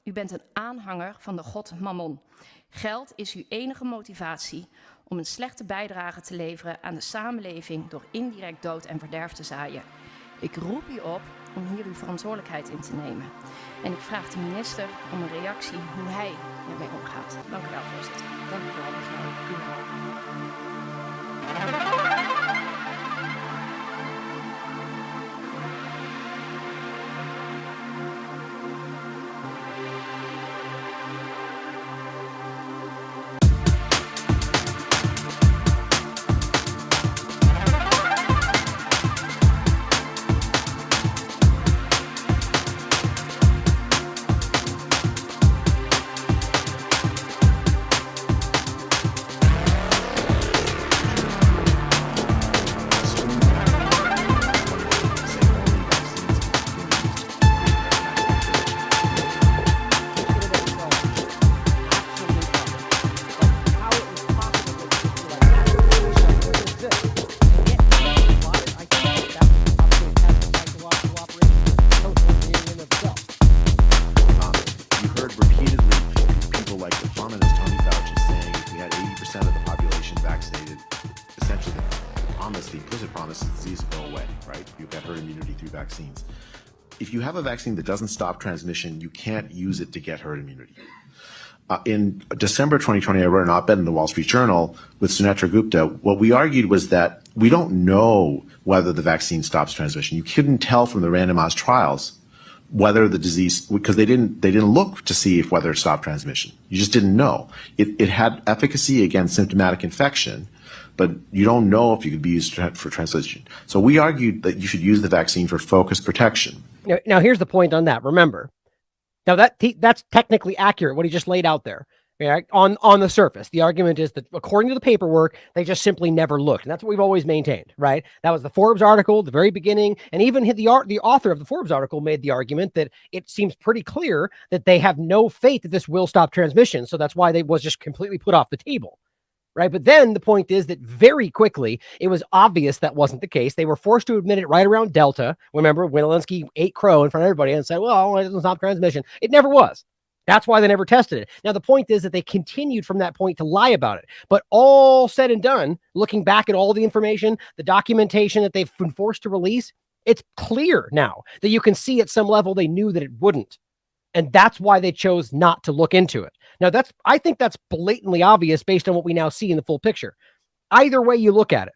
U bent een aanhanger van de god Mammon. Geld is uw enige motivatie om een slechte bijdrage te leveren aan de samenleving door indirect dood en verderf te zaaien. Ik roep u op om hier uw verantwoordelijkheid in te nemen. En ik vraag de minister om een reactie hoe hij ermee omgaat. Dank u wel, voorzitter. Dank u wel, mevrouw Kuhnhauer. Vaccines. If you have a vaccine that doesn't stop transmission, you can't use it to get herd immunity. In December 2020, I wrote an op-ed in the Wall Street Journal with Sunetra Gupta. What we argued was that we don't know whether the vaccine stops transmission. You couldn't tell from the randomized trials whether the disease, because they didn't look to see if whether it stopped transmission. You just didn't know. It had efficacy against symptomatic infection, but you don't know if you could be used for transmission. So we argued that you should use the vaccine for focused protection. Now here's the point on that. Remember, now that's technically accurate, what he just laid out there. Right? On the surface, the argument is that according to the paperwork, they just simply never looked. And that's what we've always maintained, right? That was the Forbes article at the very beginning. And even the author of the Forbes article made the argument that it seems pretty clear that they have no faith that this will stop transmission. So that's why they was just completely put off the table. Right. But then the point is that very quickly, it was obvious that wasn't the case. They were forced to admit it right around Delta. Remember, Walensky ate crow in front of everybody and said, well, it doesn't stop transmission. It never was. That's why they never tested it. Now, the point is that they continued from that point to lie about it. But all said and done, looking back at all the information, the documentation that they've been forced to release, it's clear now that you can see at some level they knew that it wouldn't. And that's why they chose not to look into it. Now, I think that's blatantly obvious based on what we now see in the full picture. Either way you look at it.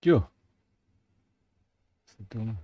Jo. Så dum.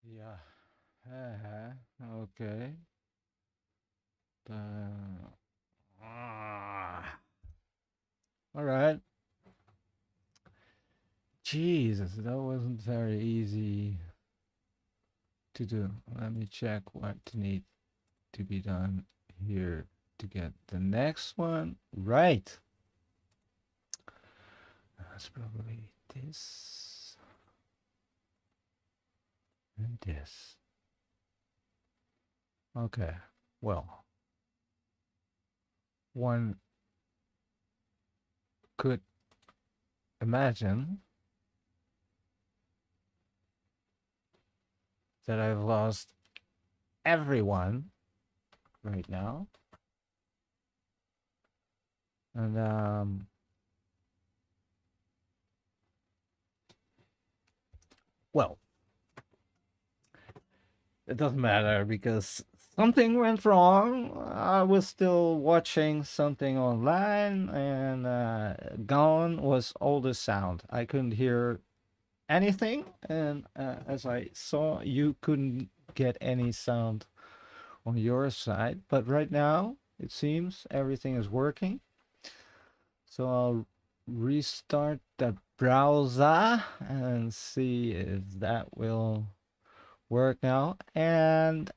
Ja. Okay. All right. Jesus, that wasn't very easy to do. Let me check what needs to be done here to get the next one right. That's probably this and this. Okay, well, one could imagine that I've lost everyone right now. And well, it doesn't matter because something went wrong. I was still watching something online, and gone was all the sound. I couldn't hear anything, and as I saw, you couldn't get any sound on your side. But right now, it seems everything is working. So I'll restart the browser and see if that will work now. And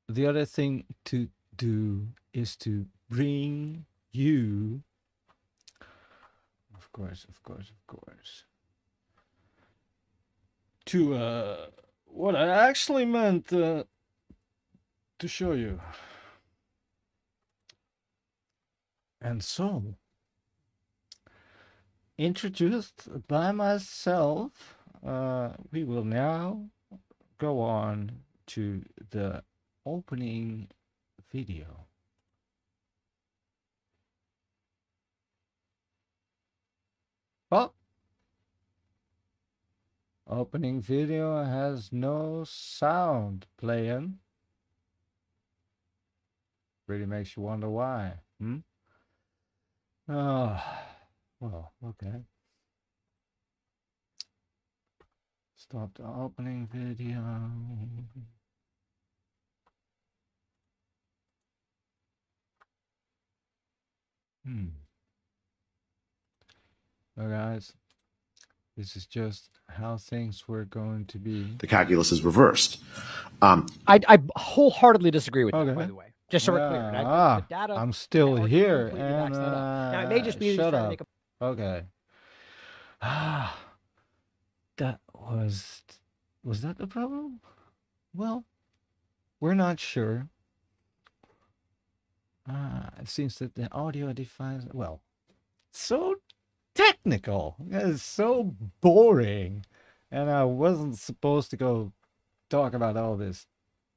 the other thing to do is to bring you, of course, to what I actually meant to show you. And so, introduced by myself, we will now go on to the opening video. Oh, opening video has no sound playing. Really makes you wonder why. Oh, well, okay. Stop the opening video. Well, guys, this is just how things were going to be. The calculus is reversed. I wholeheartedly disagree with Okay. that, by the way. Just so we're clear. Yeah, The data, I'm still argument here, completely and backs that up. Now, it may just be that he's shut trying to up. make a Okay. That was that the problem? Well, we're not sure. It seems that the audio defines, well, so technical. It's so boring. And I wasn't supposed to go talk about all this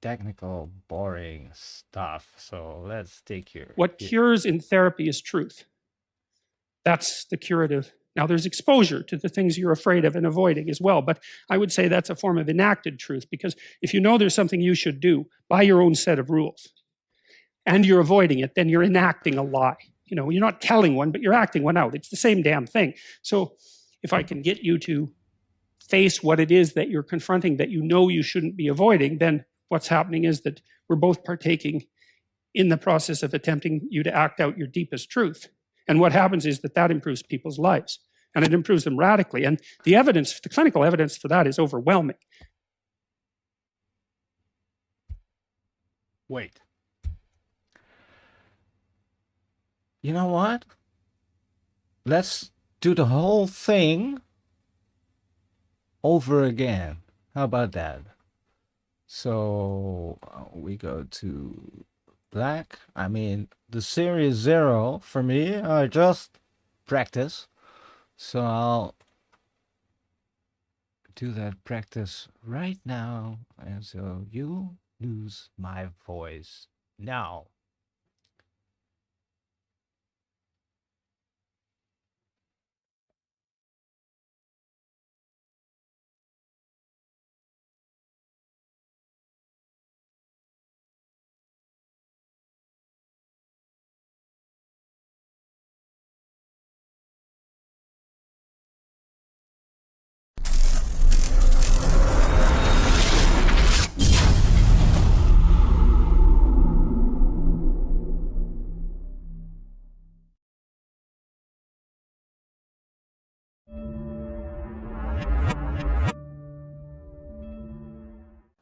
technical, boring stuff. So let's take here. What cures in therapy is truth. That's the curative. Now, there's exposure to the things you're afraid of and avoiding as well, but I would say that's a form of enacted truth, because if you know there's something you should do by your own set of rules and you're avoiding it, then you're enacting a lie. You know, you're not telling one, but you're acting one out. It's the same damn thing. So if I can get you to face what it is that you're confronting that you know you shouldn't be avoiding, then what's happening is that we're both partaking in the process of attempting you to act out your deepest truth. And what happens is that improves people's lives. and it improves them radically. And the evidence, the clinical evidence for that is overwhelming. Wait. You know what? Let's do the whole thing over again. How about that? So we go to black. I mean, the series 0 for me, I just practice. So I'll do that practice right now. And so you lose my voice now.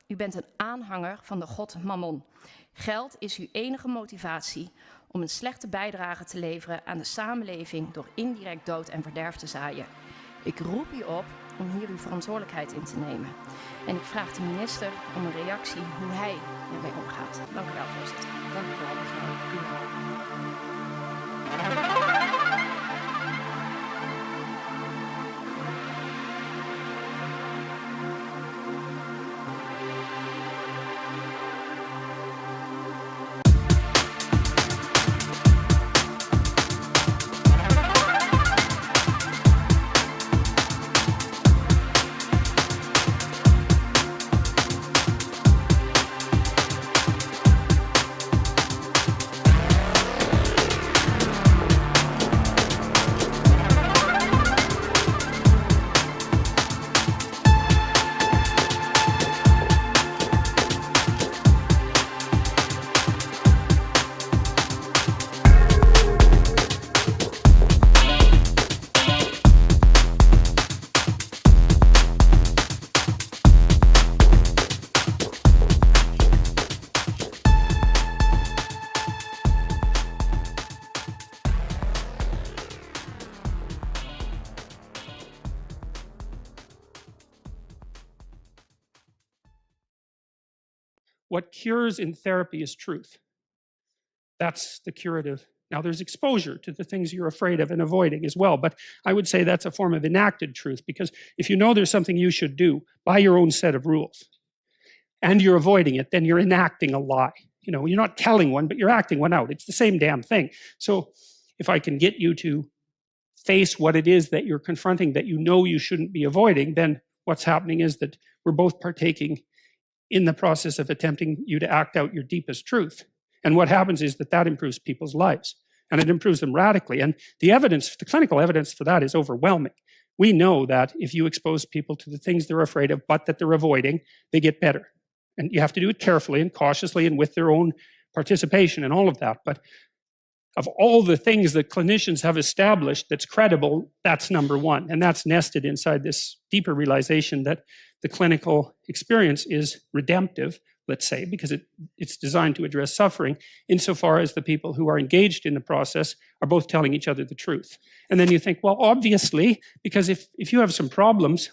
U bent een aanhanger van de god Mammon. Geld is uw enige motivatie om een slechte bijdrage te leveren aan de samenleving door indirect dood en verderf te zaaien. Ik roep u op om hier uw verantwoordelijkheid in te nemen. En ik vraag de minister om een reactie hoe hij ermee omgaat. Dank u wel, voorzitter. Dank u wel, mevrouw Kuhnhauer. What cures in therapy is truth. That's the curative. Now, there's exposure to the things you're afraid of and avoiding as well, but I would say that's a form of enacted truth, because if you know there's something you should do by your own set of rules, and you're avoiding it, then you're enacting a lie. You know, you're not telling one, but you're acting one out. It's the same damn thing. So if I can get you to face what it is that you're confronting that you know you shouldn't be avoiding, then what's happening is that we're both partaking in the process of attempting you to act out your deepest truth. And what happens is that that improves people's lives, and it improves them radically. And the evidence, the clinical evidence for that is overwhelming. We know that if you expose people to the things they're afraid of, but that they're avoiding, they get better. And you have to do it carefully and cautiously and with their own participation and all of that. But of all the things that clinicians have established that's credible, that's number one. And that's nested inside this deeper realization that the clinical experience is redemptive, let's say, because it's designed to address suffering, insofar as the people who are engaged in the process are both telling each other the truth. And then you think, well, obviously, because if you have some problems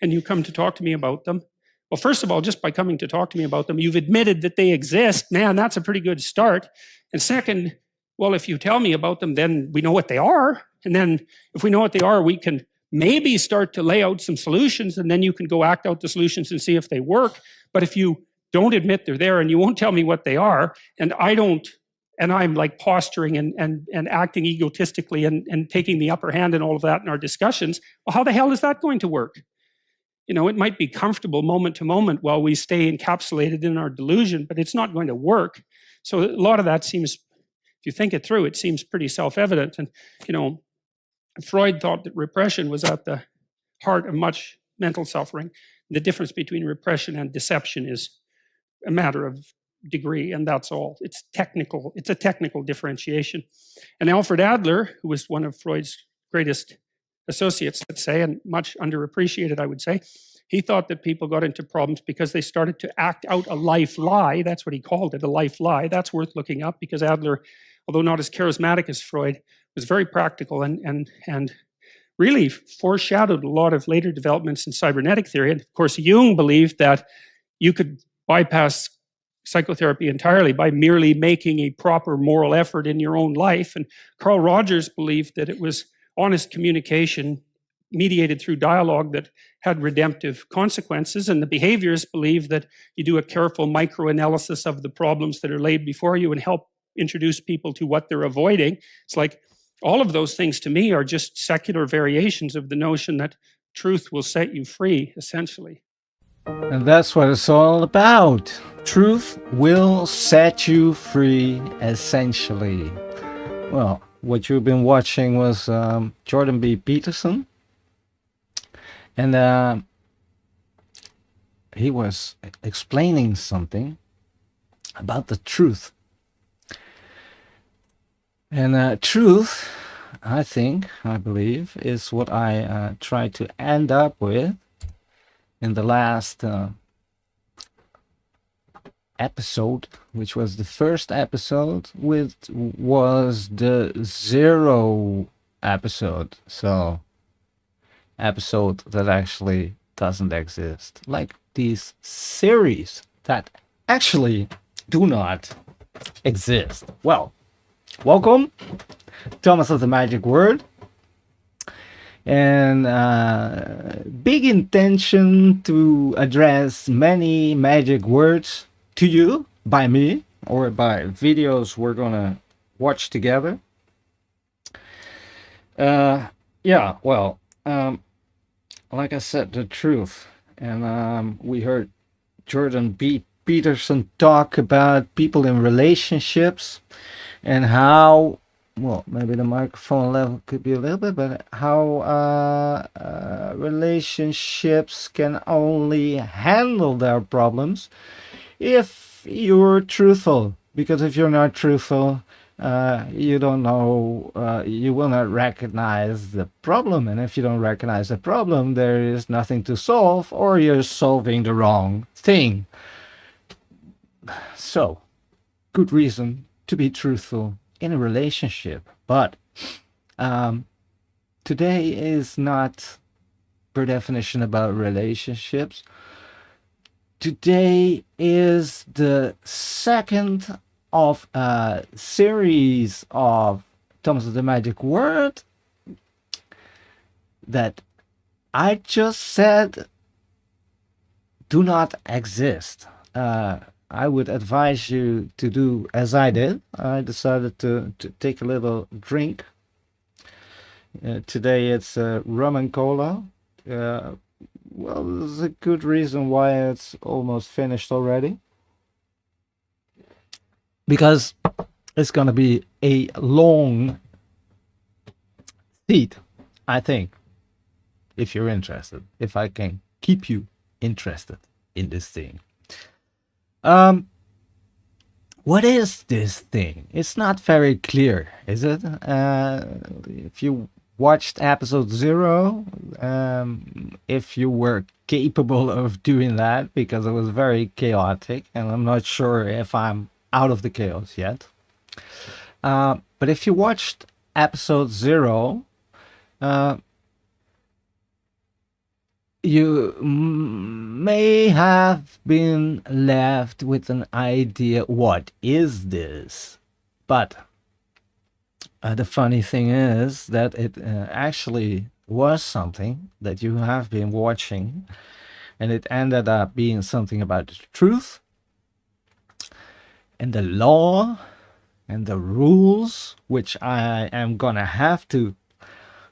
and you come to talk to me about them, well, first of all, just by coming to talk to me about them, you've admitted that they exist. Man, that's a pretty good start. And second, well, if you tell me about them, then we know what they are. And then if we know what they are, we can maybe start to lay out some solutions, and then you can go act out the solutions and see if they work. But if you don't admit they're there and you won't tell me what they are, and I don't, and I'm like posturing and acting egotistically and taking the upper hand and all of that in our discussions, well, how the hell is that going to work? You know, it might be comfortable moment to moment while we stay encapsulated in our delusion, but it's not going to work. So a lot of that seems, if you think it through, it seems pretty self-evident. And, you know, Freud thought that repression was at the heart of much mental suffering. The difference between repression and deception is a matter of degree, and that's all. It's technical. It's a technical differentiation. And Alfred Adler, who was one of Freud's greatest associates, let's say, and much underappreciated, I would say. He thought that people got into problems because they started to act out a life lie. That's what he called it, a life lie. That's worth looking up, because Adler, although not as charismatic as Freud, was very practical and really foreshadowed a lot of later developments in cybernetic theory. And of course, Jung believed that you could bypass psychotherapy entirely by merely making a proper moral effort in your own life. And Carl Rogers believed that it was honest communication mediated through dialogue that had redemptive consequences. And the behaviorists believe that you do a careful microanalysis of the problems that are laid before you and help introduce people to what they're avoiding. It's like all of those things to me are just secular variations of the notion that truth will set you free, essentially. And that's what it's all about. Truth will set you free, essentially. Well, what you've been watching was Jordan B. Peterson. And he was explaining something about the truth. And truth, I believe, is what I tried to end up with in the last episode, which was the first episode, which was the 0 episode. So, episode that actually doesn't exist. Like these series that actually do not exist. Well, welcome, Thomas of the Magic Word. And big intention to address many magic words to you by me or by videos we're gonna watch together. Yeah, well, like I said, the truth. And we heard Jordan B. Peterson talk about people in relationships and how, well, maybe the microphone level could be a little bit, but how relationships can only handle their problems if you're truthful. Because if you're not truthful, you don't know, you will not recognize the problem. And if you don't recognize the problem, there is nothing to solve, or you're solving the wrong thing. So, good reason to be truthful in a relationship. But today is not per definition about relationships. Today is the second of a series of Thomas of the Magic Word that I just said do not exist. I would advise you to do as I did. I decided to take a little drink. Today it's rum and cola. Well, there's a good reason why it's almost finished already. Because it's going to be a long seat, I think, if you're interested. If I can keep you interested in this thing. What is this thing? It's not very clear, is it? If you watched episode 0, if you were capable of doing that, because it was very chaotic, and I'm not sure if I'm out of the chaos yet. But if you watched episode 0, you may have been left with an idea, what is this? But the funny thing is that it actually was something that you have been watching, and it ended up being something about the truth and the law and the rules, which I am gonna have to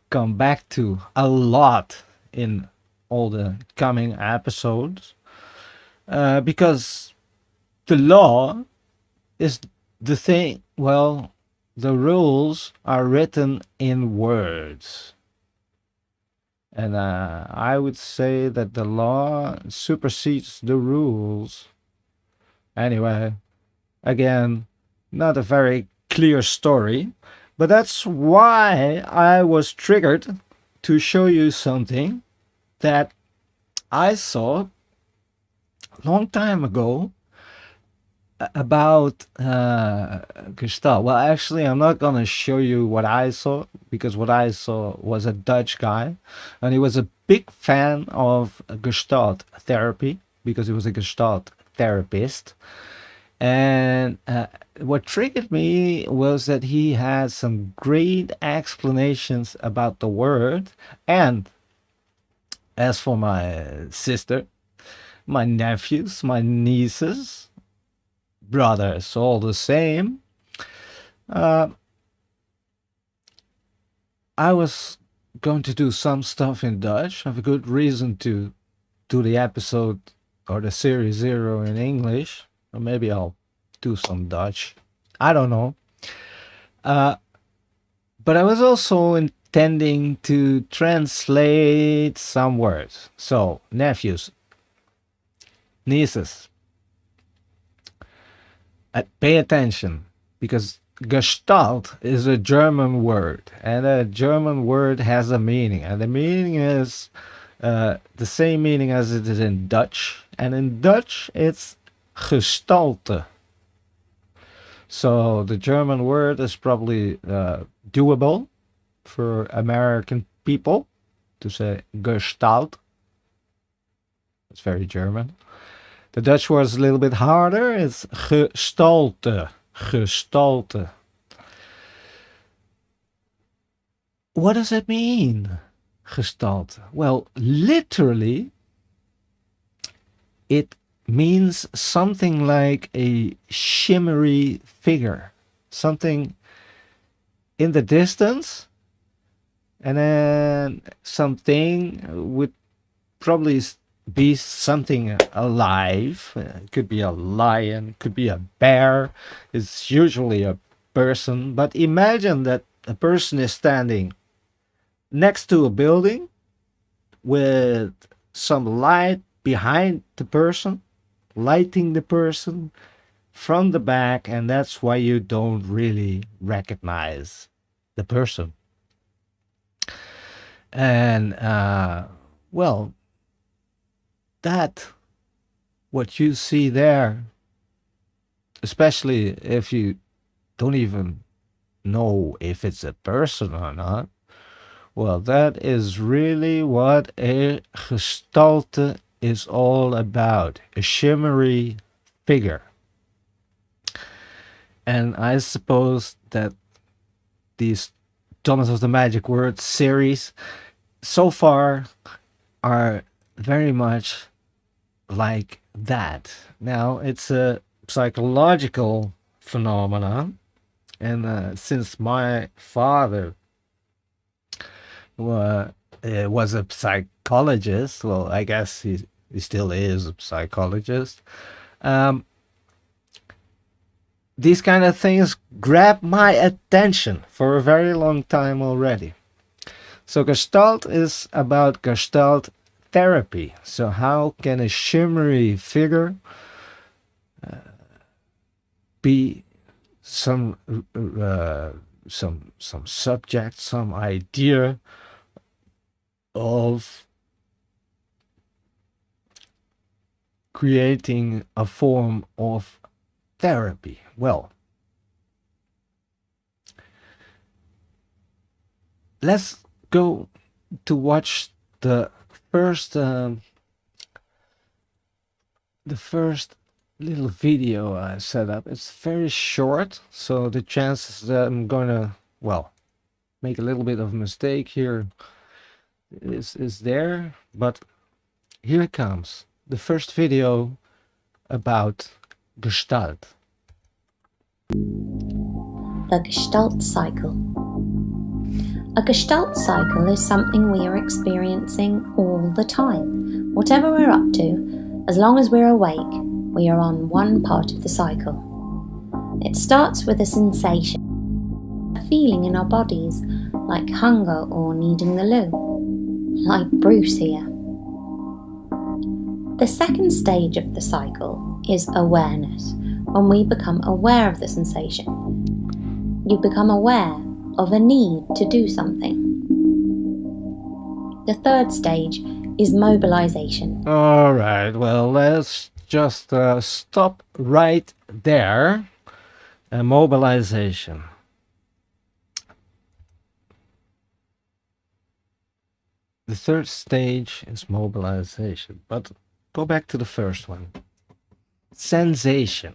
come back to a lot in all the coming episodes, because the law is the thing. Well, the rules are written in words, and I would say that the law supersedes the rules. Anyway, again, not a very clear story, but that's why I was triggered to show you something that I saw a long time ago about Gestalt. Well, actually, I'm not going to show you what I saw, because what I saw was a Dutch guy, and he was a big fan of Gestalt therapy, because he was a Gestalt therapist. And what triggered me was that he had some great explanations about the word. And as for my sister, my nephews, my nieces, brothers, all the same, I was going to do some stuff in Dutch. I have a good reason to do the episode or the series 0 in English. Or maybe I'll do some Dutch. I don't know. But I was also intending to translate some words. So, nephews, nieces, pay attention, because Gestalt is a German word, and a German word has a meaning, and the meaning is the same meaning as it is in Dutch, and in Dutch it's Gestalte. So the German word is probably doable for American people to say Gestalt. It's very German. The Dutch word is a little bit harder. It's Gestalte. Gestalte. What does it mean, Gestalte? Well, literally, it means something like a shimmery figure, something in the distance, and then something would probably be something alive. It could be a lion, could be a bear. It's usually a person, but imagine that a person is standing next to a building with some light behind the person, lighting the person from the back, and that's why you don't really recognize the person. And well, that what you see there, especially if you don't even know if it's a person or not, well, that is really what a Gestalte is all about, a shimmery figure. And I suppose that these Thomas of the Magic Word series so far are very much like that. Now, it's a psychological phenomenon, and since my father was a psychologist, well, I guess he still is a psychologist, these kind of things grab my attention for a very long time already. So Gestalt is about Gestalt therapy. So how can a shimmery figure be some subject, some idea of creating a form of therapy? Well, let's go to watch the first little video I set up. It's very short, so the chances that I'm gonna, well, make a little bit of a mistake here is there, but here it comes. The first video about Gestalt. The Gestalt cycle. A Gestalt cycle is something we are experiencing all the time. Whatever we're up to, as long as we're awake, we are on one part of the cycle. It starts with a sensation, a feeling in our bodies, like hunger or needing the loo, like Bruce here. The second stage of the cycle is awareness, when we become aware of the sensation. You become aware of a need to do something. The third stage is mobilization. All right, well, let's just stop right there. Mobilization. The third stage is mobilization, but go back to the first one. Sensation.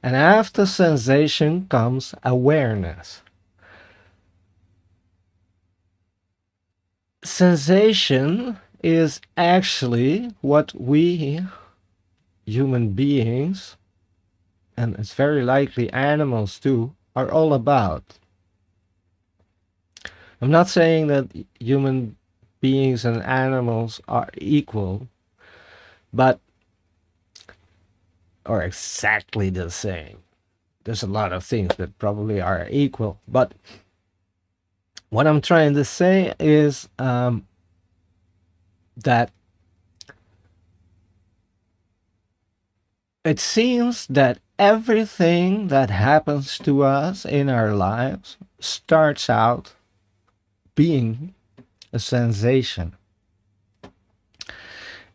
And after sensation comes awareness. Sensation is actually what we human beings, and it's very likely animals too, are all about. I'm not saying that human beings and animals are equal, but are exactly the same. There's a lot of things that probably are equal, but what I'm trying to say is that it seems that everything that happens to us in our lives starts out being a sensation.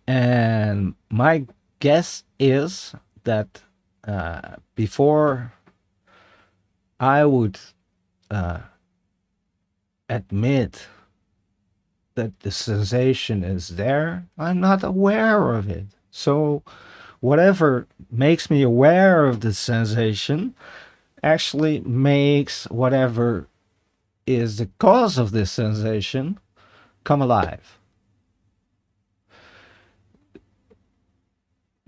And my guess is that before I would admit that the sensation is there, I'm not aware of it. So whatever makes me aware of the sensation actually makes whatever is the cause of this sensation come alive.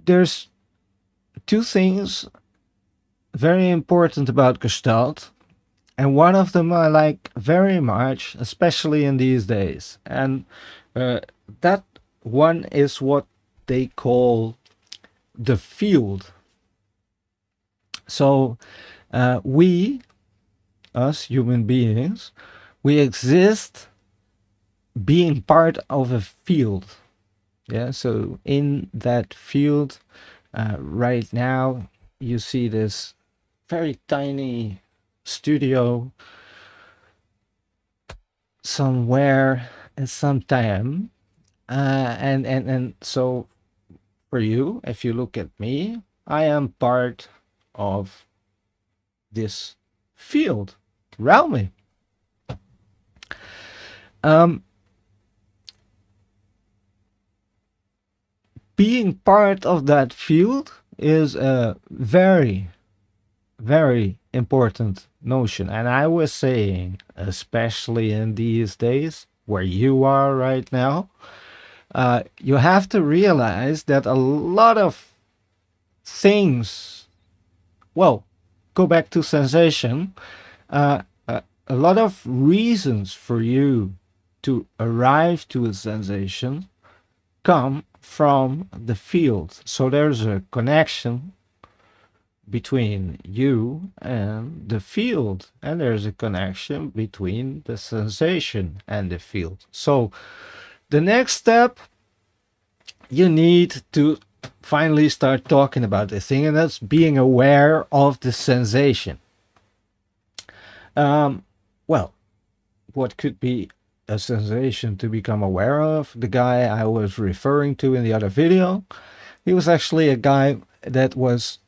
There's two things very important about Gestalt, and one of them I like very much, especially in these days. And that one is what they call the field. So we, us human beings, we exist being part of a field. Yeah, so in that field, right now, you see this very tiny studio somewhere at some time, and so for you, if you look at me, I am part of this field around me. Being part of that field is a very, very important notion. And I was saying, especially in these days where you are right now, you have to realize that a lot of things, well, go back to sensation, a lot of reasons for you to arrive to a sensation come from the field. So there's a connection between you and the field, and there's a connection between the sensation and the field. So the next step, you need to finally start talking about this thing, and that's being aware of the sensation. Well, what could be a sensation to become aware of? The guy I was referring to in the other video, he was actually a guy that was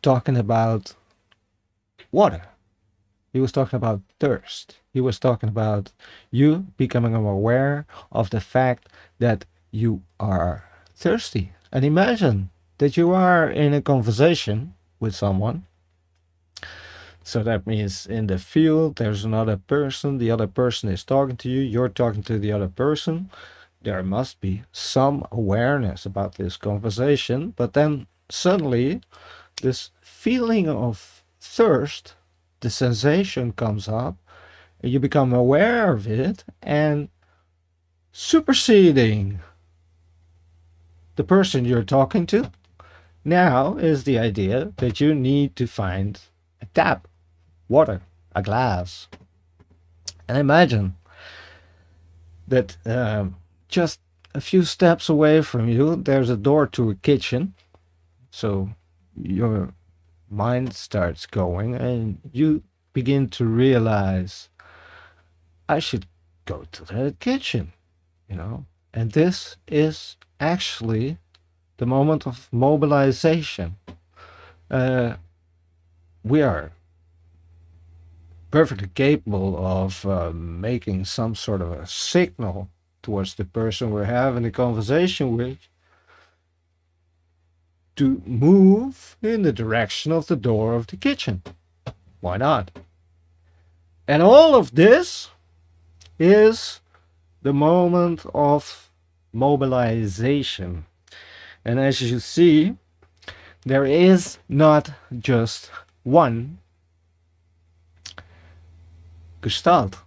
talking about water. He was talking about thirst. He was talking about you becoming aware of the fact that you are thirsty. And imagine that you are in a conversation with someone. So that means in the field, there's another person. The other person is talking to you. You're talking to the other person. There must be some awareness about this conversation. But then suddenly, this feeling of thirst, the sensation comes up, and you become aware of it, and superseding the person you're talking to now is the idea that you need to find a tap, water, a glass. And imagine that just a few steps away from you, there's a door to a kitchen. So your mind starts going and you begin to realize, I should go to the kitchen. you know. And this is actually the moment of mobilization. We are perfectly capable of making some sort of a signal towards the person we're having a conversation with to move in the direction of the door of the kitchen. Why not? And all of this is the moment of mobilization. And as you see, there is not just one Gestalt.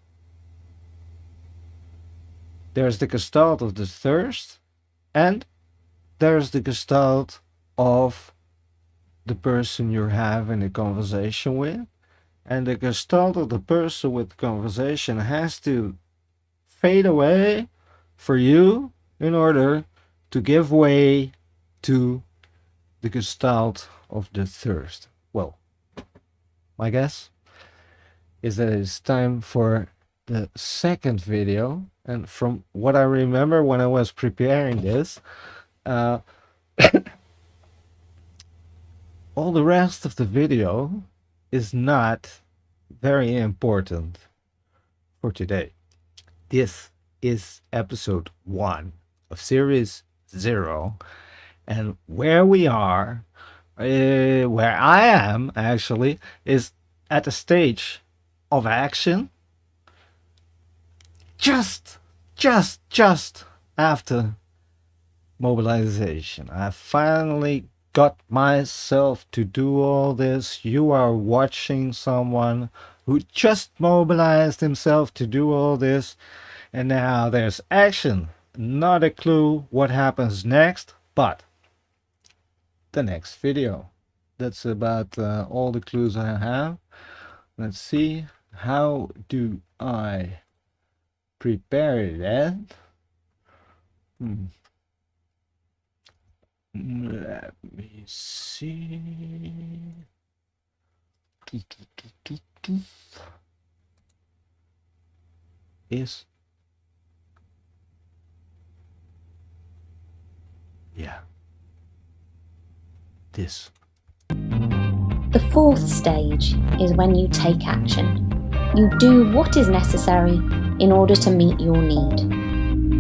There's the Gestalt of the thirst, and there's the Gestalt of the person you're having a conversation with. And the Gestalt of the person with the conversation has to fade away for you in order to give way to the Gestalt of the thirst. Well, my guess is that it's time for the second video. And from what I remember when I was preparing this, all the rest of the video is not very important for today. This is episode 1 of series 0, and where we are, where I am actually, is at the stage of action just after mobilization. I finally got myself to do all this. You are watching someone who just mobilized himself to do all this, and now there's action. Not a clue what happens next, but the next video. That's about all the clues I have. Let's see, how do I prepare that? Let me see. Is this. The fourth stage is when you take action. You do what is necessary in order to meet your need.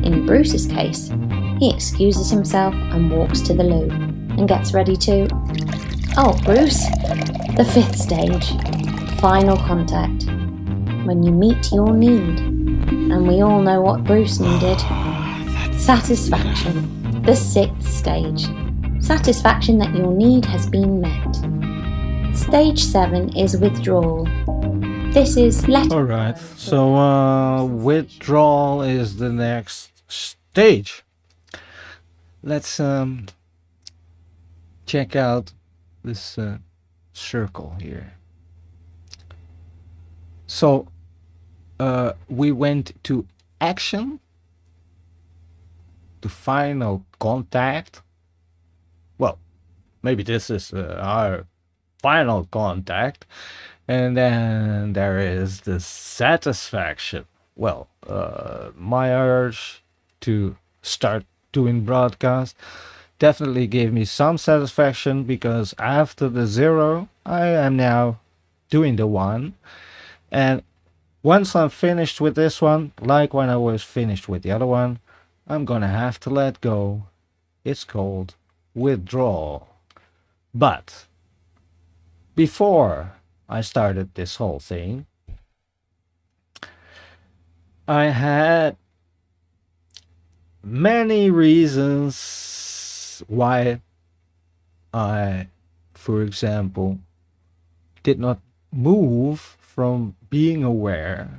In Bruce's case, he excuses himself and walks to the loo and gets ready to... Oh, Bruce! The fifth stage, final contact, when you meet your need. And we all know what Bruce needed. Satisfaction, the sixth stage. Satisfaction that your need has been met. Stage 7 is withdrawal. This is let. Alright, so withdrawal is the next stage. Let's check out this circle here. So we went to action, to final contact. Well, maybe this is our final contact. And then there is the satisfaction. Well, my urge to start doing broadcast definitely gave me some satisfaction, because after the 0, I am now doing the 1. And once I'm finished with this one, like when I was finished with the other one, I'm gonna have to let go. It's called withdrawal. But before I started this whole thing, I had many reasons why I, for example, did not move from being aware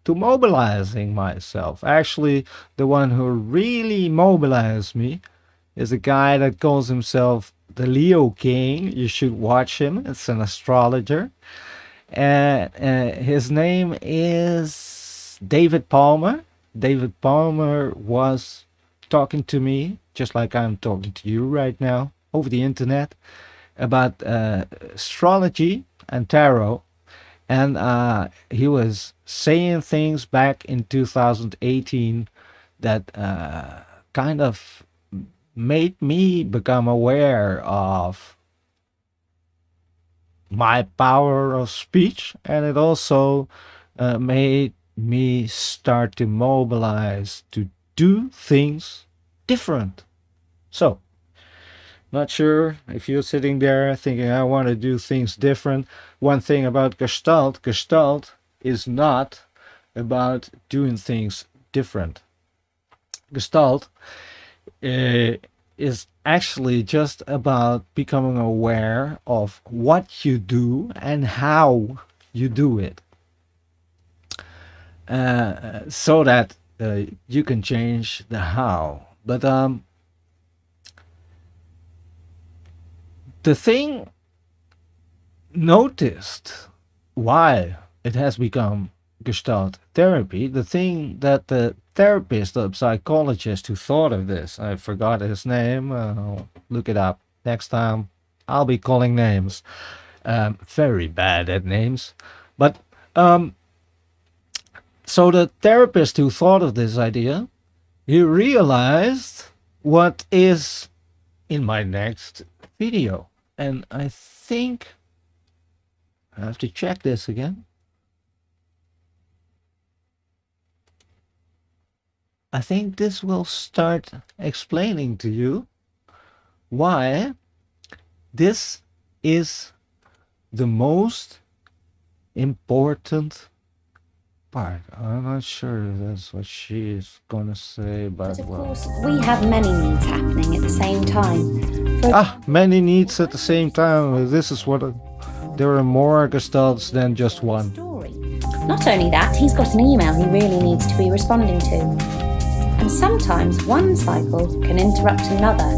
to mobilizing myself. Actually, the one who really mobilized me is a guy that calls himself the Leo King. You should watch him. It's an astrologer. And his name is David Palmer. David Palmer was talking to me, just like I'm talking to you right now, over the internet, about astrology and tarot. And he was saying things back in 2018 that kind of made me become aware of my power of speech, and it also made me start to mobilize to do things different. So, not sure if you're sitting there thinking, I want to do things different. One thing about Gestalt is not about doing things different. Gestalt is actually just about becoming aware of what you do and how you do it, so that you can change the how. But the thing noticed why it has become Gestalt therapy, the thing that the therapist, the psychologist who thought of this, I forgot his name, I'll look it up next time. I'll be calling names. Very bad at names. But so the therapist who thought of this idea, he realized what is in my next video. And I think I have to check this again. I think this will start explaining to you why this is the most important part. I'm not sure if that's what she is gonna say, but But of well. course, we have many needs happening at the same time. For Many needs at the same time. This is what there are more gestalts than just one. story. Not only that, he's got an email he really needs to be responding to. And sometimes one cycle can interrupt another.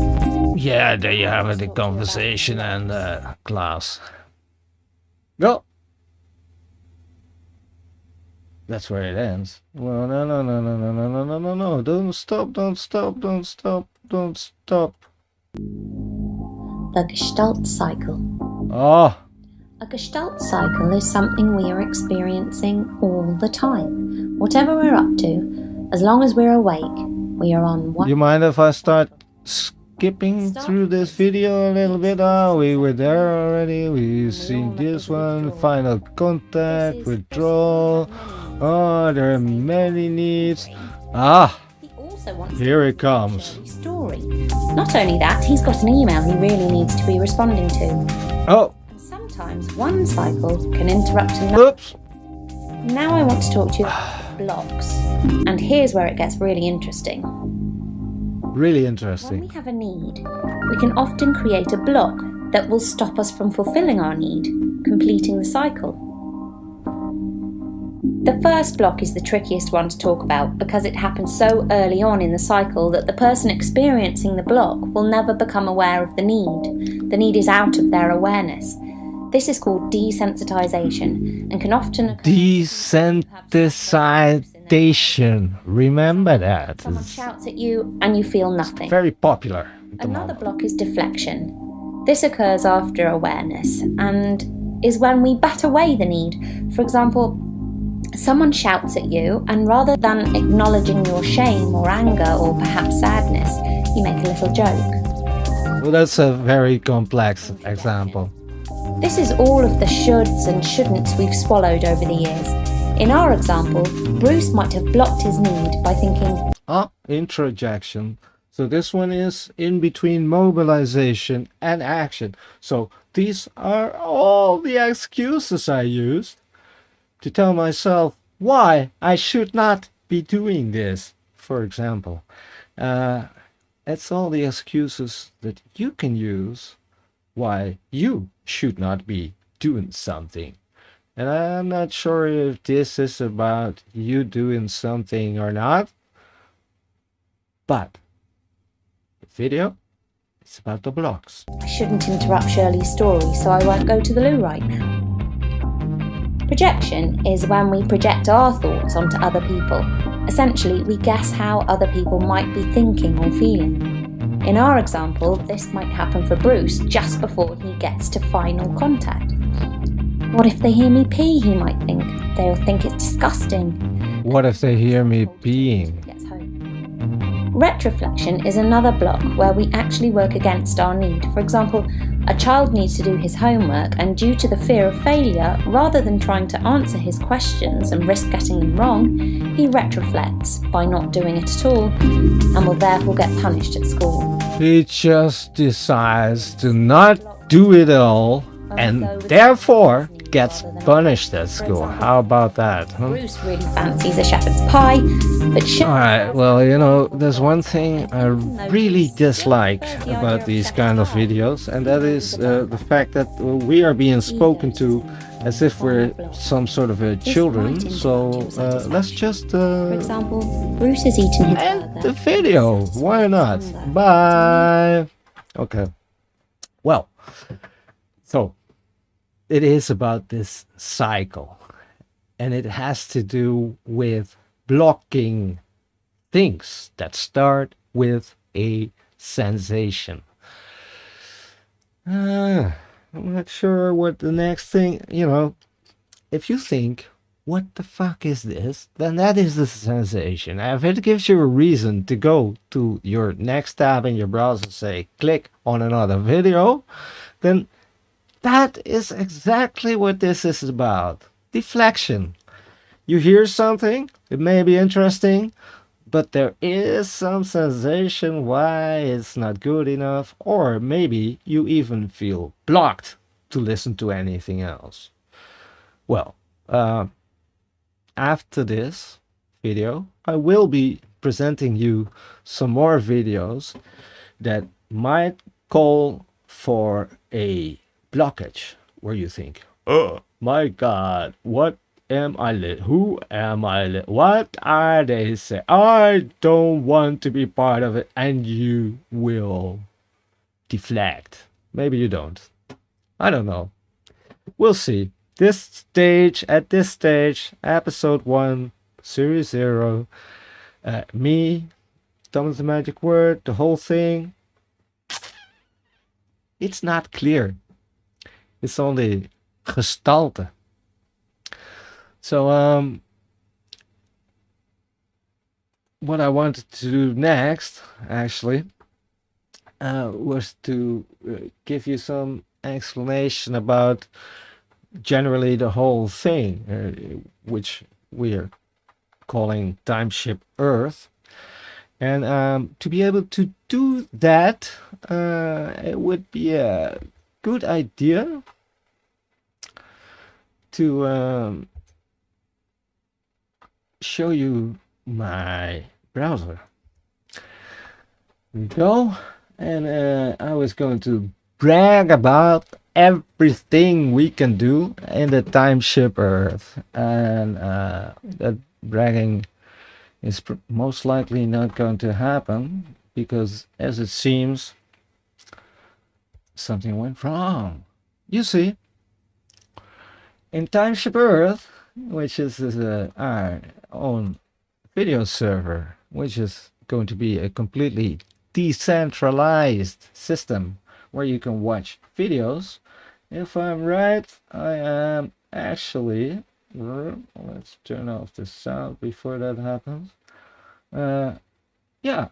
Yeah, there you have it, the conversation and class. Well, that's where it ends. Well, no. Don't stop. The Gestalt cycle. Oh, A Gestalt cycle is something we are experiencing all the time. Whatever we're up to, as long as we're awake, we are on one. you mind if I start skipping through this video a little bit? We were there already. We've seen this one, final contact, withdrawal. Oh, there are many needs. He also wants Here it comes. story. Not only that, he's got an email he really needs to be responding to. Oh, And sometimes one cycle can interrupt another. oops. Now I want to talk to you about blocks. And here's where it gets really interesting. Really When interesting. we have a need, we can often create a block that will stop us from fulfilling our need, completing the cycle. The first block is the trickiest one to talk about because it happens so early on in the cycle that the person experiencing the block will never become aware of the need. The need is out of their awareness. This is called desensitization and can often occur. Desensitization. Remember that. Someone It's shouts at you and you feel nothing. very popular at the Another moment. block is deflection. This occurs after awareness and is when we bat away the need. For example, someone shouts at you and rather than acknowledging your shame or anger or perhaps sadness, you make a little joke. Well, that's a very complex example. This is all of the shoulds and shouldn'ts we've swallowed over the years. In our example, Bruce might have blocked his need by thinking, Introjection. So this one is in between mobilization and action. So these are all the excuses I used to tell myself why I should not be doing this, for example. It's all the excuses that you can use why you should not be doing something. And I'm not sure if this is about you doing something or not, but the video is about the blocks. I shouldn't interrupt Shirley's story, so I won't go to the loo right now. Projection is when we project our thoughts onto other people. Essentially, we guess how other people might be thinking or feeling. In our example, this might happen for Bruce just before he gets to final contact. What if they hear me pee, he might think. They'll think it's disgusting. What if they hear me peeing? Gets home. Retroflexion is another block where we actually work against our need. For example, a child needs to do his homework, and due to the fear of failure, rather than trying to answer his questions and risk getting them wrong, he retroflects by not doing it at all, and will therefore get punished at school. He just decides to not do it all and therefore gets punished at school. How about that, huh? Bruce really fancies a shepherd's pie, but Alright, well, you know, there's one thing I really dislike about these kind of videos, and that is the fact that we are being spoken to as if we're some sort of a children. So let's just for example, Bruce is eating his end burger. the video. Why not? Bye. Okay. Well, so it is about this cycle, and it has to do with blocking things that start with a sensation. I'm not sure what the next thing, you know, if you think, what the fuck is this? Then that is the sensation. If it gives you a reason to go to your next tab in your browser, say, click on another video, then that is exactly what this is about. Deflection. You hear something, it may be interesting, but there is some sensation why it's not good enough, or maybe you even feel blocked to listen to anything else. Well, after this video, I will be presenting you some more videos that might call for a blockage, where you think, oh my god, what am I who am I what are they saying? I don't want to be part of it, and you will deflect. Maybe you don't. I don't know. We'll see. At this stage, episode 1, series 0, me, Thomas the Magic Word, the whole thing, it's not clear. It's only Gestalte. So, what I wanted to do next, actually, was to give you some explanation about generally the whole thing, which we are calling Timeship Earth. And to be able to do that, it would be a good idea to show you my browser. Go, and I was going to brag about everything we can do in the Timeship Earth, and that bragging is most likely not going to happen, because as it seems, something went wrong. You see, in Timeship Earth, which is our own video server, which is going to be a completely decentralized system where you can watch videos. If I'm right, I am actually, let's turn off the sound before that happens. Yeah,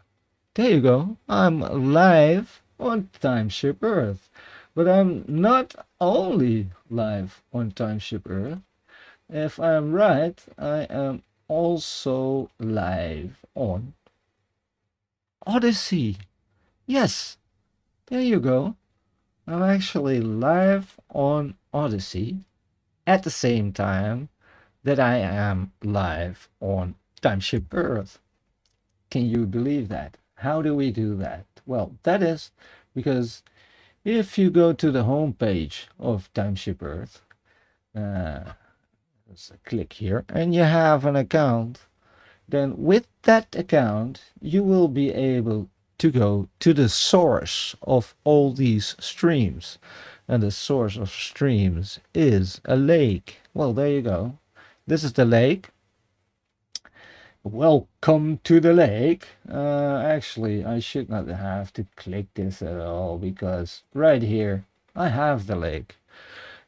there you go. I'm live on Timeship Earth. But I'm not only live on Timeship Earth. If I'm right, I am also live on Odyssey. Yes, there you go. I'm actually live on Odyssey at the same time that I am live on Timeship Earth. Can you believe that? How do we do that? Well, that is because if you go to the home page of Timeship Earth, let's click here, and you have an account, then with that account you will be able to go to the source of all these streams, and the source of streams is a lake. Well, there you go. This is the lake. Welcome to the lake. Actually, I should not have to click this at all, because right here I have the lake.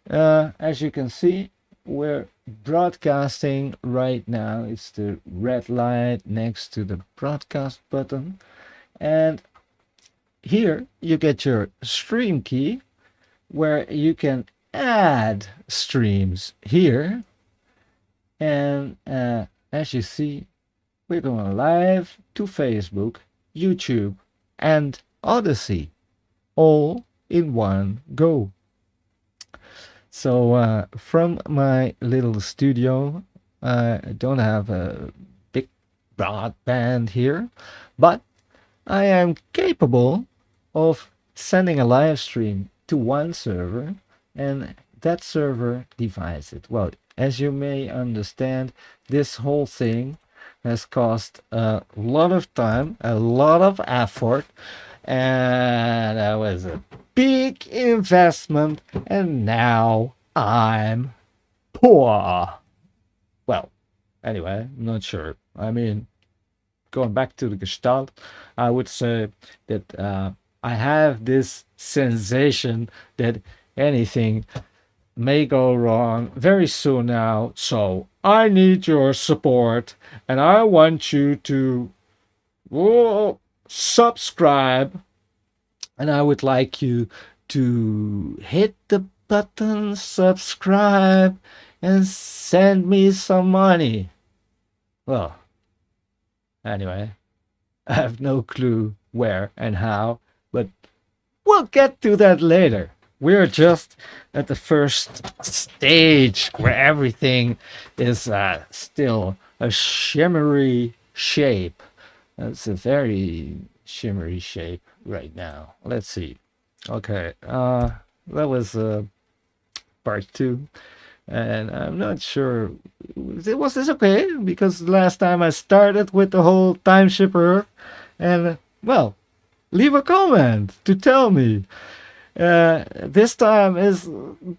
As you can see, we're broadcasting right now. It's the red light next to the broadcast button. And here you get your stream key where you can add streams here. And as you see, we're going live to Facebook, YouTube, and Odyssey, all in one go. So from my little studio, I don't have a big broadband here, but I am capable of sending a live stream to one server, and that server divides it. Well, as you may understand, this whole thing has cost a lot of time, a lot of effort, and that was a big investment, and now I'm poor. Well, anyway, I'm not sure. I mean, going back to the Gestalt, I would say that I have this sensation that anything may go wrong very soon now. So I need your support, and I want you to subscribe, and I would like you to hit the button subscribe and send me some money. Well, anyway, I have no clue where and how, but we'll get to that later. We're just at the first stage where everything is still a shimmery shape. It's a very shimmery shape right now. Let's see. Okay, that was part 2. And I'm not sure, was this okay? Because last time I started with the whole Timeship Earth, and well, leave a comment to tell me. This time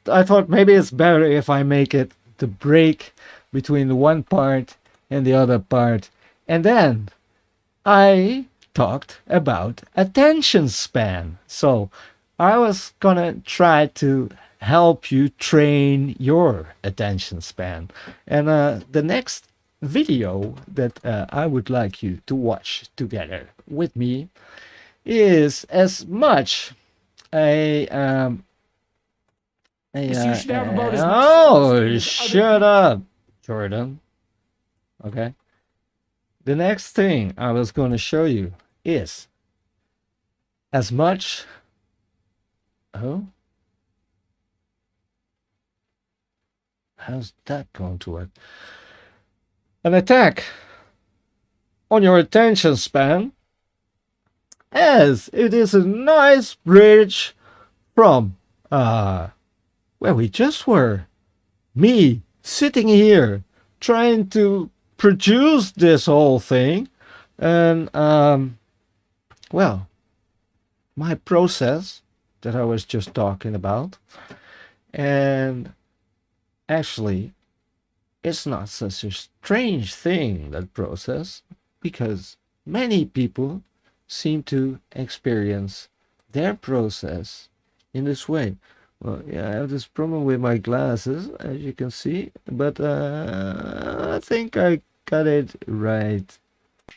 I thought maybe it's better if I make it the break between the one part and the other part. And then I talked about attention span. So I was gonna try to help you train your attention span. And the next video that I would like you to watch together with me is as much shut up, Jordan. Okay. The next thing I was going to show you is as much. Oh, how's that going to work? An attack on your attention span, as it is a nice bridge from where we just were. Me sitting here trying to produce this whole thing, and well, my process that I was just talking about. And actually, it's not such a strange thing, that process, because many people seem to experience their process in this way. Well, yeah, I have this problem with my glasses, as you can see, but I think I got it right.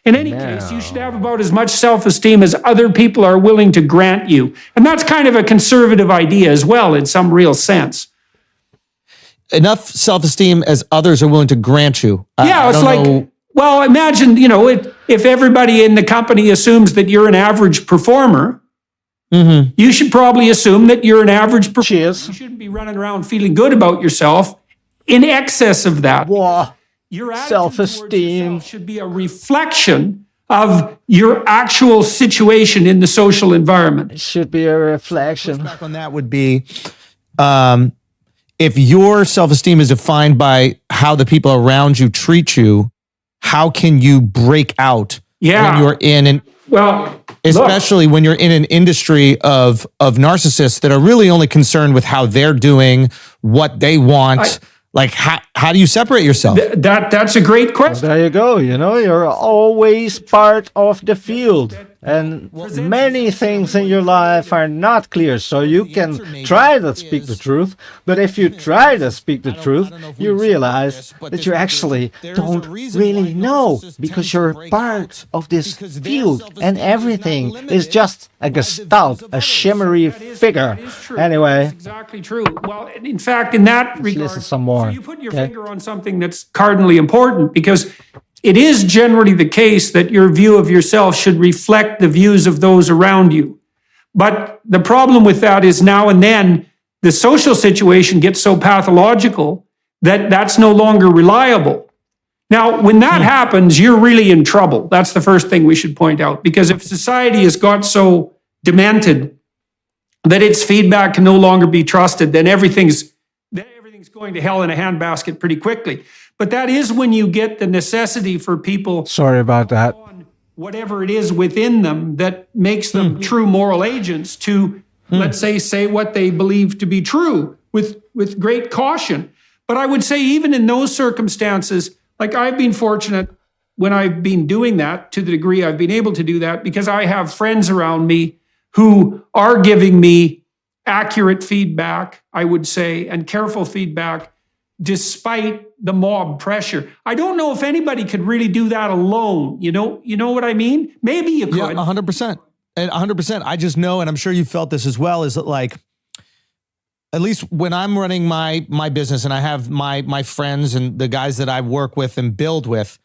In any case, you should have about as much self-esteem as other people are willing to grant you. And that's kind of a conservative idea as well, in some real sense. Enough self-esteem as others are willing to grant you. Yeah, it's like, well, imagine, if everybody in the company assumes that you're an average performer, you should probably assume that you're an average performer. Cheers. You shouldn't be running around feeling good about yourself in excess of that. Whoa. Your attitude Self-esteem towards yourself should be a reflection of your actual situation in the social environment. It should be a reflection. Pushback on that would be, if your self-esteem is defined by how the people around you treat you, how can you break out when you're in an especially when you're in an industry of narcissists that are really only concerned with how they're doing, what they want. Like, how do you separate yourself? That's a great question. Well, there you go. You're always part of the field. And many things in your life are not clear, so you can try to speak the truth, but if you try to speak the truth, you realize that you actually don't really know, because you're part of this field, and everything is just a gestalt, a shimmery figure. Anyway. That's exactly true. Well, in fact, in that regard, listen some more. So you put your finger on something that's cardinally important, because it is generally the case that your view of yourself should reflect the views of those around you. But the problem with that is now and then the social situation gets so pathological that that's no longer reliable. Now, when that happens, you're really in trouble. That's the first thing we should point out, because if society has got so demented that its feedback can no longer be trusted, then everything's going to hell in a handbasket pretty quickly. But that is when you get the necessity for people. Sorry about that. Whatever it is within them that makes them true moral agents to, let's say what they believe to be true with great caution. But I would say even in those circumstances, like I've been fortunate when I've been doing that, to the degree I've been able to do that, because I have friends around me who are giving me accurate feedback, I would say, and careful feedback, despite the mob pressure. I don't know if anybody could really do that alone. You know what I mean? Maybe you could. Yeah, 100%. And 100%. I just know, and I'm sure you felt this as well, is that like, at least when I'm running my business and I have my friends and the guys that I work with and build with,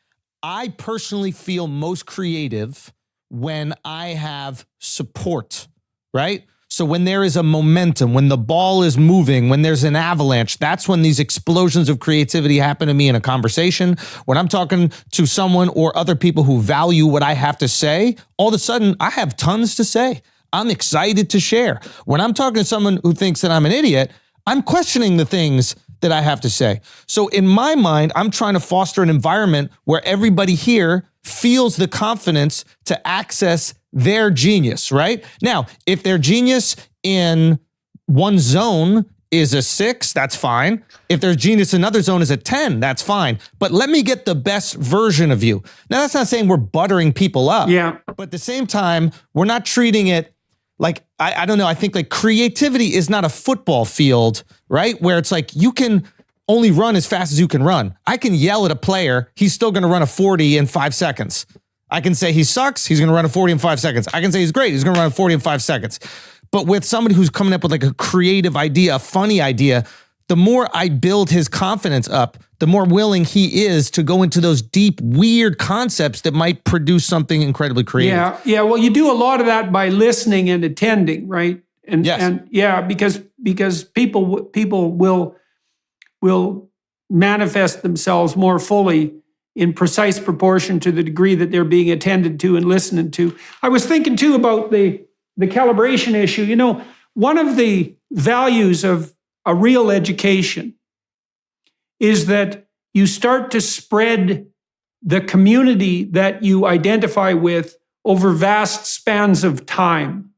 I personally feel most creative when I have support, right? So when there is a momentum, when the ball is moving, when there's an avalanche, that's when these explosions of creativity happen to me in a conversation. When I'm talking to someone or other people who value what I have to say, all of a sudden I have tons to say. I'm excited to share. When I'm talking to someone who thinks that I'm an idiot, I'm questioning the things that I have to say. So in my mind, I'm trying to foster an environment where everybody here feels the confidence to access their genius, right? Now, if their genius in one zone is a 6, that's fine. If their genius in another zone is a 10, that's fine. But let me get the best version of you. Now, that's not saying we're buttering people up. Yeah. But at the same time, we're not treating it like, I don't know, I think like creativity is not a football field, right? Where it's like you can only run as fast as you can run. I can yell at a player, he's still gonna run a 40 in 5 seconds. I can say he sucks, he's gonna run a 40 in 5 seconds. I can say he's great, he's gonna run a 40 in 5 seconds. But with somebody who's coming up with like a creative idea, a funny idea, the more I build his confidence up, the more willing he is to go into those deep, weird concepts that might produce something incredibly creative. Yeah. Well, you do a lot of that by listening and attending, right? And yes. And yeah, because people will manifest themselves more fully in precise proportion to the degree that they're being attended to and listened to. I was thinking too about the calibration issue. You know, one of the values of a real education is that you start to spread the community that you identify with over vast spans of time.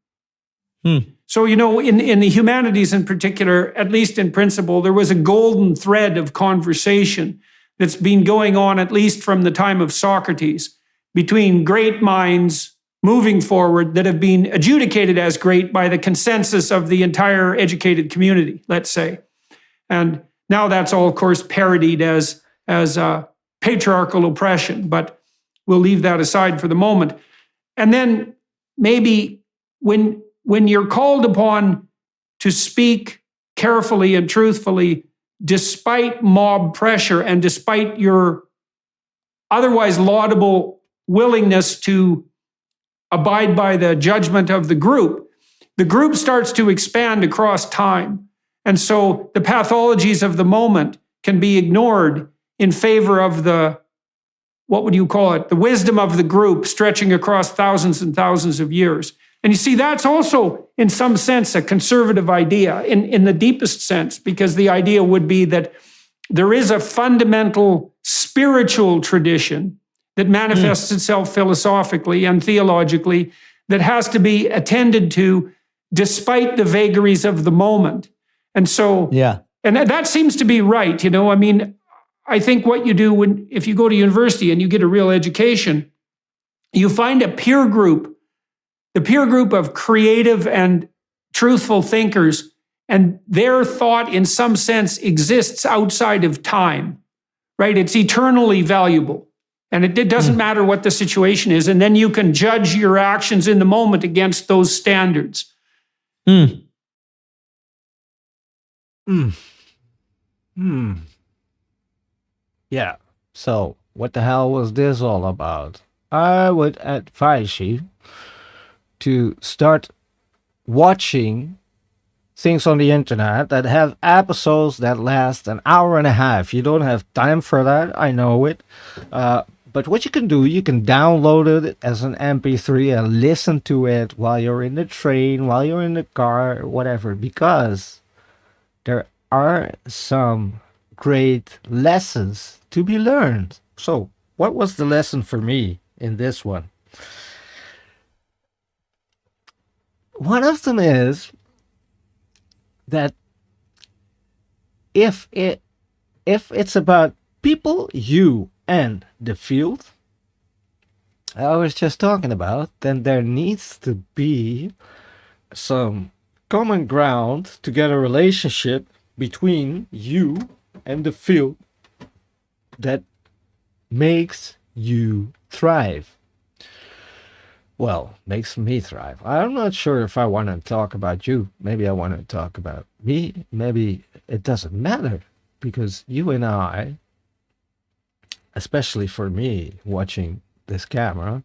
So, you know, in the humanities in particular, at least in principle, there was a golden thread of conversation that's been going on at least from the time of Socrates between great minds moving forward that have been adjudicated as great by the consensus of the entire educated community, let's say. And now that's all, of course, parodied as patriarchal oppression, but we'll leave that aside for the moment. And then maybe when you're called upon to speak carefully and truthfully, despite mob pressure and despite your otherwise laudable willingness to abide by the judgment of the group starts to expand across time. And so the pathologies of the moment can be ignored in favor of the wisdom of the group stretching across thousands and thousands of years. And you see, that's also, in some sense, a conservative idea in the deepest sense, because the idea would be that there is a fundamental spiritual tradition that manifests itself philosophically and theologically that has to be attended to despite the vagaries of the moment. And so, and that seems to be right. You know, I mean, I think what you do if you go to university and you get a real education, you find a peer group the peer group of creative and truthful thinkers, and their thought in some sense exists outside of time, right? It's eternally valuable. And it doesn't matter what the situation is. And then you can judge your actions in the moment against those standards. Yeah. So what the hell was this all about? I would advise you to start watching things on the internet that have episodes that last an hour and a half. You don't have time for that, I know it. But what you can do, you can download it as an MP3 and listen to it while you're in the train, while you're in the car, whatever, because there are some great lessons to be learned. So, what was the lesson for me in this one? One of them is that if it's about people, you and the field I was just talking about, then there needs to be some common ground to get a relationship between you and the field that makes you thrive. Well, makes me thrive. I'm not sure if I want to talk about you. Maybe I want to talk about me. Maybe it doesn't matter, because you and I, especially for me watching this camera,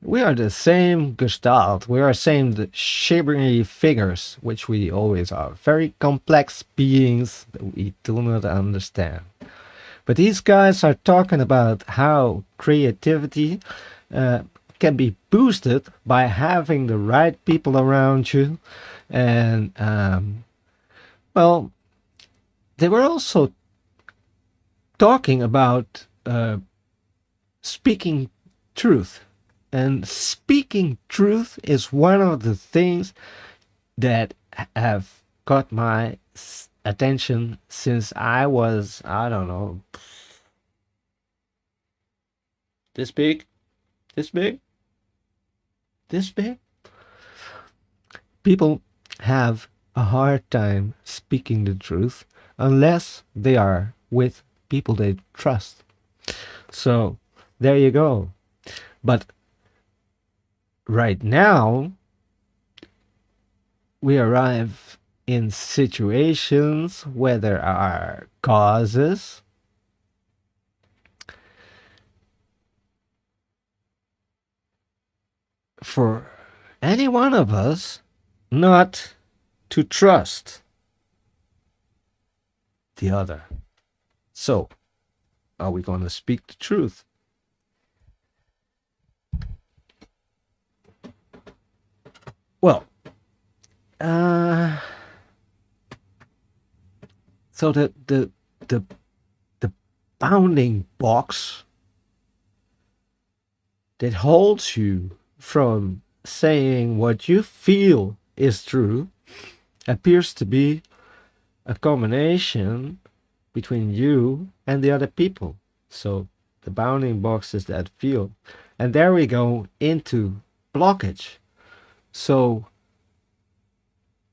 we are the same gestalt. We are the shimmery figures, which we always are. Very complex beings that we do not understand. But these guys are talking about how creativity can be boosted by having the right people around you. And, well, they were also talking about speaking truth. And speaking truth is one of the things that have got my attention since I was, I don't know, this big. People have a hard time speaking the truth unless they are with people they trust. So there you go. But right now, we arrive in situations where there are causes for any one of us not to trust the other. So, are we going to speak the truth? Well, so the bounding box that holds you from saying what you feel is true appears to be a combination between you and the other people. So the bounding box is that field. And there we go into blockage. So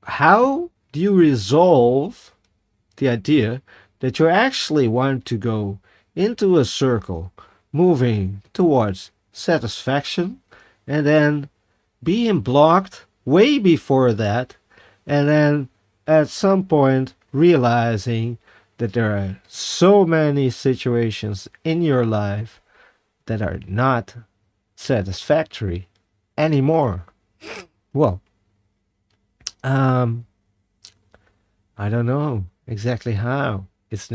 how do you resolve the idea that you actually want to go into a circle moving towards satisfaction, and then being blocked way before that, and then at some point realizing that there are so many situations in your life that are not satisfactory anymore? Well, I don't know exactly how. It's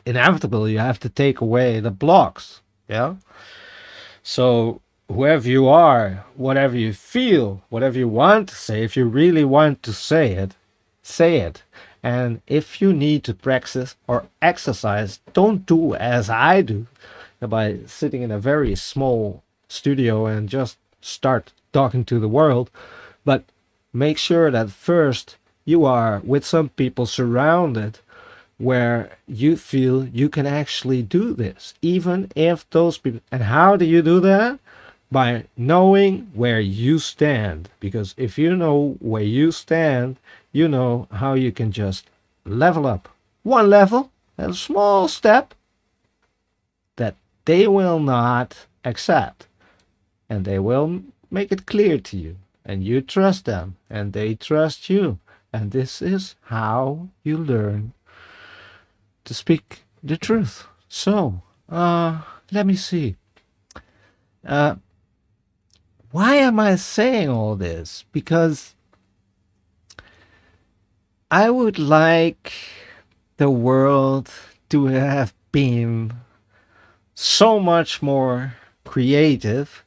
inevitable. You have to take away the blocks. Yeah. So whoever you are, whatever you feel, whatever you want to say, if you really want to say it, say it. And if you need to practice or exercise, don't do as I do by sitting in a very small studio and just start talking to the world. But make sure that first you are with some people surrounded where you feel you can actually do this, even if those people. And how do you do that? by knowing where you stand. Because if you know where you stand, you know how you can just level up one level, a small step that they will not accept. And they will make it clear to you. And you trust them. And they trust you. And this is how you learn to speak the truth. So, let me see. Why am I saying all this? Because I would like the world to have been so much more creative,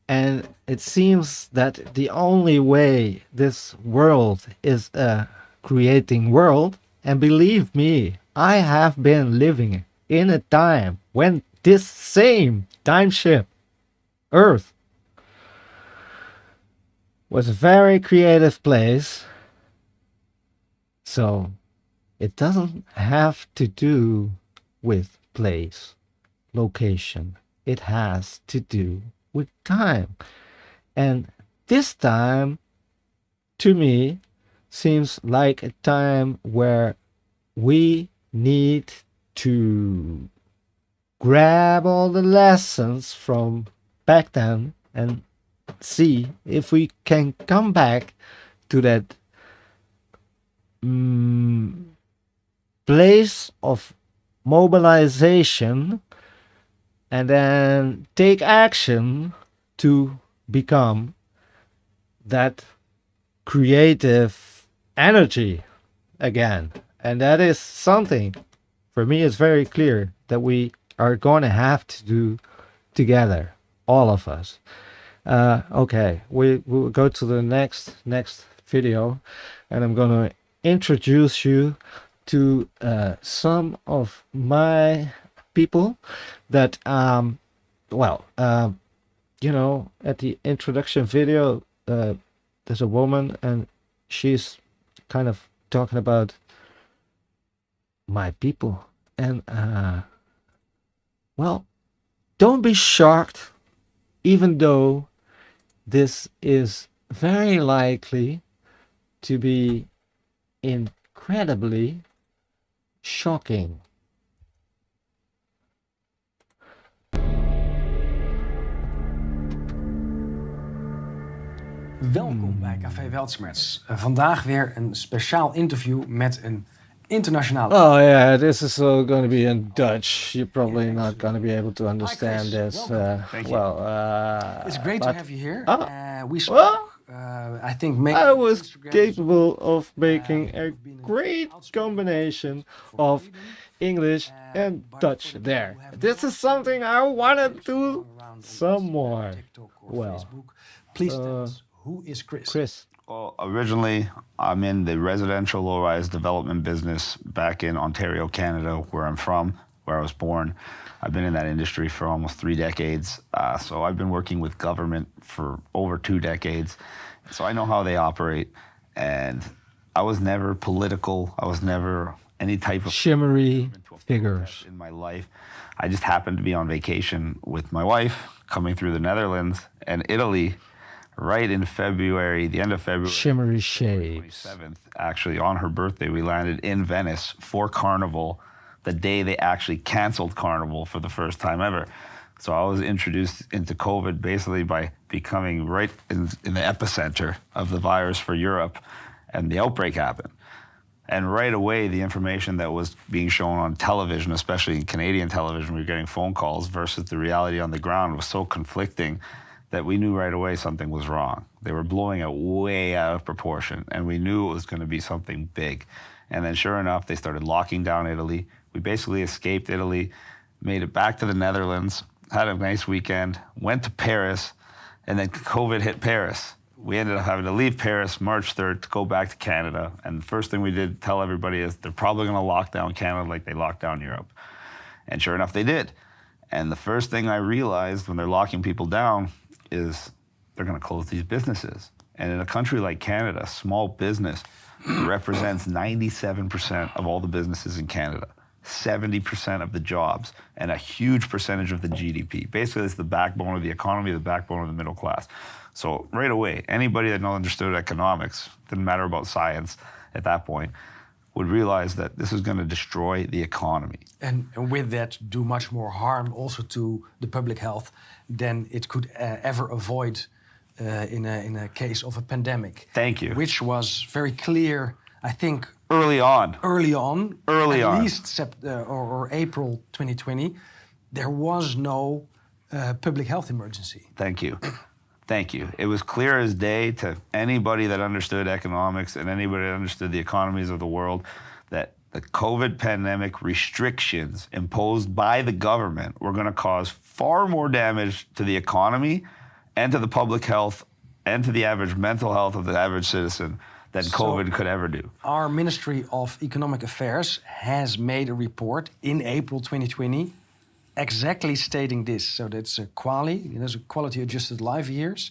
and it seems that the only way this world is a creating world, and believe me, I have been living in a time when this same timeship, Earth, was a very creative place. So it doesn't have to do with place, location. It has to do with time. And this time, to me, seems like a time where we need to grab all the lessons from back then and see if we can come back to that place of mobilization and then take action to become that creative energy again. And that is something, for me, it's very clear that we are going to have to do together, all of us. Okay, we'll go to the next video, and I'm going to introduce you to some of my people that, you know, at the introduction video, there's a woman, and she's kind of talking about my people. And, well, don't be shocked, even though this is very likely to be incredibly shocking. Welkom bij Café Weltschmerz. Vandaag weer een speciaal interview met een internationale... Oh yeah, this is going to be in Dutch. You're probably not going to be able to understand this. Thank you. Well, it's great to have you here. We spoke, well, I think... I was capable of making a great combination of English and Dutch there. This is something I want to do some more. Well, please tell us, who is Chris? Chris. Well, originally, I'm in the residential low-rise development business back in Ontario, Canada, where I'm from, where I was born. I've been in that industry for almost 3 decades. So I've been working with government for over 2 decades. So I know how they operate. And I was never political. I was never any type of shimmery figures in my life. I just happened to be on vacation with my wife, coming through the Netherlands and Italy, right in February, the end of February. Shimmery shades. 27th, actually, on her birthday, we landed in Venice for Carnival, the day they actually canceled Carnival for the first time ever. So I was introduced into COVID basically by becoming right in the epicenter of the virus for Europe, and the outbreak happened. And right away, the information that was being shown on television, especially in Canadian television, we were getting phone calls, versus the reality on the ground was so conflicting that we knew right away something was wrong. They were blowing it way out of proportion, and we knew it was going to be something big. And then sure enough, they started locking down Italy. We basically escaped Italy, made it back to the Netherlands, had a nice weekend, went to Paris, and then COVID hit Paris. We ended up having to leave Paris March 3rd to go back to Canada. And the first thing we did tell everybody is they're probably going to lock down Canada like they locked down Europe. And sure enough, they did. And the first thing I realized when they're locking people down is they're going to close these businesses. And in a country like Canada, small business represents 97% of all the businesses in Canada. 70% of the jobs and a huge percentage of the GDP. Basically, it's the backbone of the economy, the backbone of the middle class. So right away, anybody that understood economics, didn't matter about science at that point, would realize that this is going to destroy the economy. And with that, do much more harm also to the public health than it could ever avoid in a case of a pandemic. Thank you. Which was very clear, I think, early on. At least or April 2020, there was no public health emergency. Thank you. Thank you. It was clear as day to anybody that understood economics and anybody that understood the economies of the world that the COVID pandemic restrictions imposed by the government were going to cause far more damage to the economy and to the public health and to the average mental health of the average citizen than COVID could ever do. Our Ministry of Economic Affairs has made a report in April 2020 exactly stating this. So that's a QALY, there's a quality adjusted life years,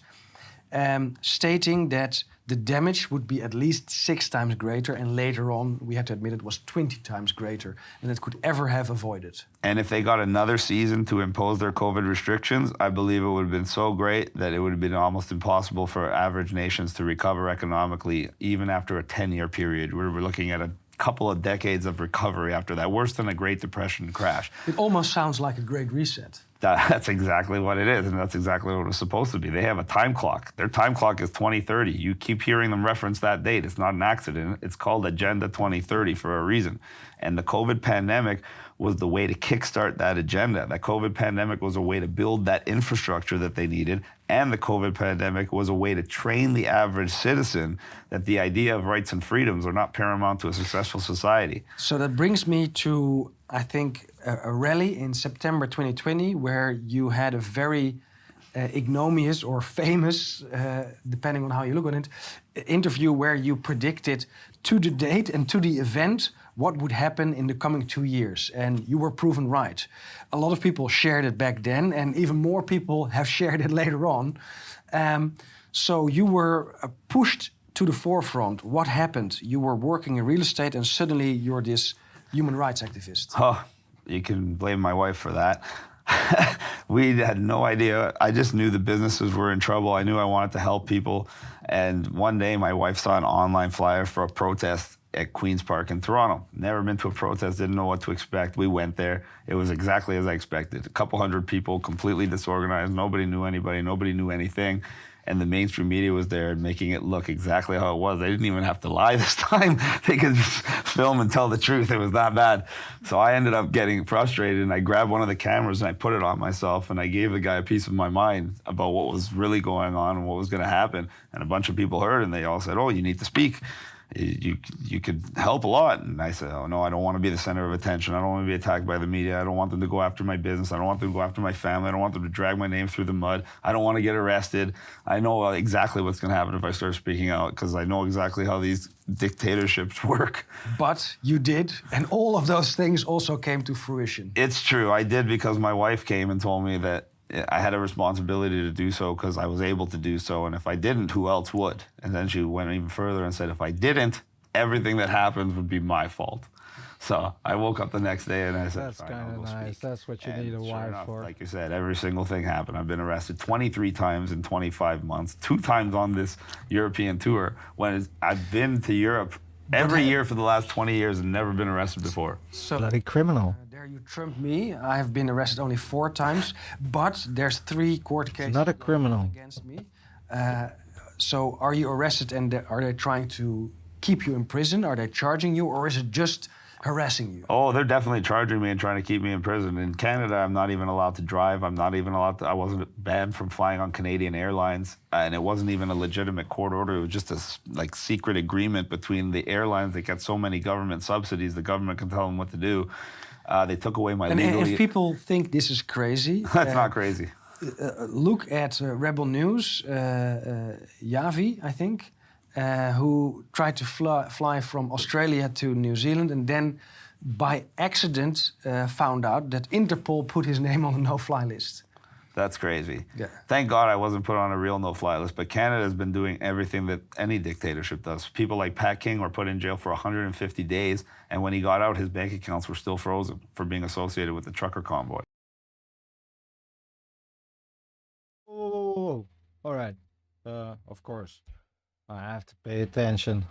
stating that the damage would be at least 6 times greater, and later on, we had to admit it was 20 times greater than it could ever have avoided. And if they got another season to impose their COVID restrictions, I believe it would have been so great that it would have been almost impossible for average nations to recover economically, even after a 10-year period. We're looking at a couple of decades of recovery after that, worse than a Great Depression crash. It almost sounds like a great reset. That's exactly what it is, and that's exactly what it was supposed to be. They have a time clock. Their time clock is 2030. You keep hearing them reference that date. It's not an accident. It's called Agenda 2030 for a reason. And the COVID pandemic was the way to kickstart that agenda. That COVID pandemic was a way to build that infrastructure that they needed, and the COVID pandemic was a way to train the average citizen that the idea of rights and freedoms are not paramount to a successful society. So that brings me to, I think, a rally in September 2020 where you had a very ignominious or famous, depending on how you look on it, interview where you predicted to the date and to the event what would happen in the coming 2 years. And you were proven right. A lot of people shared it back then, and even more people have shared it later on. So you were pushed to the forefront. What happened? You were working in real estate and suddenly you're this human rights activist. Oh, you can blame my wife for that. We had no idea. I just knew the businesses were in trouble. I knew I wanted to help people. And one day my wife saw an online flyer for a protest at Queen's Park in Toronto. Never been to a protest, didn't know what to expect. We went there. It was exactly as I expected. A couple hundred people, completely disorganized. Nobody knew anybody. Nobody knew anything. And the mainstream media was there making it look exactly how it was. They didn't even have to lie this time. They could just film and tell the truth. It was that bad. So I ended up getting frustrated, and I grabbed one of the cameras and I put it on myself, and I gave the guy a piece of my mind about what was really going on and what was going to happen. And a bunch of people heard, and they all said, "Oh, you need to speak. You could help a lot." And I said, "Oh no, I don't want to be the center of attention. I don't want to be attacked by the media. I don't want them to go after my business. I don't want them to go after my family. I don't want them to drag my name through the mud. I don't want to get arrested. I know exactly what's going to happen if I start speaking out, because I know exactly how these dictatorships work." But you did, and all of those things also came to fruition. It's true. I did, because my wife came and told me that I had a responsibility to do so because I was able to do so, and if I didn't, who else would? And then she went even further and said, if I didn't, everything that happened would be my fault. So I woke up the next day and I said, that's kind of nice. That's what you need a wife for. Like you said, every single thing happened. I've been arrested 23 times in 25 months, 2 times on this European tour, when I've been to Europe every year for the last 20 years and never been arrested before. So bloody criminal. There you trumped me. I have been arrested only 4 times, but there's 3 court cases. Not a criminal. Against me. So are you arrested, and are they trying to keep you in prison? Are they charging you, or is it just harassing you? Oh, they're definitely charging me and trying to keep me in prison. In Canada, I'm not even allowed to drive. I'm not even allowed to, I wasn't banned from flying on Canadian Airlines, and it wasn't even a legitimate court order. It was just a secret agreement between the airlines that get so many government subsidies, the government can tell them what to do. They took away my legal... And if people think this is crazy... That's not crazy. Look at Rebel News, Yavi, I think, who tried to fly from Australia to New Zealand, and then by accident found out that Interpol put his name on the no-fly list. That's crazy. Yeah. Thank God I wasn't put on a real no-fly list, but Canada has been doing everything that any dictatorship does. People like Pat King were put in jail for 150 days, and when he got out, his bank accounts were still frozen for being associated with the trucker convoy. Oh, all right. Of course, I have to pay attention.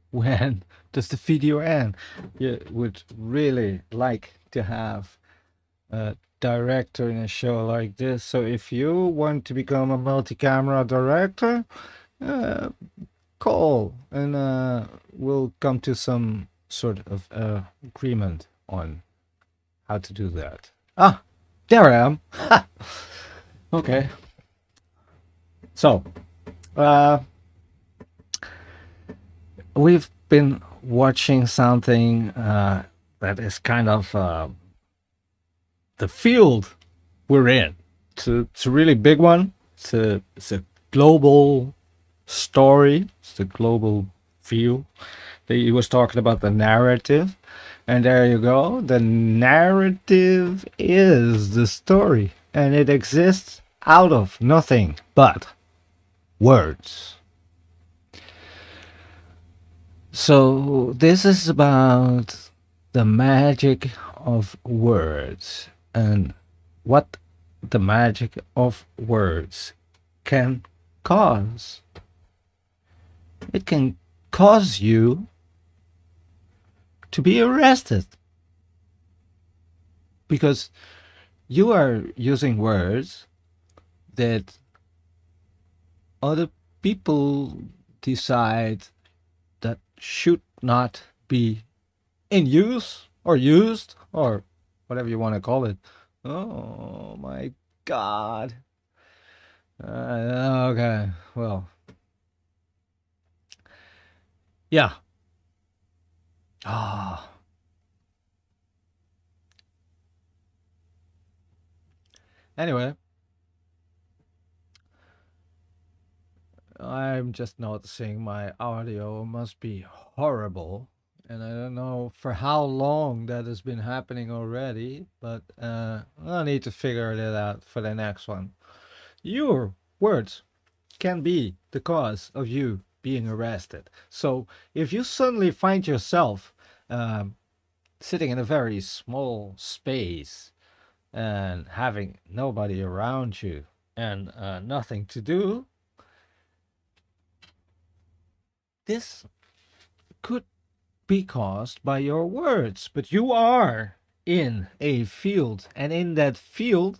When does the video end? You would really like to have a director in a show like this. So if you want to become a multi-camera director, call and we'll come to some sort of agreement on how to do that. Ah, there I am. Ha! Okay. So, we've been watching something that is kind of the field we're in. It's a really big one. It's a global story. It's the global view. He was talking about the narrative. And there you go. The narrative is the story. And it exists out of nothing but words. So this is about the magic of words and what the magic of words can cause. It can cause you to be arrested because you are using words that other people decide that should not be in use or used or whatever you want to call it. Oh my God. Okay, well. Yeah. Ah. Anyway. I'm just noticing my audio must be horrible. And I don't know for how long that has been happening already. But I'll need to figure that out for the next one. Your words can be the cause of you being arrested. So if you suddenly find yourself sitting in a very small space and having nobody around you and nothing to do, this could be caused by your words. But you are in a field, and in that field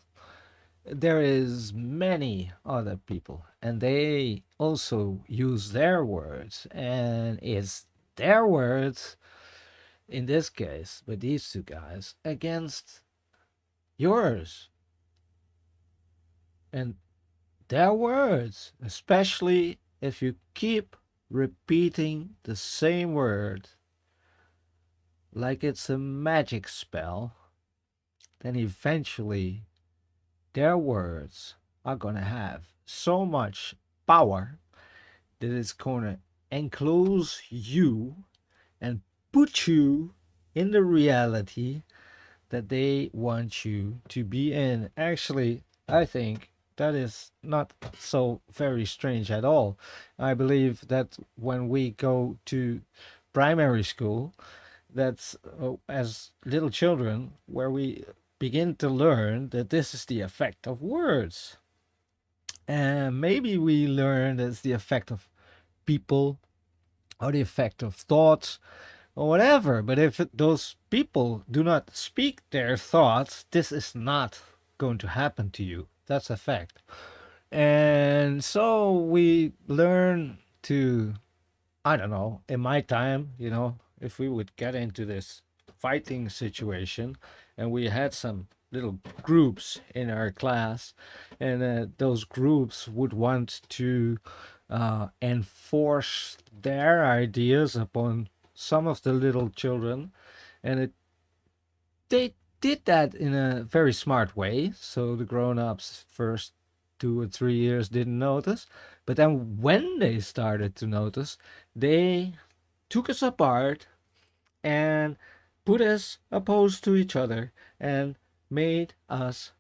there is many other people, and they also use their words, and it's their words in this case with these two guys against yours, and their words, especially if you keep repeating the same word like it's a magic spell, then eventually their words are going to have so much power that it's going to enclose you and put you in the reality that they want you to be in. Actually, I think that is not so very strange at all. I believe that when we go to primary school, that's as little children, where we begin to learn that this is the effect of words. And maybe we learn that it's the effect of people or the effect of thoughts or whatever. But if those people do not speak their thoughts, this is not going to happen to you. That's a fact. And so we learn to, I don't know, in my time, you know, if we would get into this fighting situation and we had some little groups in our class, and those groups would want to enforce their ideas upon some of the little children, and they did that in a very smart way. So the grown-ups first 2 or 3 years didn't notice, but then when they started to notice, they took us apart and put us opposed to each other and made us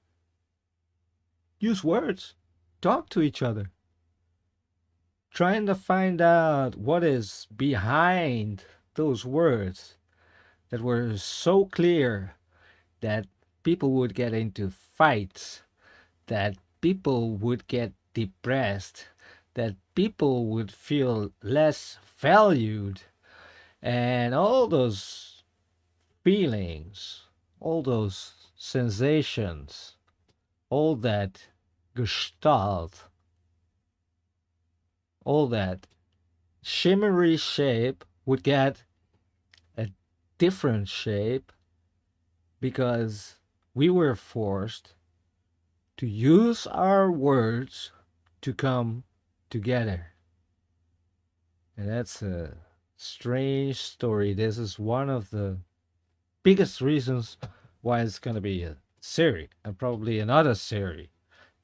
use words, talk to each other, trying to find out what is behind those words that were so clear that people would get into fights, that people would get depressed, that people would feel less valued, and all those feelings, all those sensations, all that gestalt, all that shimmery shape would get a different shape because we were forced to use our words to come together. And that's a strange story. This is one of the biggest reasons why it's going to be a series, and probably another series,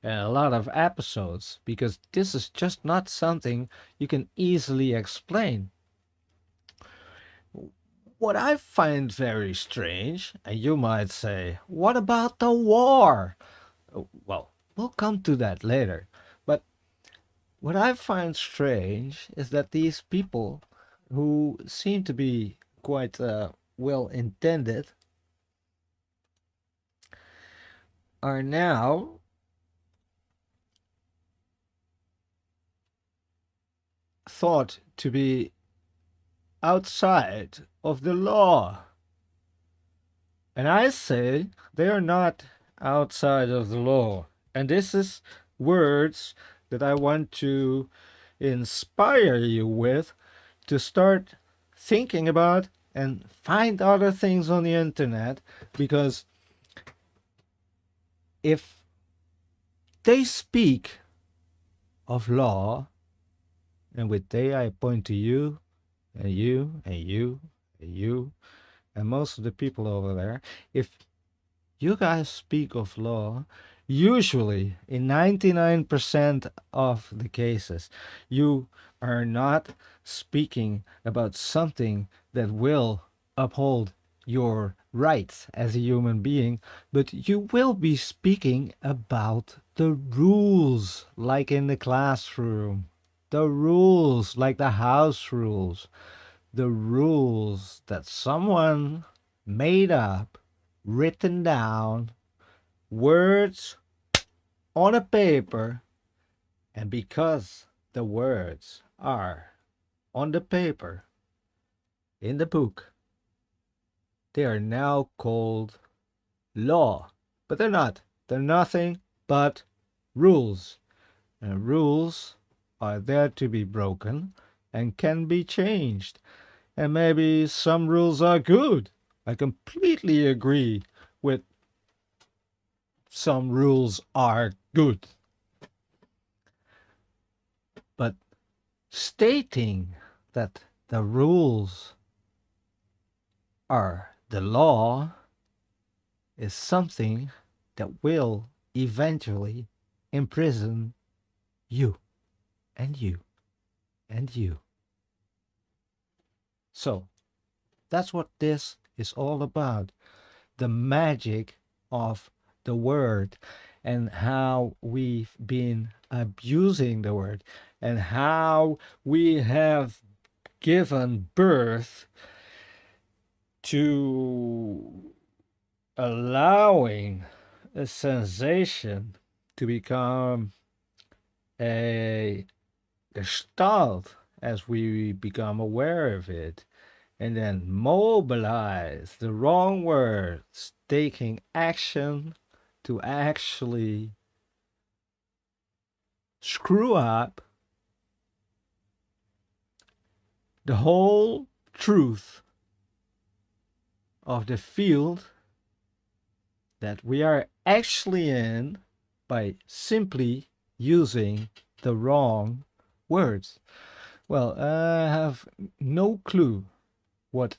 and a lot of episodes, because this is just not something you can easily explain. What I find very strange, and you might say, what about the war? Well, we'll come to that later. But what I find strange is that these people who seem to be quite well intended are now thought to be outside of the law. And I say they are not outside of the law. And this is words that I want to inspire you with to start thinking about and find other things on the internet, because if they speak of law, and with they I point to you and you and you and you and most of the people over there, if you guys speak of law, usually in 99% of the cases, you are not speaking about something that will uphold your rights as a human being, but you will be speaking about the rules, like in the classroom, the rules like the house rules, the rules that someone made up, written down, words on a paper, and because the words are on the paper, in the book, they are now called law. But they're not. They're nothing but rules. And rules are there to be broken and can be changed. And maybe some rules are good. I completely agree with some rules are good. But stating that the rules are the law is something that will eventually imprison you and you and you. So that's what this is all about. The magic of the word, and how we've been abusing the word, and how we have given birth to allowing a sensation to become a gestalt as we become aware of it, and then mobilize the wrong words, taking action to actually screw up the whole truth of the field that we are actually in by simply using the wrong words. Well, I have no clue what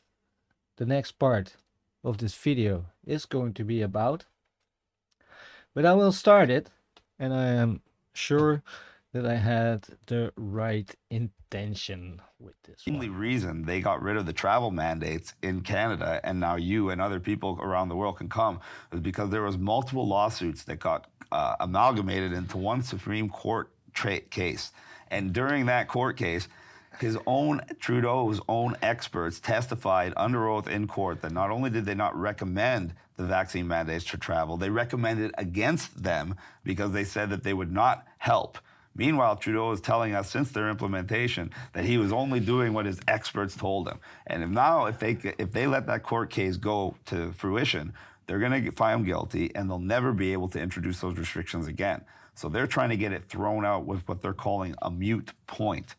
the next part of this video is going to be about, but I will start it, and I am sure that I had the right intention with this The only one. reason they got rid of the travel mandates in Canada and now you and other people around the world can come is because there was multiple lawsuits that got amalgamated into one Supreme Court case. And during that court case, Trudeau's own experts testified under oath in court that not only did they not recommend the vaccine mandates to travel, they recommended against them because they said that they would not help. Meanwhile, Trudeau is telling us since their implementation that he was only doing what his experts told him. And if they let that court case go to fruition, they're going to find him guilty and they'll never be able to introduce those restrictions again. So they're trying to get it thrown out with what they're calling a moot point.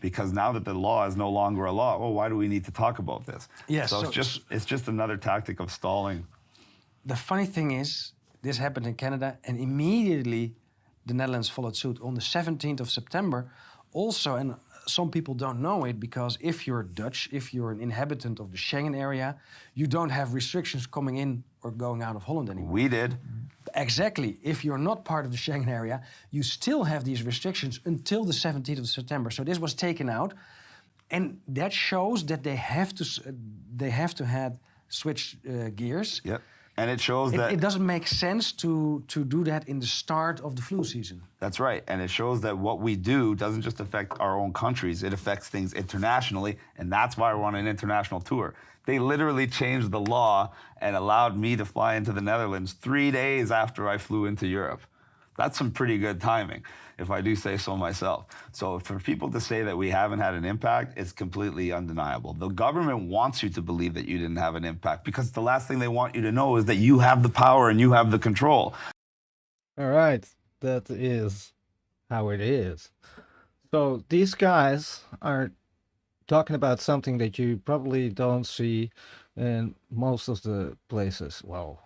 Because now that the law is no longer a law, well, why do we need to talk about this? Yes, So it's just another tactic of stalling. The funny thing is, this happened in Canada, and immediately the Netherlands followed suit on the 17th of September. Also, and some people don't know it, because if you're Dutch, if you're an inhabitant of the Schengen area, you don't have restrictions coming in or going out of Holland anymore. We did. Exactly. If you're not part of the Schengen area, you still have these restrictions until the 17th of September. So this was taken out, and that shows that they have to have switch gears. Yep. And it shows that it doesn't make sense to do that in the start of the flu season. That's right. And it shows that what we do doesn't just affect our own countries, it affects things internationally, and that's why we're on an international tour. They literally changed the law and allowed me to fly into the Netherlands 3 days after I flew into Europe. That's some pretty good timing, if I do say so myself. So for people to say that we haven't had an impact, it's completely undeniable. The government wants you to believe that you didn't have an impact, because the last thing they want you to know is that you have the power and you have the control. All right, that is how it is. So these guys are talking about something that you probably don't see in most of the places. Well,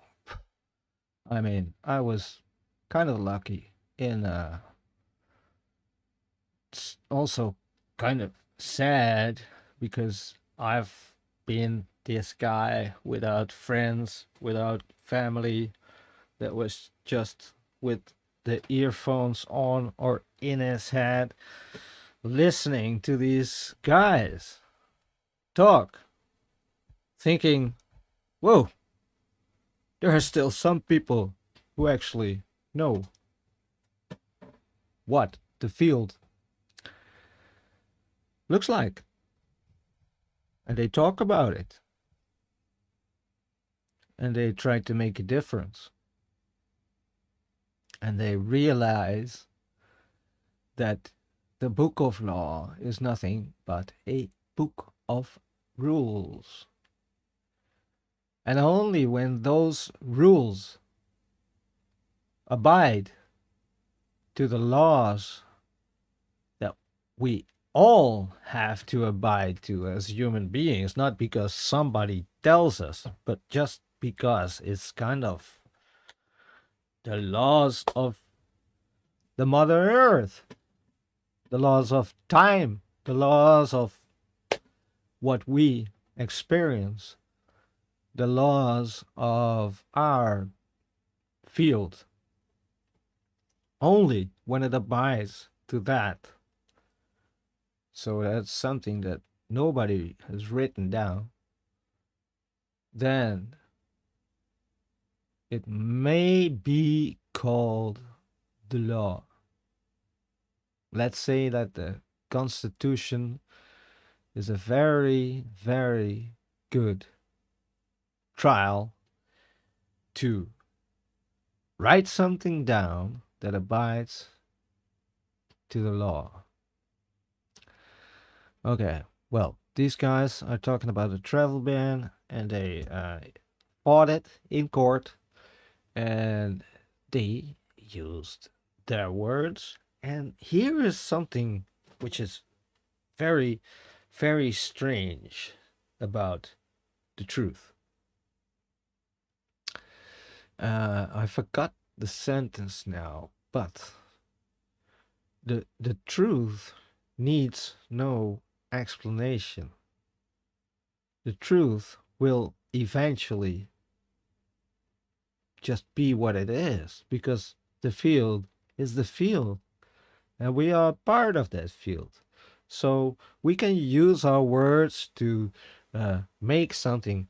I mean, I was kind of lucky in it's also kind of sad because I've been this guy without friends, without family, that was just with the earphones on or in his head, listening to these guys talk, thinking, whoa, there are still some people who actually know what the field looks like. And they talk about it. And they try to make a difference. And they realize that the book of law is nothing but a book of rules. And only when those rules abide to the laws that we all have to abide to as human beings, not because somebody tells us, but just because it's kind of the laws of the Mother Earth, the laws of time, the laws of what we experience, the laws of our field. Only when it abides to that. So that's something that nobody has written down. Then it may be called the law. Let's say that the Constitution is a very, very good trial to write something down that abides to the law. Okay, well, these guys are talking about a travel ban, and they fought it in court, and they used their words. And here is something which is very, very strange about the truth. I forgot the sentence now, but the truth needs no explanation. The truth will eventually just be what it is, because the field is the field. and we are part of that field. So we can use our words to make something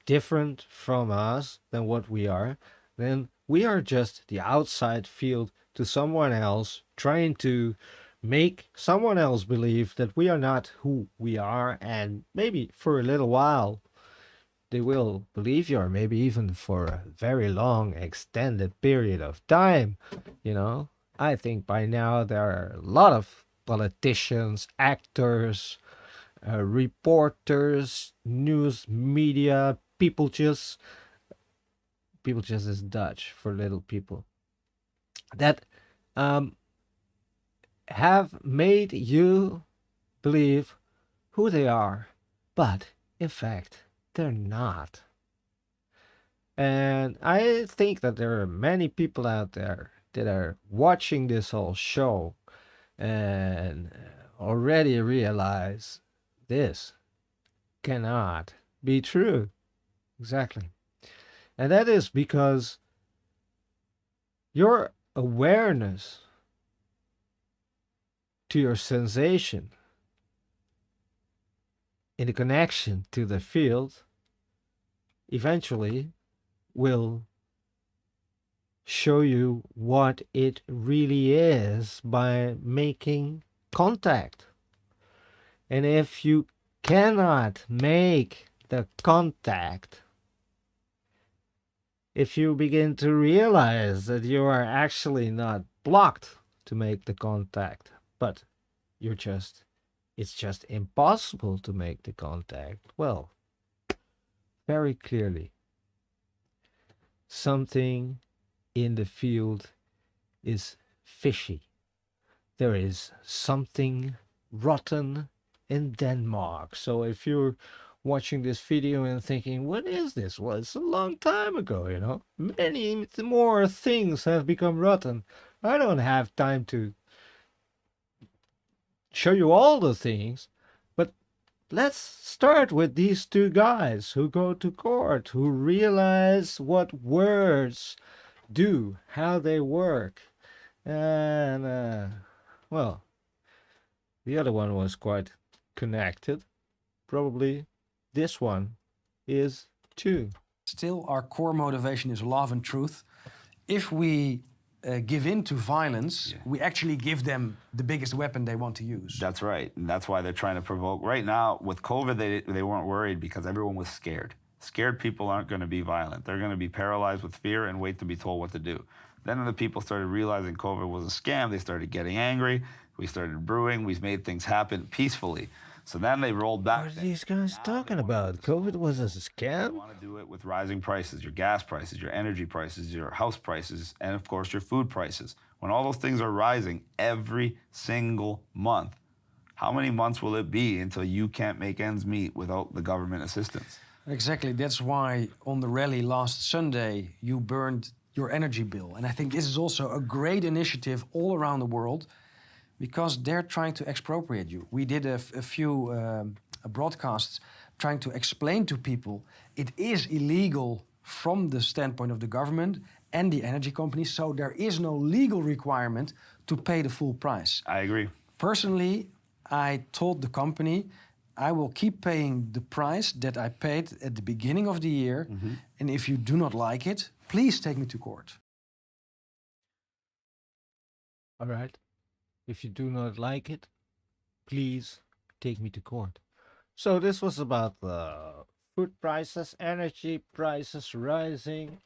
different from us than what we are. Then we are just the outside field to someone else, trying to make someone else believe that we are not who we are, and maybe for a little while they will believe you, or maybe even for a very long extended period of time. I think by now there are a lot of politicians, actors, reporters, news media, people just is Dutch for little people, that have made you believe who they are, but in fact they're not. And I think that there are many people out there that are watching this whole show and already realize this cannot be true. Exactly. And that is because your awareness to your sensation in the connection to the field eventually will show you what it really is by making contact. And if you cannot make the contact, if you begin to realize that you are actually not blocked to make the contact, but it's just impossible to make the contact, well, very clearly, something in the field is fishy. There is something rotten in Denmark. So if you're watching this video and thinking, what is this? Well, it's a long time ago, Many more things have become rotten. I don't have time to show you all the things, but let's start with these two guys who go to court, who realize what words do, how they work. And, well, the other one was quite connected. Probably this one is too. Still, our core motivation is love and truth. If we give in to violence, we actually give them the biggest weapon they want to use. That's right. And that's why they're trying to provoke. Right now, with COVID, they weren't worried because everyone was scared. Scared people aren't going to be violent. They're going to be paralyzed with fear and wait to be told what to do. Then when the people started realizing COVID was a scam, they started getting angry. We started brewing. We've made things happen peacefully. So then they rolled back. What are these guys talking about? COVID was a scam? You want to do it with rising prices, your gas prices, your energy prices, your house prices, and of course your food prices. When all those things are rising every single month, how many months will it be until you can't make ends meet without the government assistance? Exactly. That's why on the rally last Sunday, you burned your energy bill. And I think this is also a great initiative all around the world, because they're trying to expropriate you. We did a few broadcasts trying to explain to people it is illegal from the standpoint of the government and the energy companies, so there is no legal requirement to pay the full price. I agree. Personally, I told the company, I will keep paying the price that I paid at the beginning of the year, and if you do not like it, please take me to court. All right. If you do not like it, please take me to court. So this was about the food prices, energy prices rising,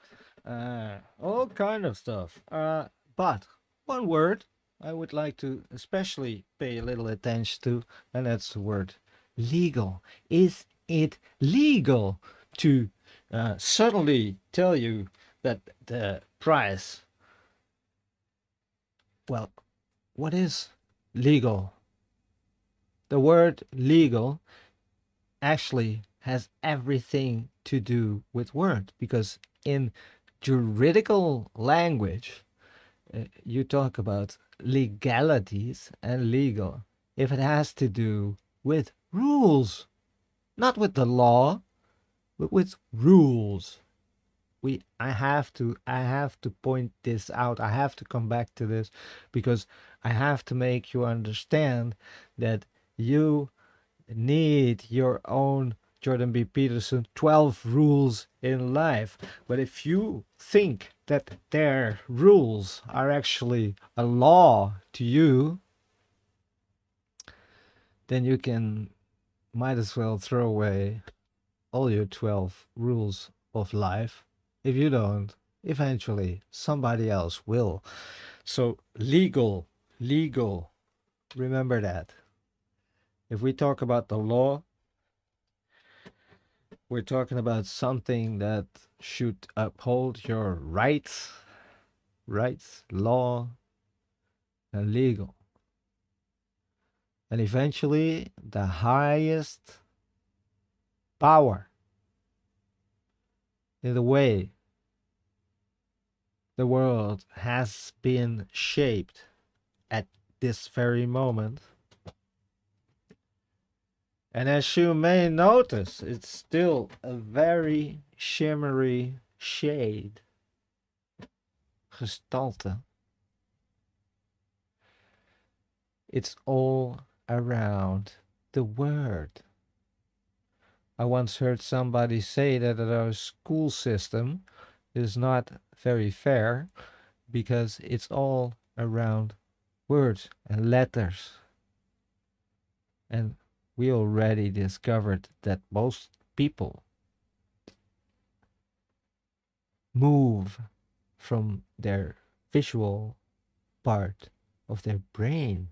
all kind of stuff. But one word I would like to especially pay a little attention to, and that's the word legal. Is it legal to suddenly tell you that the price, well, what is legal? The word legal actually has everything to do with word, because in juridical language, you talk about legalities and legal. If it has to do with rules, not with the law, but with rules. I have to point this out. I have to come back to this because I have to make you understand that you need your own Jordan B. Peterson 12 rules in life. But if you think that their rules are actually a law to you, then you might as well throw away all your 12 rules of life. If you don't, eventually somebody else will. So legal, remember that. If we talk about the law, we're talking about something that should uphold your rights, law, and legal. And eventually, the highest power in the way the world has been shaped at this very moment. And as you may notice, it's still a very shimmery shade. Gestalte. It's all around the word. I once heard somebody say that our school system is not very fair because it's all around words and letters. And we already discovered that most people move from their visual part of their brain.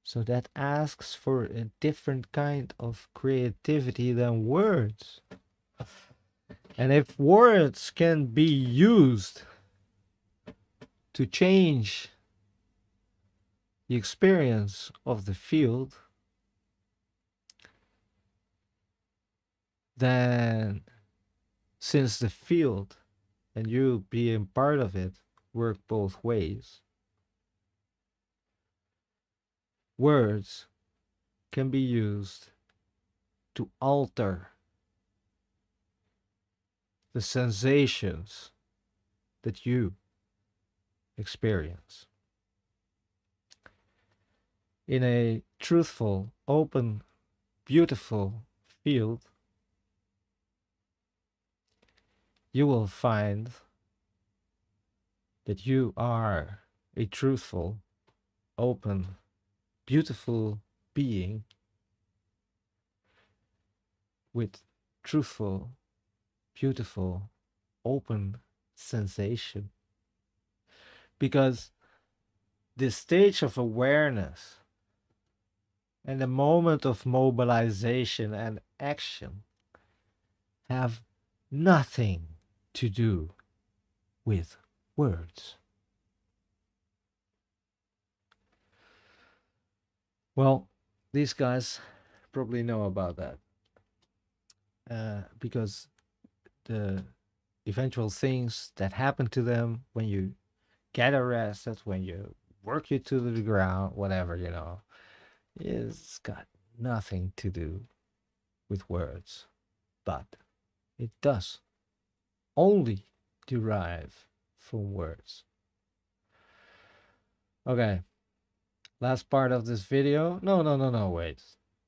So that asks for a different kind of creativity than words. And if words can be used to change the experience of the field, then since the field and you being part of it work both ways, words can be used to alter the sensations that you experience. In a truthful, open, beautiful field, you will find that you are a truthful, open, beautiful being with truthful, beautiful, open sensation. Because this stage of awareness and the moment of mobilization and action have nothing to do with words. Well, these guys probably know about that because the eventual things that happen to them when you get arrested, when you work you to the ground, whatever, it's got nothing to do with words, but it does only derive from words. Okay, last part of this video. No, wait.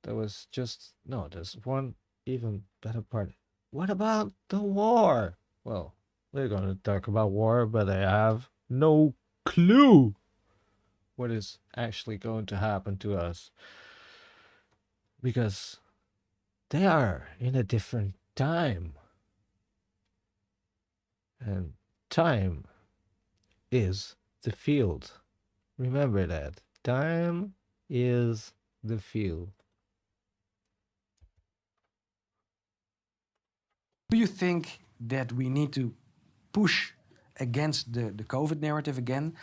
There's one even better part. What about the war? Well, we're going to talk about war, but I have no clue what is actually going to happen to us. Because they are in a different time. And time is the field. Remember that. Time is the field. Do you think that we need to push against the COVID narrative again?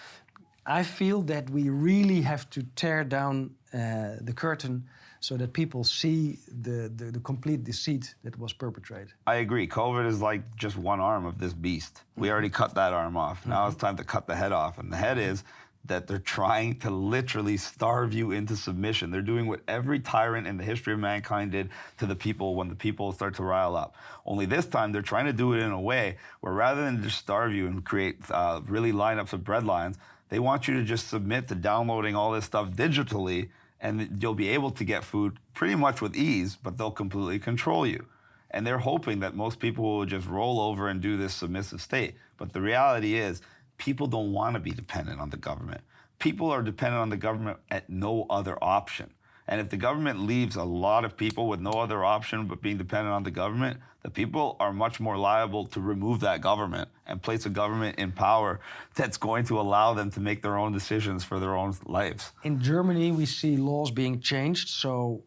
I feel that we really have to tear down the curtain so that people see the complete deceit that was perpetrated. I agree. COVID is like just one arm of this beast. We already cut that arm off. Now it's time to cut the head off. And the head is that they're trying to literally starve you into submission. They're doing what every tyrant in the history of mankind did to the people when the people start to rile up. Only this time, they're trying to do it in a way where rather than just starve you and create really lineups of breadlines, They want you to just submit to downloading all this stuff digitally, and you'll be able to get food pretty much with ease, but they'll completely control you. And they're hoping that most people will just roll over and do this submissive state. But the reality is, people don't want to be dependent on the government. People are dependent on the government at no other option. And if the government leaves a lot of people with no other option but being dependent on the government, the people are much more liable to remove that government and place a government in power that's going to allow them to make their own decisions for their own lives. In Germany, we see laws being changed. So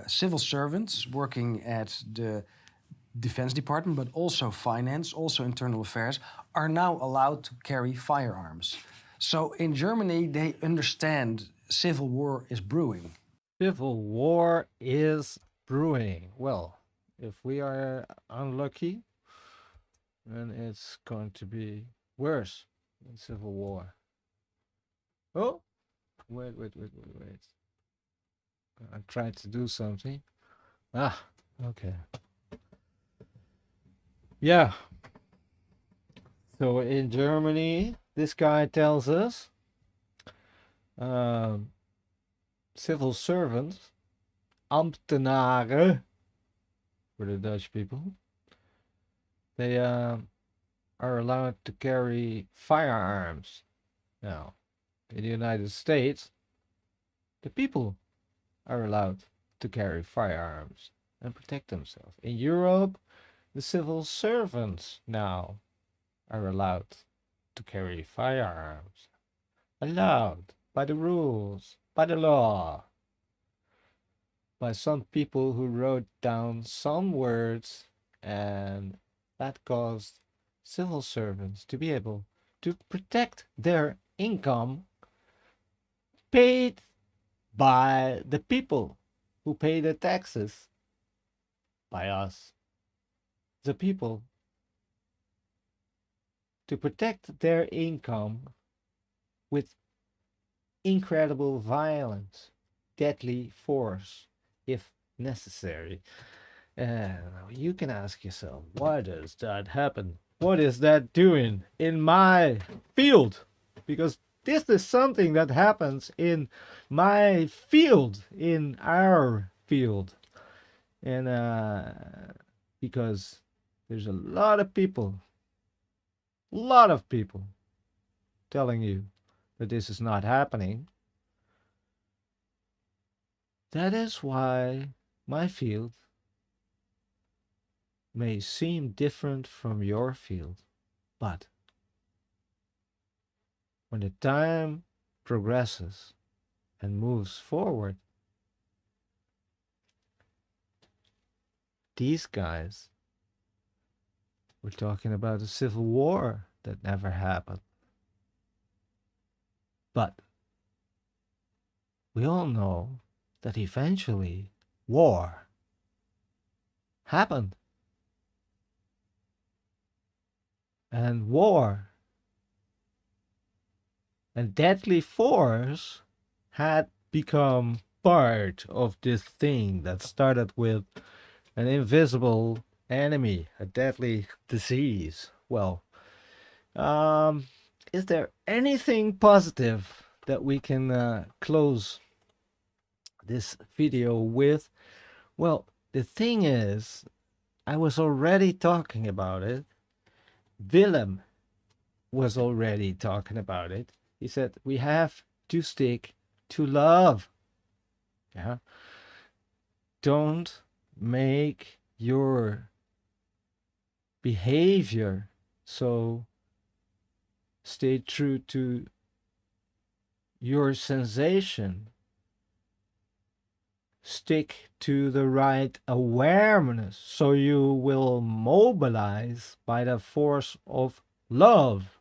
civil servants working at the Defense Department, but also finance, also internal affairs, are now allowed to carry firearms. So in Germany, they understand civil war is brewing. Civil war is brewing. Well, if we are unlucky, then it's going to be worse than civil war. Oh, wait. I tried to do something. Ah, okay. Yeah. So in Germany, this guy tells us civil servants, ambtenaren, for the Dutch people, they are allowed to carry firearms. Now, in the United States, the people are allowed to carry firearms and protect themselves. In Europe, the civil servants now are allowed to carry firearms. Allowed by the rules, by the law, by some people who wrote down some words, and that caused civil servants to be able to protect their income paid by the people who pay the taxes, by us, the people, to protect their income with incredible violence, deadly force, if necessary. And you can ask yourself, why does that happen? What is that doing in my field? Because this is something that happens in my field, in our field. And because there's a lot of people telling you that this is not happening. That is why my field may seem different from your field, but when the time progresses and moves forward, these guys were talking about a civil war that never happened. But we all know that eventually war happened. And war and deadly force had become part of this thing that started with an invisible enemy, a deadly disease. Well, is there anything positive that we can close this video with? Well, the thing is, I was already talking about it. Willem was already talking about it. He said, we have to stick to love. Yeah. Don't make your behavior so stay true to your sensation. Stick to the right awareness so you will mobilize by the force of love.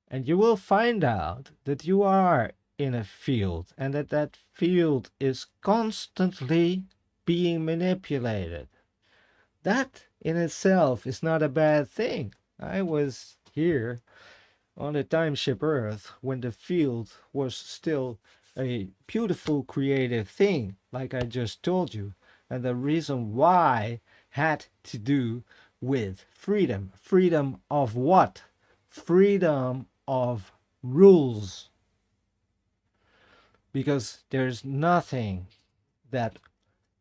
And you will find out that you are in a field and that field is constantly being manipulated. That in itself is not a bad thing. I was here on the Timeship Earth when the field was still a beautiful creative thing, like I just told you. And the reason why had to do with freedom. Freedom of what? Freedom of rules. Because there's nothing that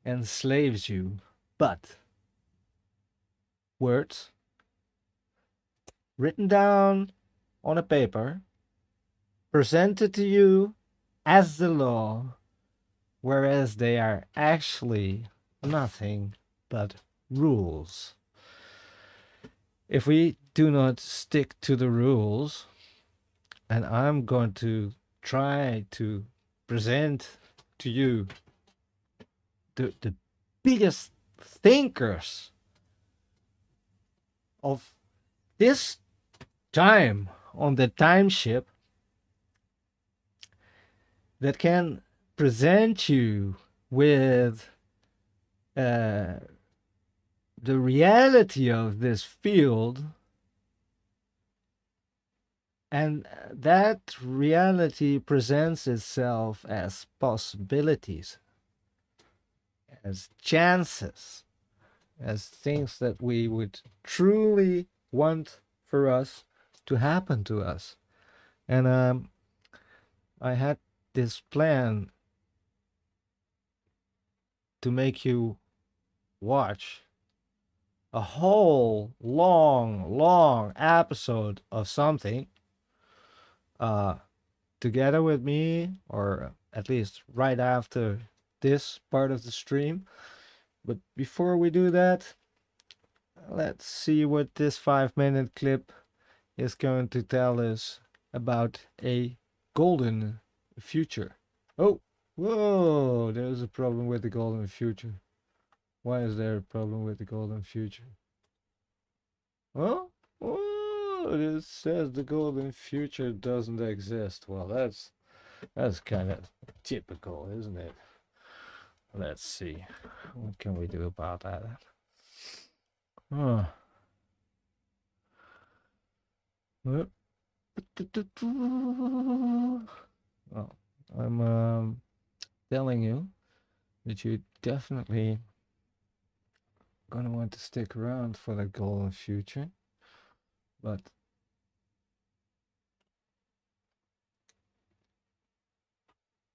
enslaves you but words written down on a paper, presented to you as the law, whereas they are actually nothing but rules. If we do not stick to the rules, and I'm going to try to present to you the biggest thinkers of this time on the Timeship that can present you with the reality of this field, and that reality presents itself as possibilities, as chances, as things that we would truly want for us to happen to us. And I had this plan to make you watch a whole long episode of something together with me, or at least right after this part of the stream. But before we do that, let's see what this 5-minute clip is going to tell us about a golden future. Oh, whoa, there's a problem with the golden future. Why is there a problem with the golden future? Oh, it says the golden future doesn't exist. Well, that's kind of typical, isn't it? Let's see. What can we do about that? Well, I'm telling you that you definitely gonna want to stick around for the golden future, but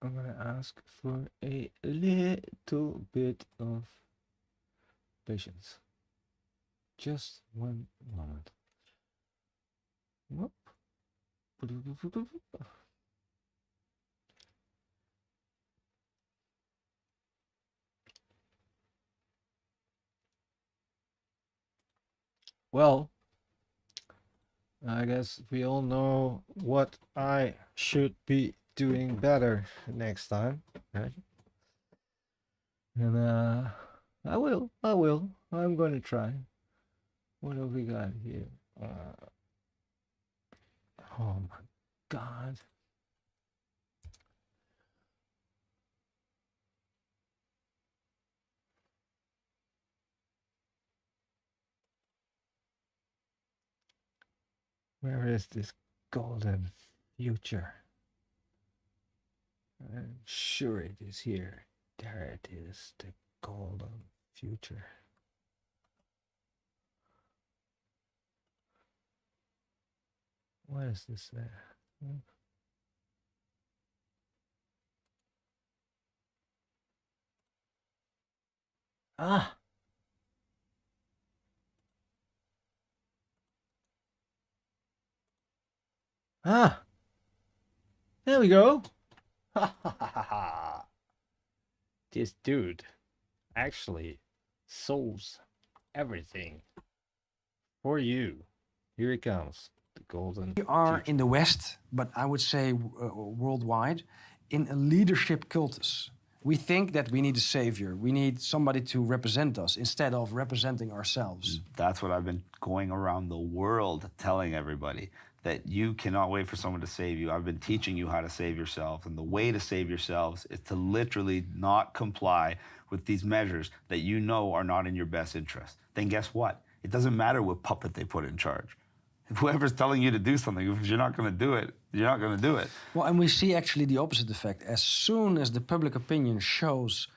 I'm gonna ask for a little bit of patience. Just one moment. Whoop. Well, I guess we all know what I should be doing better next time, right? And I will. I'm going to try. What have we got here? Oh my God. Where is this golden future? I'm sure it is here. There it is, the golden future. What is this there? Ah! Ah! There we go! Ha ha ha ha! This dude actually solves everything for you. Here it comes. The golden We are future. in the West, but I would say worldwide, in a leadership cultus. We think that we need a savior. We need somebody to represent us instead of representing ourselves. That's what I've been going around the world telling everybody, that you cannot wait for someone to save you. I've been teaching you how to save yourself. And the way to save yourselves is to literally not comply with these measures that you know are not in your best interest. Then guess what? It doesn't matter what puppet they put in charge. Whoever's telling you to do something, if you're not going to do it, you're not going to do it. Well, and we see actually the opposite effect. As soon as the public opinion shows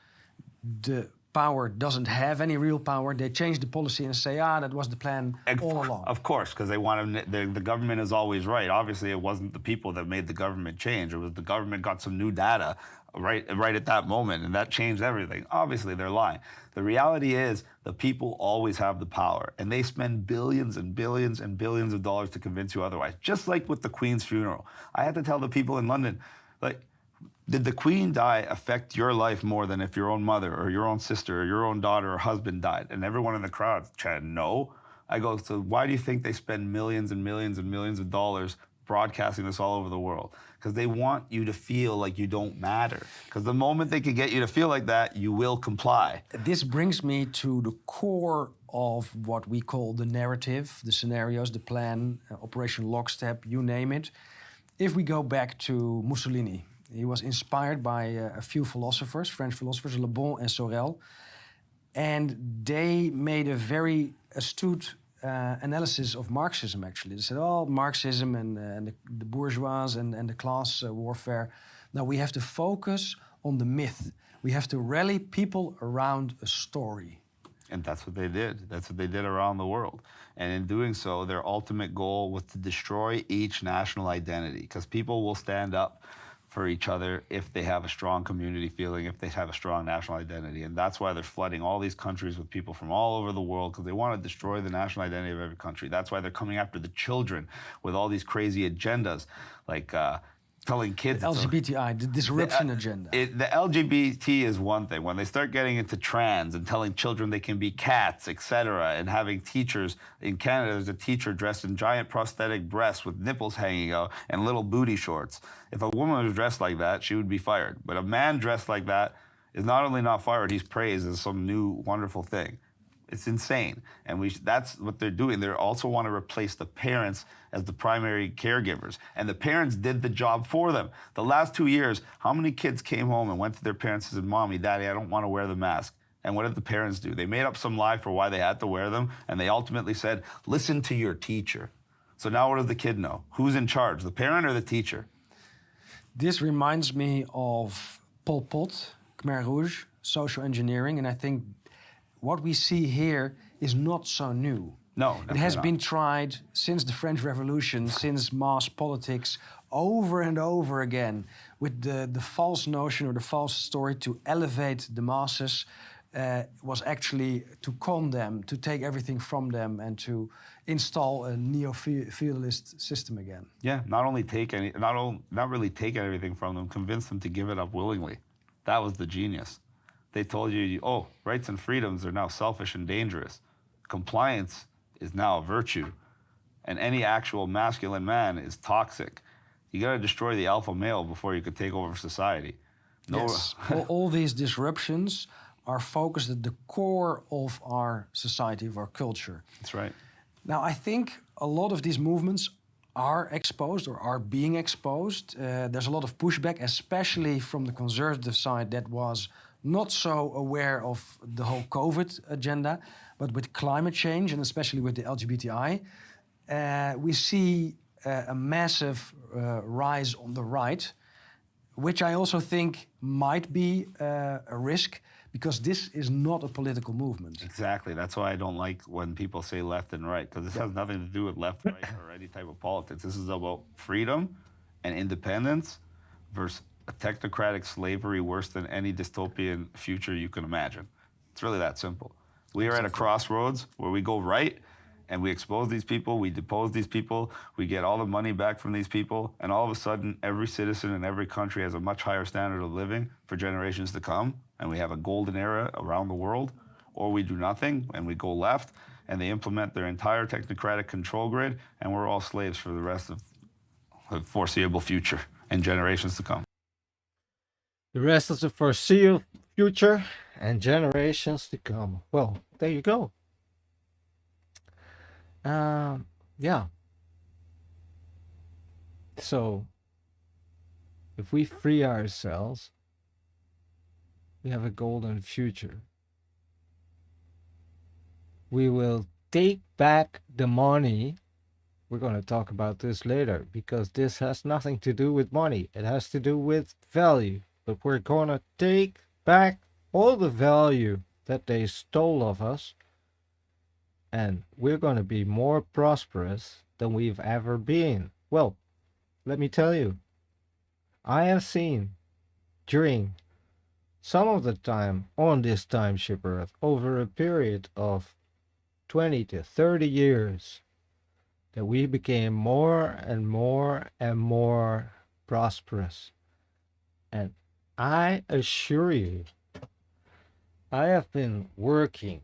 the power doesn't have any real power. They change the policy and say, that was the plan all along. Of course, because they want to, the government is always right. Obviously, it wasn't the people that made the government change. It was the government got some new data right at that moment, and that changed everything. Obviously, they're lying. The reality is the people always have the power, and they spend billions and billions and billions of dollars to convince you otherwise. Just like with the Queen's funeral. I had to tell the people in London, like, did the Queen die affect your life more than if your own mother or your own sister or your own daughter or husband died? And everyone in the crowd chatted, no. I go, so why do you think they spend millions and millions and millions of dollars broadcasting this all over the world? Because they want you to feel like you don't matter. Because the moment they can get you to feel like that, you will comply. This brings me to the core of what we call the narrative, the scenarios, the plan, Operation Lockstep, you name it. If we go back to Mussolini, he was inspired by a few philosophers, French philosophers, Le Bon and Sorel, and they made a very astute analysis of Marxism, actually. They said, Marxism and the bourgeois and the class warfare. Now, we have to focus on the myth. We have to rally people around a story. And that's what they did. That's what they did around the world. And in doing so, their ultimate goal was to destroy each national identity, because people will stand up for each other if they have a strong community feeling, if they have a strong national identity. And that's why they're flooding all these countries with people from all over the world, because they want to destroy the national identity of every country. That's why they're coming after the children with all these crazy agendas, like telling kids... The LGBTI, the disruption agenda. The LGBT is one thing. When they start getting into trans and telling children they can be cats, etc., and having teachers... In Canada, there's a teacher dressed in giant prosthetic breasts with nipples hanging out and little booty shorts. If a woman was dressed like that, she would be fired. But a man dressed like that is not only not fired, he's praised as some new wonderful thing. It's insane. And that's what they're doing. They also want to replace the parents as the primary caregivers. And the parents did the job for them. The last 2 years, how many kids came home and went to their parents and said, Mommy, Daddy, I don't want to wear the mask? And what did the parents do? They made up some lie for why they had to wear them. And they ultimately said, listen to your teacher. So now what does the kid know? Who's in charge, the parent or the teacher? This reminds me of Pol Pot, Khmer Rouge, social engineering. And I think what we see here is not so new. No, it has been tried since the French Revolution, since mass politics, over and over again, with the false notion or the false story to elevate the masses, was actually to con them, to take everything from them, and to install a neo-feudalist system again. Yeah, not really take everything from them, convince them to give it up willingly. That was the genius. They told you, rights and freedoms are now selfish and dangerous. Compliance is now a virtue. And any actual masculine man is toxic. You got to destroy the alpha male before you could take over society. Yes, all these disruptions are focused at the core of our society, of our culture. That's right. Now, I think a lot of these movements are exposed or are being exposed. There's a lot of pushback, especially from the conservative side that was not so aware of the whole COVID agenda, but with climate change and especially with the LGBTI, we see a massive rise on the right, which I also think might be a risk, because this is not a political movement. Exactly. That's why I don't like when people say left and right, because this has nothing to do with left, right, or any type of politics. This is about freedom and independence versus a technocratic slavery worse than any dystopian future you can imagine. It's really that simple. We are at a crossroads where we go right and we expose these people, we depose these people, we get all the money back from these people, and all of a sudden every citizen in every country has a much higher standard of living for generations to come, and we have a golden era around the world. Or we do nothing and we go left and they implement their entire technocratic control grid, and we're all slaves for the rest of the foreseeable future and generations to come. The rest of the foreseeable future and generations to come. Well, there you go. Yeah. So, if we free ourselves, we have a golden future. We will take back the money. We're going to talk about this later, because this has nothing to do with money. It has to do with value. But we're going to take back all the value that they stole of us, and we're going to be more prosperous than we've ever been. Well, let me tell you, I have seen during some of the time on this Timeship Earth, over a period of 20 to 30 years, that we became more and more and more prosperous. And I assure you, I have been working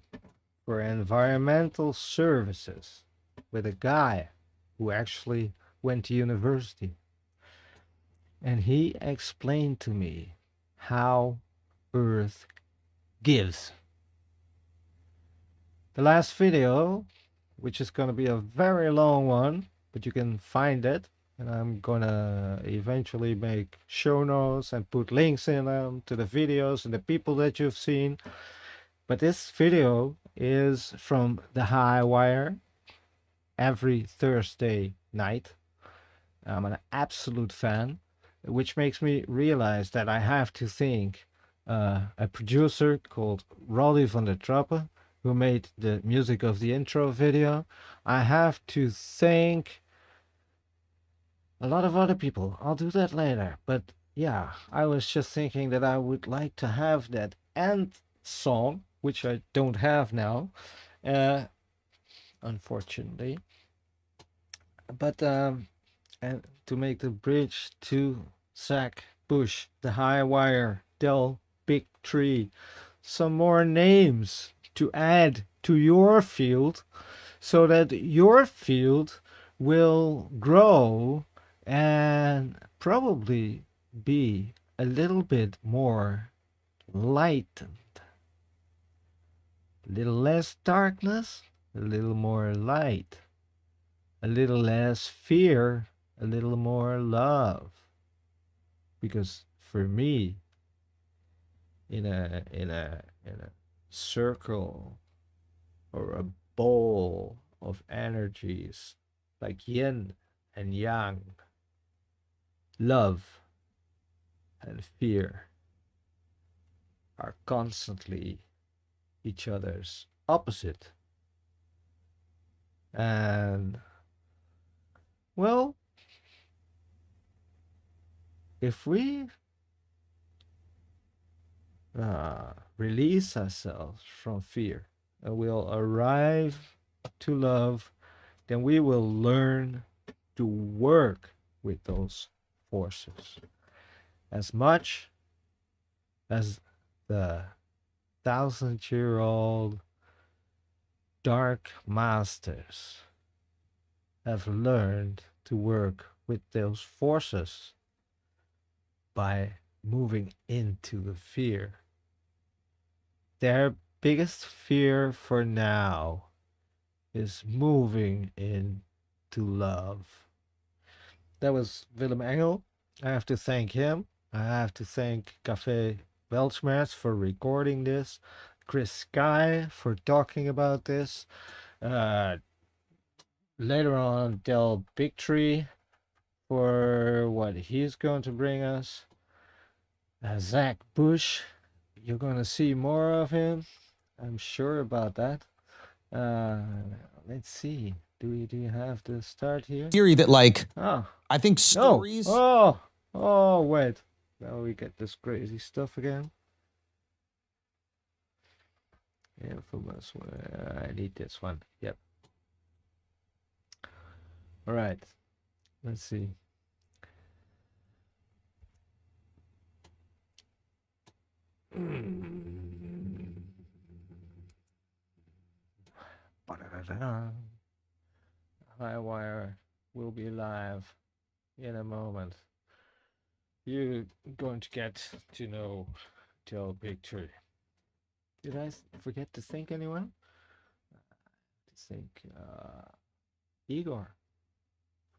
for environmental services with a guy who actually went to university. And he explained to me how Earth gives. The last video, which is going to be a very long one, but you can find it, and I'm gonna eventually make show notes and put links in them to the videos and the people that you've seen. But this video is from the High Wire every Thursday night. I'm an absolute fan, which makes me realize that I have to thank a producer called Roddy van der Trappe, who made the music of the intro video. I have to thank a lot of other people. I'll do that later. But yeah, I was just thinking that I would like to have that end song, which I don't have now, unfortunately. But and to make the bridge to Zach Bush, the High Wire, Del Big Tree, some more names to add to your field, so that your field will grow and probably be a little bit more lightened. A little less darkness, a little more light, a little less fear, a little more love. Because for me, in a circle or a bowl of energies like yin and yang, love and fear are constantly each other's opposite. And well, if we release ourselves from fear and we'll arrive to love, then we will learn to work with those forces. As much as the 1,000-year-old dark masters have learned to work with those forces by moving into the fear. Their biggest fear for now is moving into love. That was Willem Engel. I have to thank him. I have to thank Café Weltschmerz for recording this, Chris Sky for talking about this, later on Del Bigtree for what he's going to bring us, Zach Bush, you're going to see more of him, I'm sure about that. Let's see, do you have the start here? Theory that, like, oh, I think stories. Oh, wait. Now we get this crazy stuff again. Infamous one. I need this one. Yep. All right. Let's see. High Wire will be live in a moment. You're going to get to know Del Bigtree. Did I forget to thank anyone? To thank Igor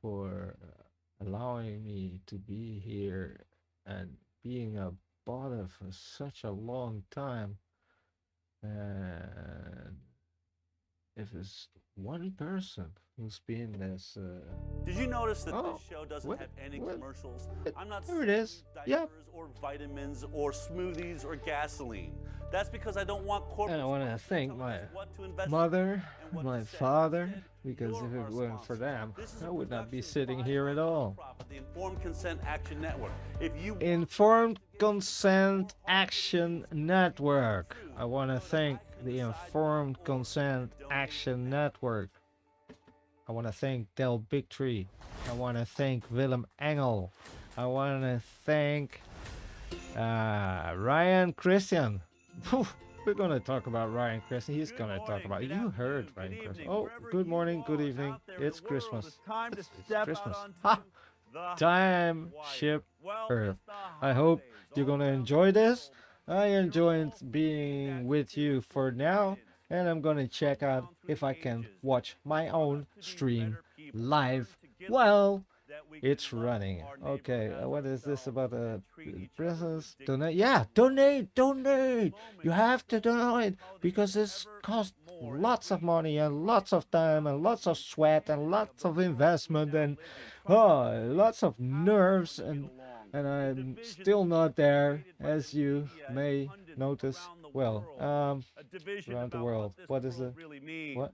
for allowing me to be here and being a bother for such a long time. And if it's one person who's been this did you notice that this show doesn't have any commercials? I'm not there it is. Diapers or vitamins or smoothies or gasoline. That's because I don't want corporate. And I want to thank my what to invest mother, and what my to say. father, Instead, because if you're it our weren't for sponsor. them, This is I a would not be production sitting by here at all. nonprofit, the Informed Consent Action Network. If you Informed Consent Action Network. I want to thank the Informed Consent Action Network. I want to thank Del Bigtree. I want to thank Willem Engel. I want to thank Ryan Christian. Whew, we're going to talk about Ryan Christian. He's going to talk about it. You heard Ryan Christian. Oh, good morning, good evening. It's Christmas. time to It's step Christmas. out Ha! onto Timeship Earth. I hope you're going to enjoy this. I enjoyed being with you for now, and I'm going to check out if I can watch my own stream live while it's running. Okay, what is this about a business? Donate? Yeah, donate. You have to donate because this costs lots of money and lots of time and lots of sweat and lots of investment and lots of nerves, and I'm still not there, as you may notice. Well, around the world. What is it? What?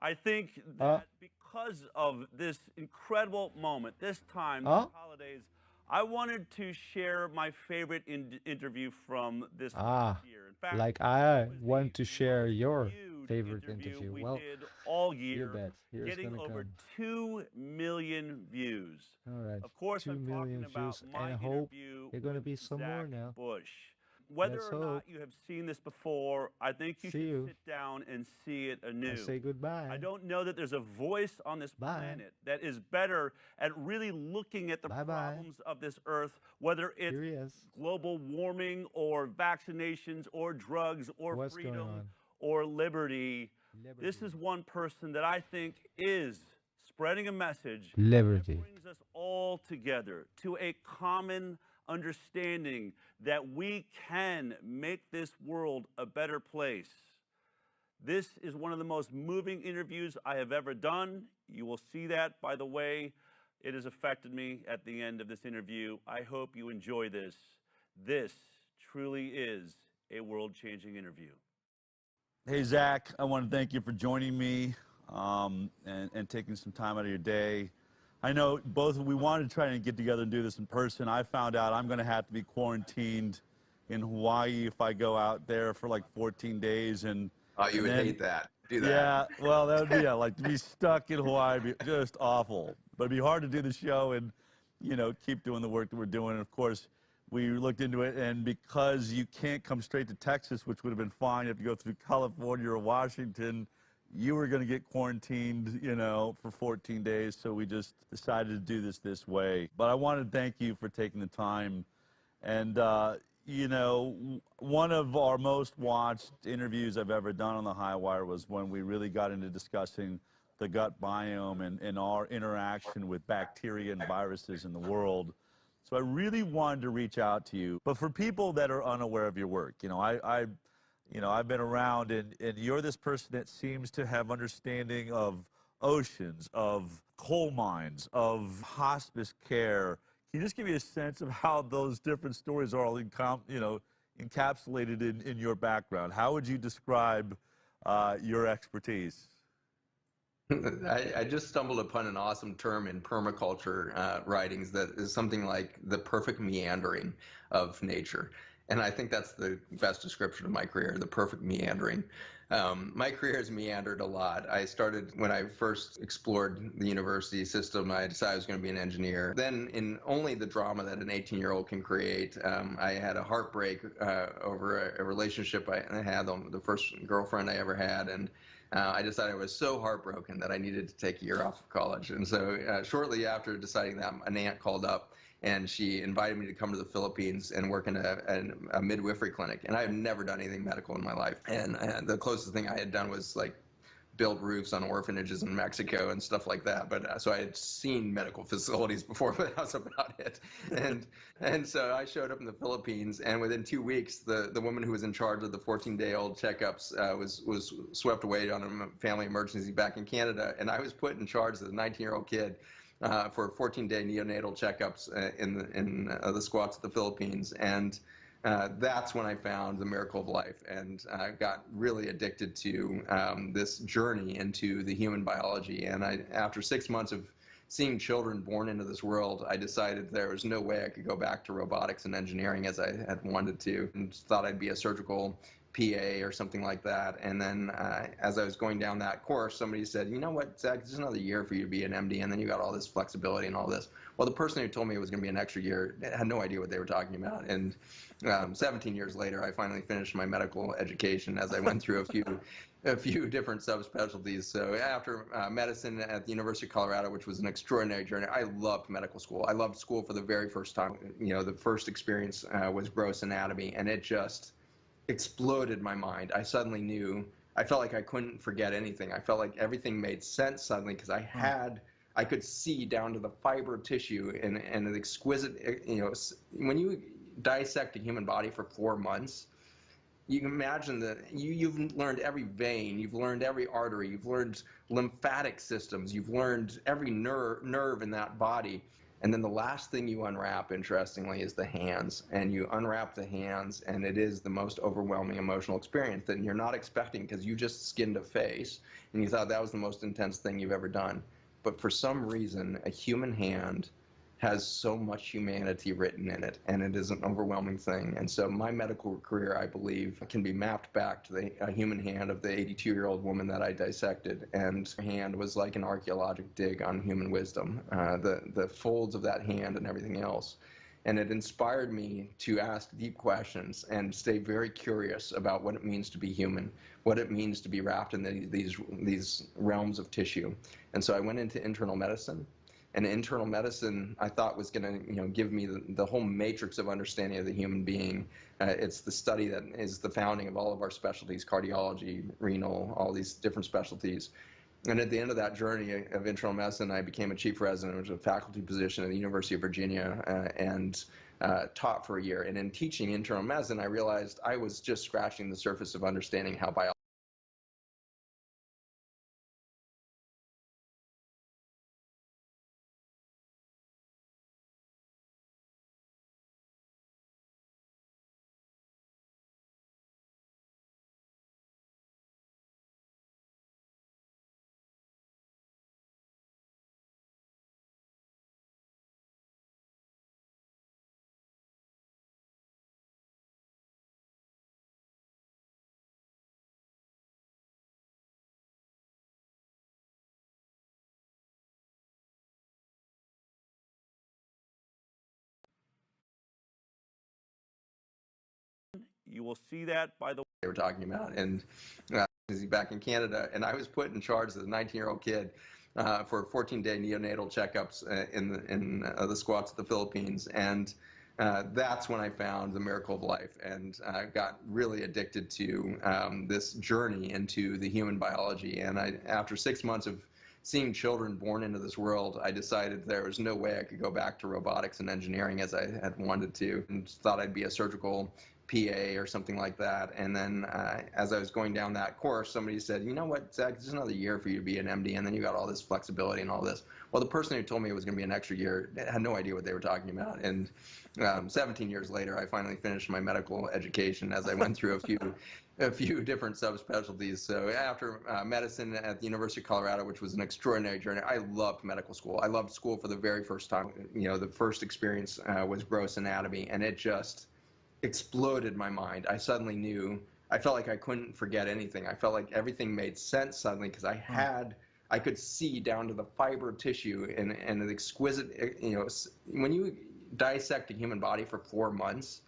I think that because of this incredible moment, this time, the holidays, I wanted to share my favorite interview from this year. In fact, like I want to share your favorite interview. We Well, did all year, you bet. Here's getting gonna over come. 2 million views. All right. Of course, 2 I'm million talking about views, my and I hope interview there are gonna with be some more Zach now. Bush. Whether Let's or not hope. you have seen this before, I think you See should you. sit down and see it anew. I say goodbye. I don't know that there's a voice on this Bye. planet that is better at really looking at the Bye-bye. problems of this earth, whether it's Here he is. global warming or vaccinations or drugs or What's going freedom on? or liberty. This is one person that I think is spreading a message Liberty. that brings us all together to a common understanding that we can make this world a better place. This is one of the most moving interviews I have ever done. You will see that by the way it has affected me at the end of this interview. I hope you enjoy this. This truly is a world-changing interview. Hey, Zach, I want to thank you for joining me and taking some time out of your day. I know we wanted to try and get together and do this in person. I found out I'm going to have to be quarantined in Hawaii if I go out there for like 14 days. And you would hate that. Do that. Yeah, well, that would be, like to be stuck in Hawaii would be just awful. But it'd be hard to do the show and, keep doing the work that we're doing. And of course, we looked into it, and because you can't come straight to Texas, which would have been fine, you have to go through California or Washington, you were going to get quarantined, for 14 days, so we just decided to do this way. But I want to thank you for taking the time. And, one of our most watched interviews I've ever done on the High Wire was when we really got into discussing the gut biome and our interaction with bacteria and viruses in the world. So I really wanted to reach out to you. But for people that are unaware of your work, I've been around, and you're this person that seems to have understanding of oceans, of coal mines, of hospice care. Can you just give me a sense of how those different stories are all encapsulated in your background? How would you describe your expertise? I just stumbled upon an awesome term in permaculture writings that is something like the perfect meandering of nature. And I think that's the best description of my career, the perfect meandering. My career has meandered a lot. I started when I first explored the university system. I decided I was going to be an engineer. Then in only the drama that an 18-year-old can create, I had a heartbreak over a relationship I had, the first girlfriend I ever had. And I decided I was so heartbroken that I needed to take a year off of college. And so shortly after deciding that, an aunt called up and she invited me to come to the Philippines and work in a midwifery clinic. And I have never done anything medical in my life. And the closest thing I had done was like build roofs on orphanages in Mexico and stuff like that. But so I had seen medical facilities before, but that was about it. And so I showed up in the Philippines, and within 2 weeks, the woman who was in charge of the 14-day-old checkups was swept away on a family emergency back in Canada, and I was put in charge as a 19-year-old kid for 14-day neonatal checkups in the squats of the Philippines. And that's when I found the miracle of life and got really addicted to this journey into the human biology. And after 6 months of seeing children born into this world, I decided there was no way I could go back to robotics and engineering as I had wanted to, and thought I'd be a surgical PA or something like that. And then as I was going down that course, somebody said, you know what, Zach, this is another year for you to be an MD, and then you got all this flexibility and all this. Well, the person who told me it was going to be an extra year had no idea what they were talking about. And 17 years later, I finally finished my medical education as I went through a few different subspecialties. So after medicine at the University of Colorado, which was an extraordinary journey, I loved medical school. I loved school for the very first time. You know, the first experience was gross anatomy, and it just exploded my mind. I suddenly knew, I felt like I couldn't forget anything. I felt like everything made sense suddenly because I could see down to the fiber of tissue and an exquisite, you know, when you dissect a human body for 4 months, you can imagine that you've learned every vein, you've learned every artery, you've learned lymphatic systems, you've learned every nerve in that body. And then the last thing you unwrap, interestingly, is the hands. And you unwrap the hands, and it is the most overwhelming emotional experience that you're not expecting because you just skinned a face, and you thought that was the most intense thing you've ever done. But for some reason, a human hand has so much humanity written in it, and it is an overwhelming thing. And so my medical career, I believe, can be mapped back to the human hand of the 82-year-old woman that I dissected. And her hand was like an archaeological dig on human wisdom, the folds of that hand and everything else. And it inspired me to ask deep questions and stay very curious about what it means to be human, what it means to be wrapped in these realms of tissue. And so I went into internal medicine. And internal medicine, I thought, was going to, you know, give me the whole matrix of understanding of the human being. It's the study that is the founding of all of our specialties: cardiology, renal, all these different specialties. And at the end of that journey of internal medicine, I became a chief resident, which was a faculty position at the University of Virginia, and taught for a year. And in teaching internal medicine, I realized I was just scratching the surface of understanding how biology. You will see that by the they were talking about. And back in Canada, and I was put in charge as a 19-year-old kid for 14-day neonatal checkups in the squats of the Philippines. And that's when I found the miracle of life and got really addicted to this journey into the human biology. And after 6 months of seeing children born into this world, I decided there was no way I could go back to robotics and engineering as I had wanted to, and thought I'd be a surgical PA or something like that. And then as I was going down that course, somebody said, you know what, Zach, this is another year for you to be an MD, and then you got all this flexibility and all this. Well, the person who told me it was going to be an extra year had no idea what they were talking about. And 17 years later, I finally finished my medical education as I went through a few different subspecialties. So after medicine at the University of Colorado, which was an extraordinary journey, I loved medical school. I loved school for the very first time. You know, the first experience was gross anatomy, and it just exploded my mind. I suddenly knew, I felt like I couldn't forget anything. I felt like everything made sense suddenly because I could see down to the fiber of tissue and an exquisite, you know, when you dissect a human body for 4 months,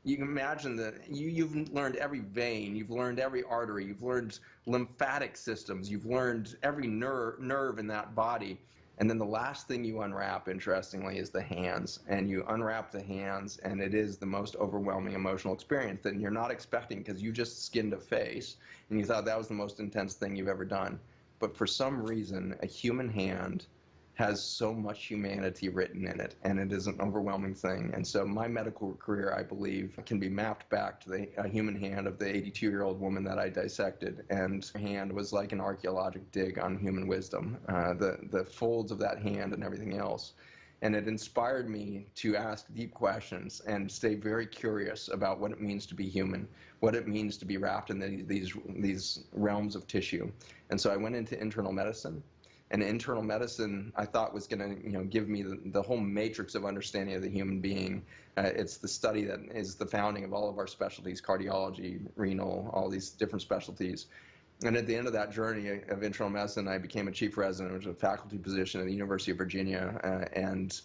you can imagine that you've learned every vein, you've learned every artery, you've learned lymphatic systems, you've learned every nerve in that body. And then the last thing you unwrap, interestingly, is the hands. And you unwrap the hands, and it is the most overwhelming emotional experience that you're not expecting because you just skinned a face, and you thought that was the most intense thing you've ever done. But for some reason, a human hand has so much humanity written in it, and it is an overwhelming thing. And so my medical career, I believe, can be mapped back to the human hand of the 82-year-old woman that I dissected. And her hand was like an archaeological dig on human wisdom, the folds of that hand and everything else. And it inspired me to ask deep questions and stay very curious about what it means to be human, what it means to be wrapped in these realms of tissue. And so I went into internal medicine. And internal medicine, I thought, was going to give me the whole matrix of understanding of the human being. It's the study that is the founding of all of our specialties, cardiology, renal, all these different specialties. And at the end of that journey of internal medicine, I became a chief resident, which was a faculty position at the University of Virginia, and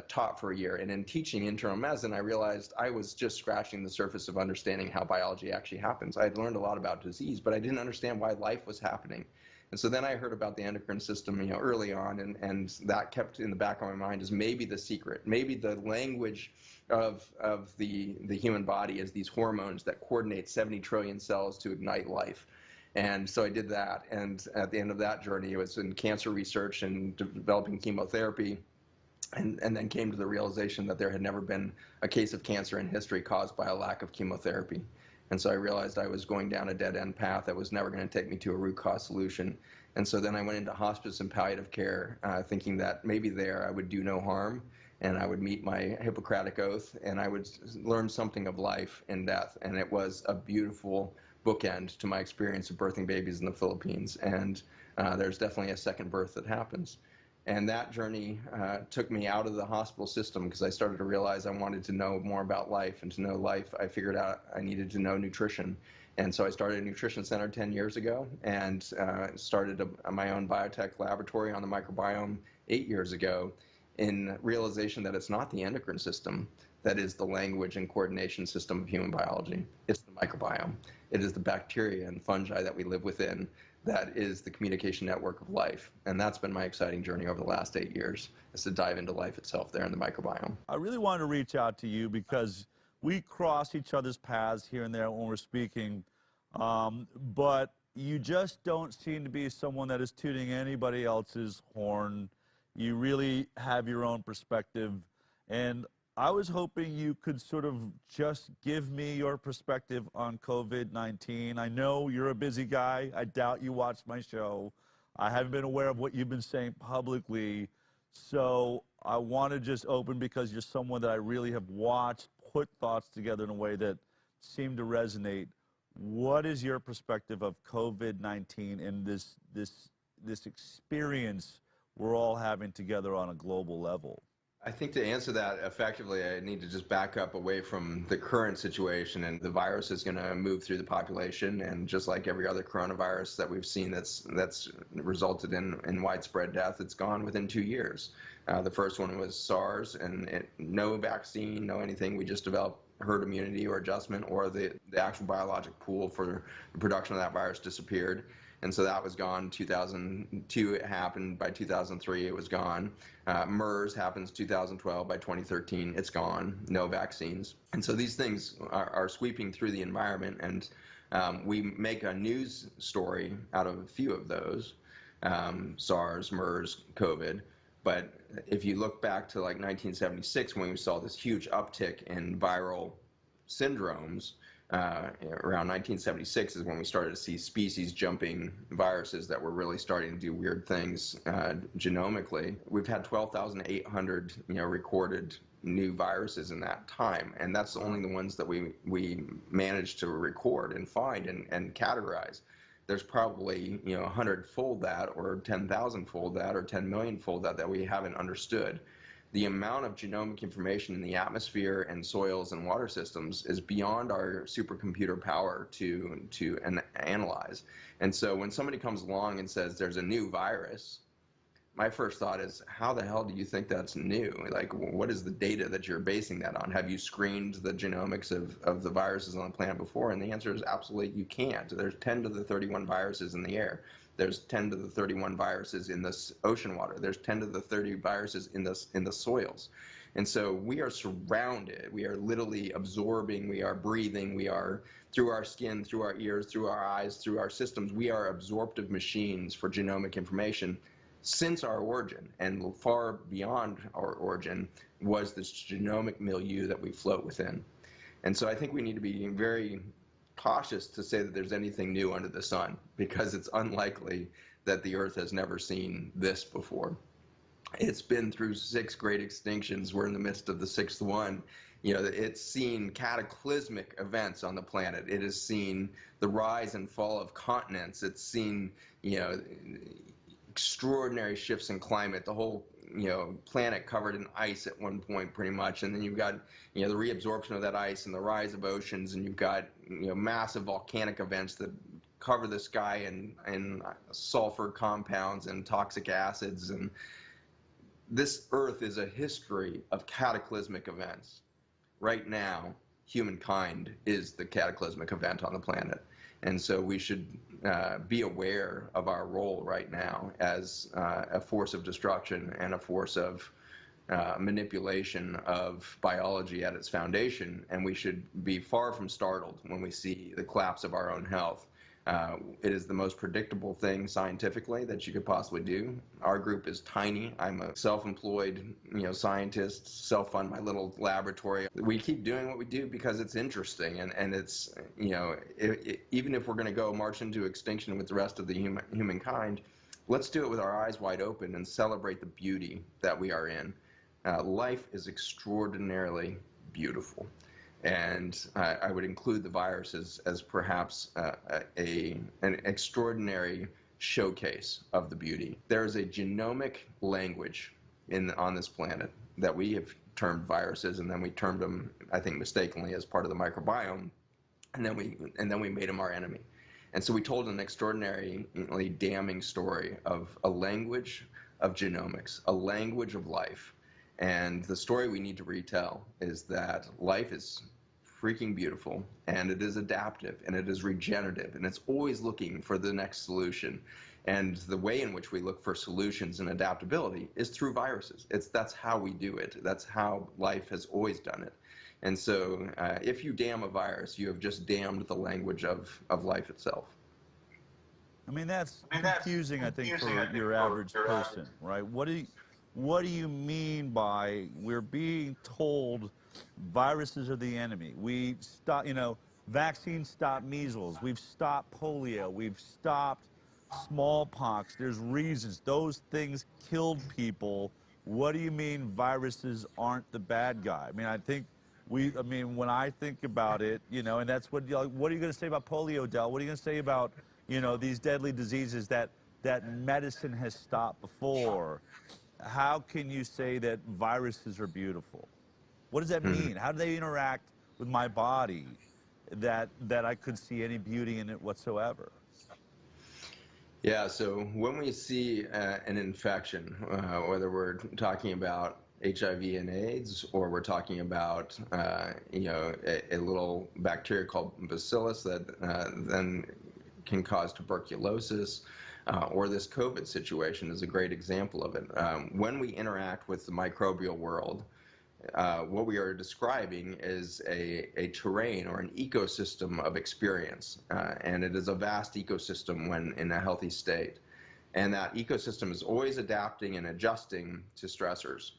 taught for a year. And in teaching internal medicine, I realized I was just scratching the surface of understanding how biology actually happens. I had learned a lot about disease, but I didn't understand why life was happening. And so then I heard about the endocrine system, early on, and that kept in the back of my mind as maybe the secret, maybe the language of the human body is these hormones that coordinate 70 trillion cells to ignite life. And so I did that, and at the end of that journey, it was in cancer research and developing chemotherapy, and then came to the realization that there had never been a case of cancer in history caused by a lack of chemotherapy. And so I realized I was going down a dead-end path that was never going to take me to a root cause solution. And so then I went into hospice and palliative care, thinking that maybe there I would do no harm, and I would meet my Hippocratic oath, and I would learn something of life and death. And it was a beautiful bookend to my experience of birthing babies in the Philippines. And there's definitely a second birth that happens. And that journey took me out of the hospital system because I started to realize I wanted to know more about life. And to know life, I figured out I needed to know nutrition. And so I started a nutrition center 10 years ago and started my own biotech laboratory on the microbiome 8 years ago, in realization that it's not the endocrine system that is the language and coordination system of human biology. It's the microbiome. It is the bacteria and fungi that we live within that is the communication network of life. And that's been my exciting journey over the last 8 years, is to dive into life itself there in the microbiome. I really wanted to reach out to you because we cross each other's paths here and there when we're speaking, but you just don't seem to be someone that is tooting anybody else's horn. You really have your own perspective, and I was hoping you could sort of just give me your perspective on COVID-19. I know you're a busy guy. I doubt you watched my show. I haven't been aware of what you've been saying publicly. So I want to just open because you're someone that I really have watched put thoughts together in a way that seemed to resonate. What is your perspective of COVID-19 and this experience we're all having together on a global level? I think to answer that effectively, I need to just back up away from the current situation. And the virus is going to move through the population, and just like every other coronavirus that we've seen that's resulted in widespread death, it's gone within 2 years. The first one was SARS, and no vaccine, no anything. We just developed herd immunity or adjustment, or the actual biologic pool for the production of that virus disappeared. And so that was gone. 2002 it happened. By 2003 it was gone. MERS happens 2012. By 2013 it's gone. No vaccines. And so these things are sweeping through the environment, and we make a news story out of a few of those, SARS, MERS, COVID. But if you look back to like 1976, when we saw this huge uptick in viral syndromes, around 1976 is when we started to see species jumping viruses that were really starting to do weird things genomically. We've had 12,800 recorded new viruses in that time, and that's only the ones that we managed to record and find and categorize. There's probably 100-fold that, or 10,000-fold that, or 10 million-fold that we haven't understood. The amount of genomic information in the atmosphere and soils and water systems is beyond our supercomputer power to analyze. And so when somebody comes along and says there's a new virus, my first thought is, how the hell do you think that's new? Like, what is the data that you're basing that on? Have you screened the genomics of the viruses on the planet before? And the answer is absolutely you can't. There's 10 to the 31 viruses in the air. There's 10 to the 31 viruses in this ocean water. There's 10 to the 30 viruses in the soils. And so we are surrounded. We are literally absorbing. We are breathing. We are, through our skin, through our ears, through our eyes, through our systems, we are absorptive machines for genomic information. Since our origin, and far beyond our origin, was this genomic milieu that we float within. And so I think we need to be very cautious to say that there's anything new under the sun, because it's unlikely that the Earth has never seen this before. It's been through 6 great extinctions. We're in the midst of the 6th one. It's seen cataclysmic events on the planet. It has seen the rise and fall of continents. It's seen, extraordinary shifts in climate. The whole, planet covered in ice at one point, pretty much. And then you've got, the reabsorption of that ice and the rise of oceans. And you've got, massive volcanic events that cover the sky in sulfur compounds and toxic acids. And this Earth is a history of cataclysmic events. Right now, humankind is the cataclysmic event on the planet. And so we should be aware of our role right now as a force of destruction and a force of manipulation of biology at its foundation. And we should be far from startled when we see the collapse of our own health. It is the most predictable thing scientifically that you could possibly do. Our group is tiny. I'm a self-employed, scientist, self-fund my little laboratory. We keep doing what we do because it's interesting, and it's, even if we're going to go march into extinction with the rest of the humankind, let's do it with our eyes wide open and celebrate the beauty that we are in. Life is extraordinarily beautiful. And I would include the viruses as perhaps an extraordinary showcase of the beauty. There is a genomic language on this planet that we have termed viruses, and then we termed them, I think, mistakenly as part of the microbiome, and then we made them our enemy. And so we told an extraordinarily damning story of a language of genomics, a language of life. And the story we need to retell is that life is freaking beautiful, and it is adaptive, and it is regenerative, and it's always looking for the next solution. And the way in which we look for solutions and adaptability is through viruses. That's how we do it. That's how life has always done it. And so if you damn a virus, you have just damned the language of life itself. I mean, that's confusing, I think, for your average person, right? What do you mean by we're being told viruses are the enemy? We stop, vaccines stop measles. We've stopped polio. We've stopped smallpox. There's reasons. Those things killed people. What do you mean viruses aren't the bad guy? I mean, when I think about it, and that's what are you going to say about polio, Del? What are you going to say about, these deadly diseases that medicine has stopped before? How can you say that viruses are beautiful? What does that mean? How do they interact with my body that I could see any beauty in it whatsoever? Yeah, so when we see an infection, whether we're talking about HIV and AIDS, or we're talking about a little bacteria called bacillus that then can cause tuberculosis, or this COVID situation is a great example of it. When we interact with the microbial world, what we are describing is a terrain or an ecosystem of experience, and it is a vast ecosystem when in a healthy state. And that ecosystem is always adapting and adjusting to stressors.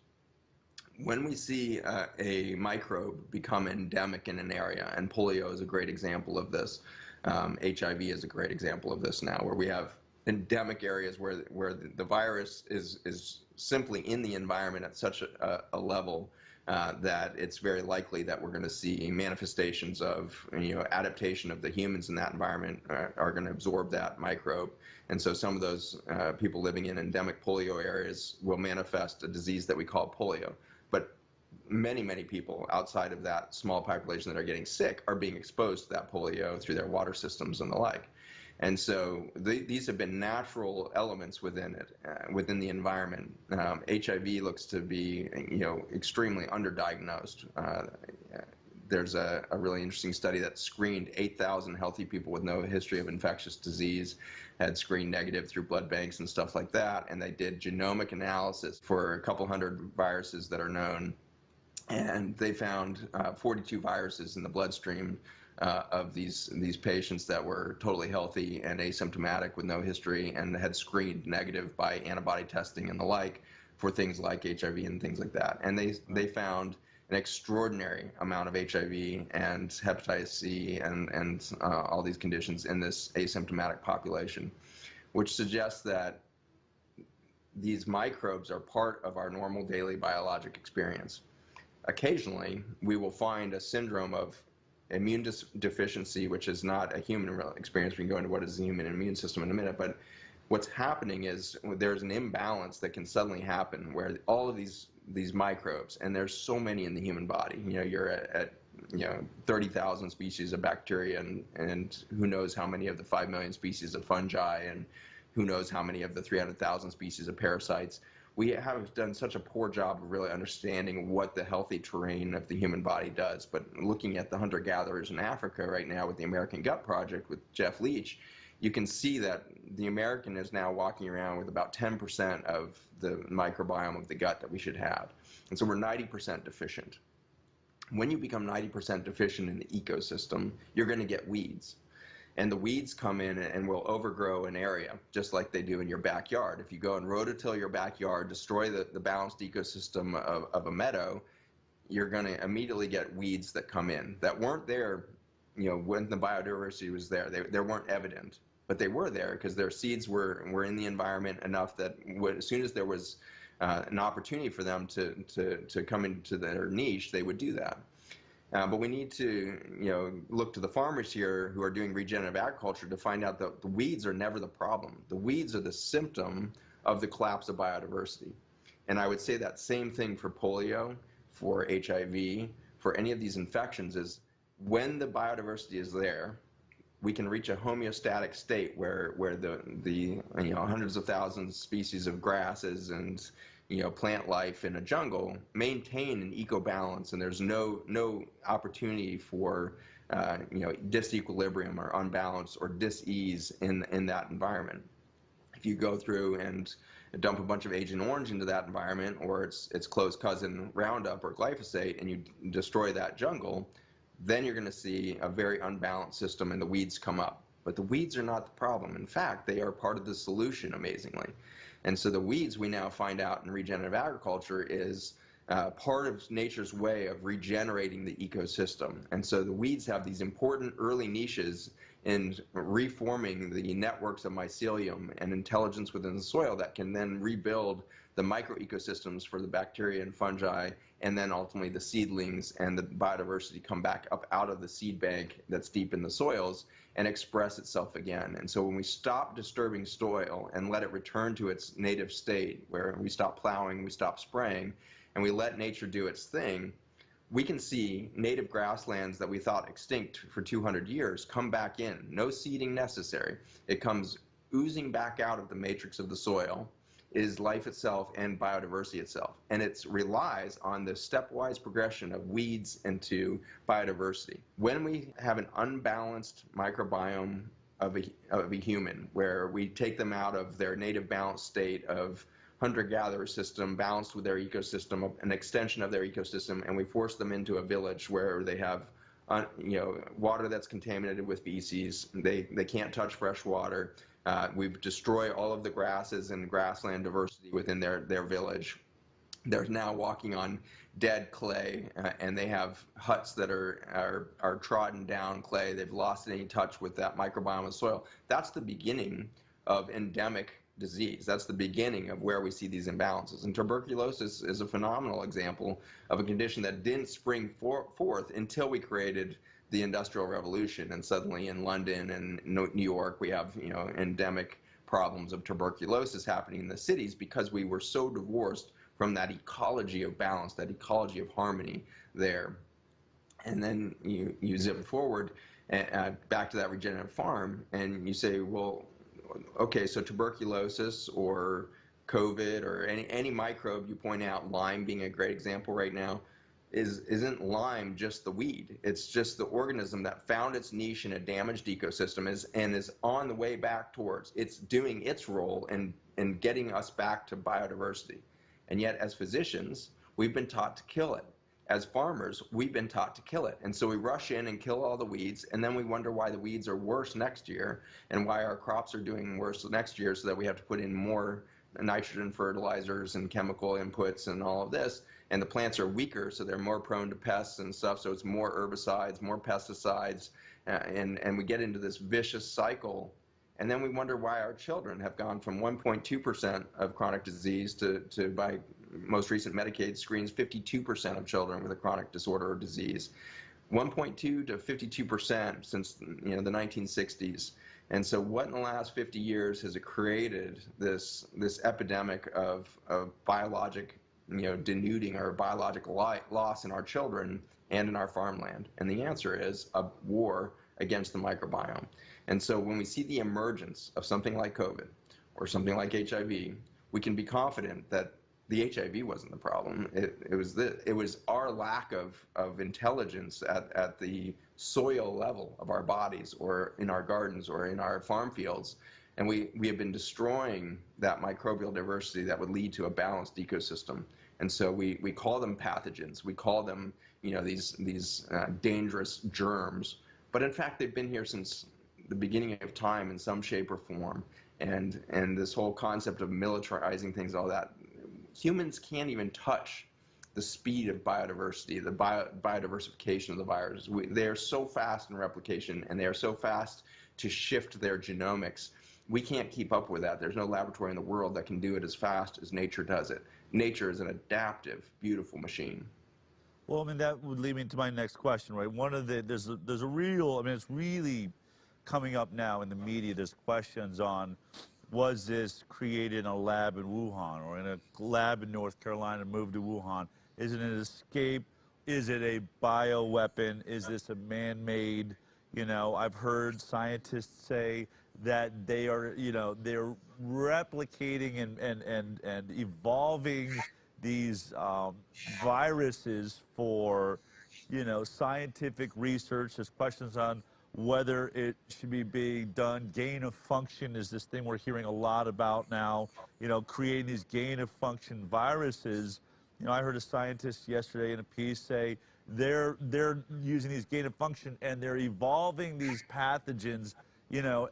When we see a microbe become endemic in an area, and polio is a great example of this, HIV is a great example of this now, where we have endemic areas where the virus is simply in the environment at such a level that it's very likely that we're going to see manifestations of adaptation of the humans in that environment are going to absorb that microbe. And so some of those people living in endemic polio areas will manifest a disease that we call polio. But many people outside of that small population that are getting sick are being exposed to that polio through their water systems and the like. And so these have been natural elements within it, within the environment. HIV looks to be, extremely underdiagnosed. There's a really interesting study that screened 8,000 healthy people with no history of infectious disease, had screened negative through blood banks and stuff like that, and they did genomic analysis for a couple hundred viruses that are known, and they found 42 viruses in the bloodstream of these patients that were totally healthy and asymptomatic with no history and had screened negative by antibody testing and the like for things like HIV and things like that. And they found an extraordinary amount of HIV and hepatitis C and all these conditions in this asymptomatic population, which suggests that these microbes are part of our normal daily biologic experience. Occasionally, we will find a syndrome of immune deficiency, which is not a human experience. We can go into what is the human immune system in a minute, but what's happening is there's an imbalance that can suddenly happen where all of these microbes, and there's so many in the human body, you're at 30,000 species of bacteria and who knows how many of the 5 million species of fungi and who knows how many of the 300,000 species of parasites. We have done such a poor job of really understanding what the healthy terrain of the human body does. But looking at the hunter-gatherers in Africa right now with the American Gut Project with Jeff Leach, you can see that the American is now walking around with about 10% of the microbiome of the gut that we should have. And so we're 90% deficient. When you become 90% deficient in the ecosystem, you're going to get weeds. And the weeds come in and will overgrow an area, just like they do in your backyard. If you go and rototill your backyard, destroy the balanced ecosystem of a meadow, you're going to immediately get weeds that come in that weren't there, when the biodiversity was there. They weren't evident, but they were there because their seeds were in the environment enough that as soon as there was an opportunity for them to come into their niche, they would do that. But we need to, look to the farmers here who are doing regenerative agriculture to find out that the weeds are never the problem. The weeds are the symptom of the collapse of biodiversity. And I would say that same thing for polio, for HIV, for any of these infections is when the biodiversity is there, we can reach a homeostatic state where the hundreds of thousands of species of grasses and plant life in a jungle maintain an eco-balance, and there's no opportunity for disequilibrium or unbalance or dis-ease in that environment. If you go through and dump a bunch of Agent Orange into that environment, or its close cousin Roundup or glyphosate, and you destroy that jungle, then you're going to see a very unbalanced system and the weeds come up. But the weeds are not the problem. In fact, they are part of the solution, amazingly. And so the weeds, we now find out in regenerative agriculture, is part of nature's way of regenerating the ecosystem. And so the weeds have these important early niches in reforming the networks of mycelium and intelligence within the soil that can then rebuild the microecosystems for the bacteria and fungi, and then ultimately the seedlings and the biodiversity come back up out of the seed bank that's deep in the soils and express itself again. And so when we stop disturbing soil and let it return to its native state, where we stop plowing, we stop spraying, and we let nature do its thing, we can see native grasslands that we thought extinct for 200 years come back in. No seeding necessary. It comes oozing back out of the matrix of the soil, is life itself and biodiversity itself. And it relies on the stepwise progression of weeds into biodiversity. When we have an unbalanced microbiome of a human, where we take them out of their native balanced state of hunter-gatherer system, balanced with their ecosystem, an extension of their ecosystem, and we force them into a village where they have water that's contaminated with feces, they can't touch fresh water, we destroy all of the grasses and grassland diversity within their village. They're now walking on dead clay, and they have huts that are trodden down clay. They've lost any touch with that microbiome of soil. That's the beginning of endemic disease. That's the beginning of where we see these imbalances. And tuberculosis is a phenomenal example of a condition that didn't spring forth until we created the Industrial Revolution, and suddenly in London and New York we have endemic problems of tuberculosis happening in the cities because we were so divorced from that ecology of balance, that ecology of harmony there. And then you zip forward back to that regenerative farm, and you say, well, okay, so tuberculosis or COVID or any microbe you point out, Lyme being a great example right now, isn't Lyme just the weed. It's just the organism that found its niche in a damaged ecosystem and is on the way back towards. It's doing its role in getting us back to biodiversity. And yet, as physicians, we've been taught to kill it. As farmers, we've been taught to kill it. And so we rush in and kill all the weeds, and then we wonder why the weeds are worse next year and why our crops are doing worse next year, so that we have to put in more nitrogen fertilizers and chemical inputs and all of this. And the plants are weaker, so they're more prone to pests and stuff, so it's more herbicides, more pesticides, and we get into this vicious cycle. And then we wonder why our children have gone from 1.2% of chronic disease to by most recent Medicaid screens, 52% of children with a chronic disorder or disease. 1.2 to 52% since the 1960s. And so what in the last 50 years has it created this epidemic of biologic denuding or biological loss in our children and in our farmland? And the answer is a war against the microbiome. And so when we see the emergence of something like COVID or something like HIV, we can be confident that the HIV wasn't the problem. It was our lack of intelligence at the soil level of our bodies or in our gardens or in our farm fields. And we have been destroying that microbial diversity that would lead to a balanced ecosystem. And so we call them pathogens. We call them these dangerous germs. But in fact, they've been here since the beginning of time in some shape or form. And this whole concept of militarizing things, all that, humans can't even touch the speed of biodiversity, the biodiversification of the virus. They are so fast in replication, and they are so fast to shift their genomics. We can't keep up with that. There's no laboratory in the world that can do it as fast as nature does it. Nature is an adaptive, beautiful machine. Well, I mean, that would lead me to my next question, right? There's a real, I mean, it's really coming up now in the media. There's questions on, was this created in a lab in Wuhan or in a lab in North Carolina and moved to Wuhan? Is it an escape? Is it a bioweapon? Is this a man-made? I've heard scientists say that they are, they're replicating and evolving these viruses for, scientific research. There's questions on whether it should be being done. Gain of function is this thing we're hearing a lot about now, creating these gain of function viruses. I heard a scientist yesterday in a piece say they're using these gain of function and they're evolving these pathogens,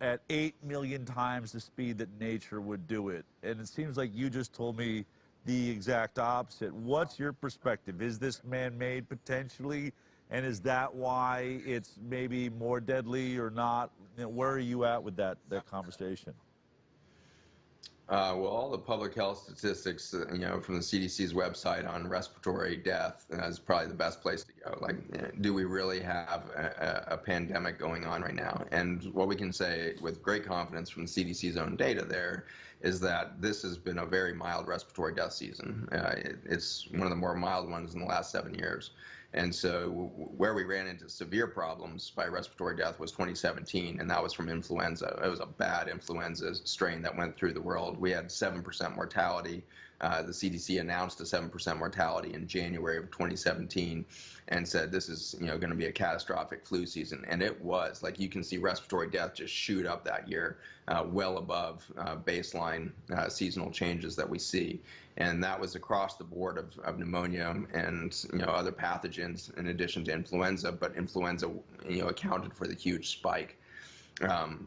at 8 million times the speed that nature would do it. And it seems like you just told me the exact opposite. What's your perspective? Is this man-made potentially? And is that why it's maybe more deadly or not? Where are you at with that conversation? Well, all the public health statistics, from the CDC's website on respiratory death is probably the best place to go. Like, do we really have a pandemic going on right now? And what we can say with great confidence from the CDC's own data there is that this has been a very mild respiratory death season. It's one of the more mild ones in the last 7 years. And so where we ran into severe problems by respiratory death was 2017, and that was from influenza. It was a bad influenza strain that went through the world. We had 7% mortality. The CDC announced a 7% mortality in January of 2017 and said this is going to be a catastrophic flu season. And it was. Like, you can see respiratory death just shoot up that year, well above baseline seasonal changes that we see. And that was across the board of pneumonia and other pathogens in addition to influenza, but influenza accounted for the huge spike.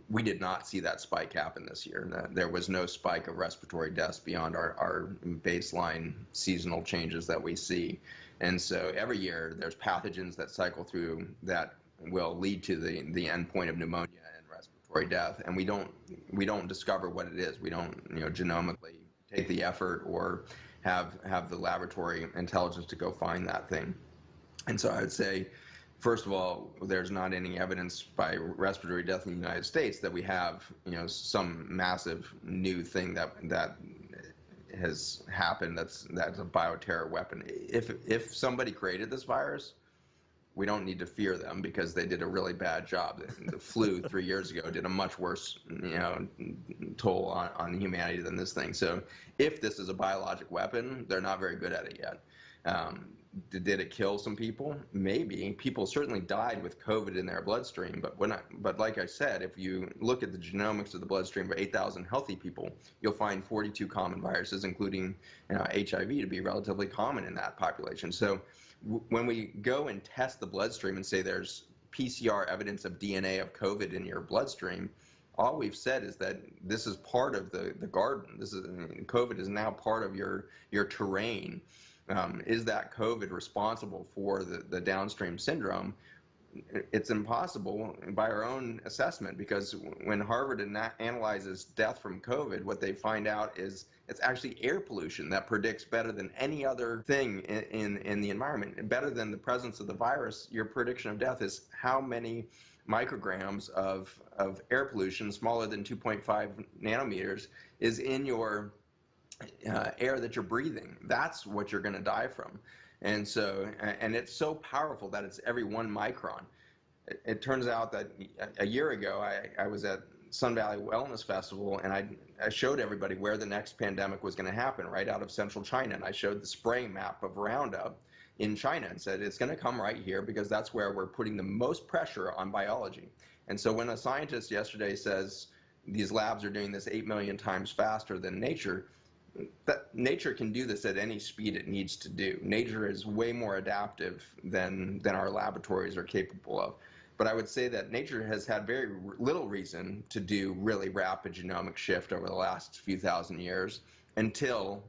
We did not see that spike happen this year. There was no spike of respiratory deaths beyond our baseline seasonal changes that we see. And so every year there's pathogens that cycle through that will lead to the end point of pneumonia and respiratory death. And we don't discover what it is. We don't genomically take the effort or have the laboratory intelligence to go find that thing. And so I would say, first of all, there's not any evidence by respiratory death in the United States that we have, some massive new thing that has happened that's a bioterror weapon. If somebody created this virus, we don't need to fear them because they did a really bad job. The flu 3 years ago did a much worse, toll on humanity than this thing. So if this is a biologic weapon, they're not very good at it yet. Did it kill some people? Maybe. People certainly died with COVID in their bloodstream, but like I said, if you look at the genomics of the bloodstream of 8,000 healthy people, you'll find 42 common viruses, including HIV, to be relatively common in that population. So when we go and test the bloodstream and say there's PCR evidence of DNA of COVID in your bloodstream, all we've said is that this is part of the garden. COVID is now part of your terrain. Is that COVID responsible for the downstream syndrome? it's impossible by our own assessment, because when Harvard analyzes death from COVID, what they find out is it's actually air pollution that predicts better than any other thing in the environment. And better than the presence of the virus, your prediction of death is how many micrograms of air pollution, smaller than 2.5 nanometers, is in your air that you're breathing. That's what you're going to die from. And so, and it's so powerful that it's every 1 micron. It turns out that a year ago, I was at Sun Valley Wellness Festival, and I showed everybody where the next pandemic was going to happen, right out of central China. And I showed the spraying map of Roundup in China and said, it's going to come right here because that's where we're putting the most pressure on biology. And so when a scientist yesterday says these labs are doing this 8 million times faster than nature, that nature can do this at any speed it needs to do. Nature is way more adaptive than our laboratories are capable of. But I would say that nature has had very little reason to do really rapid genomic shift over the last few thousand years, until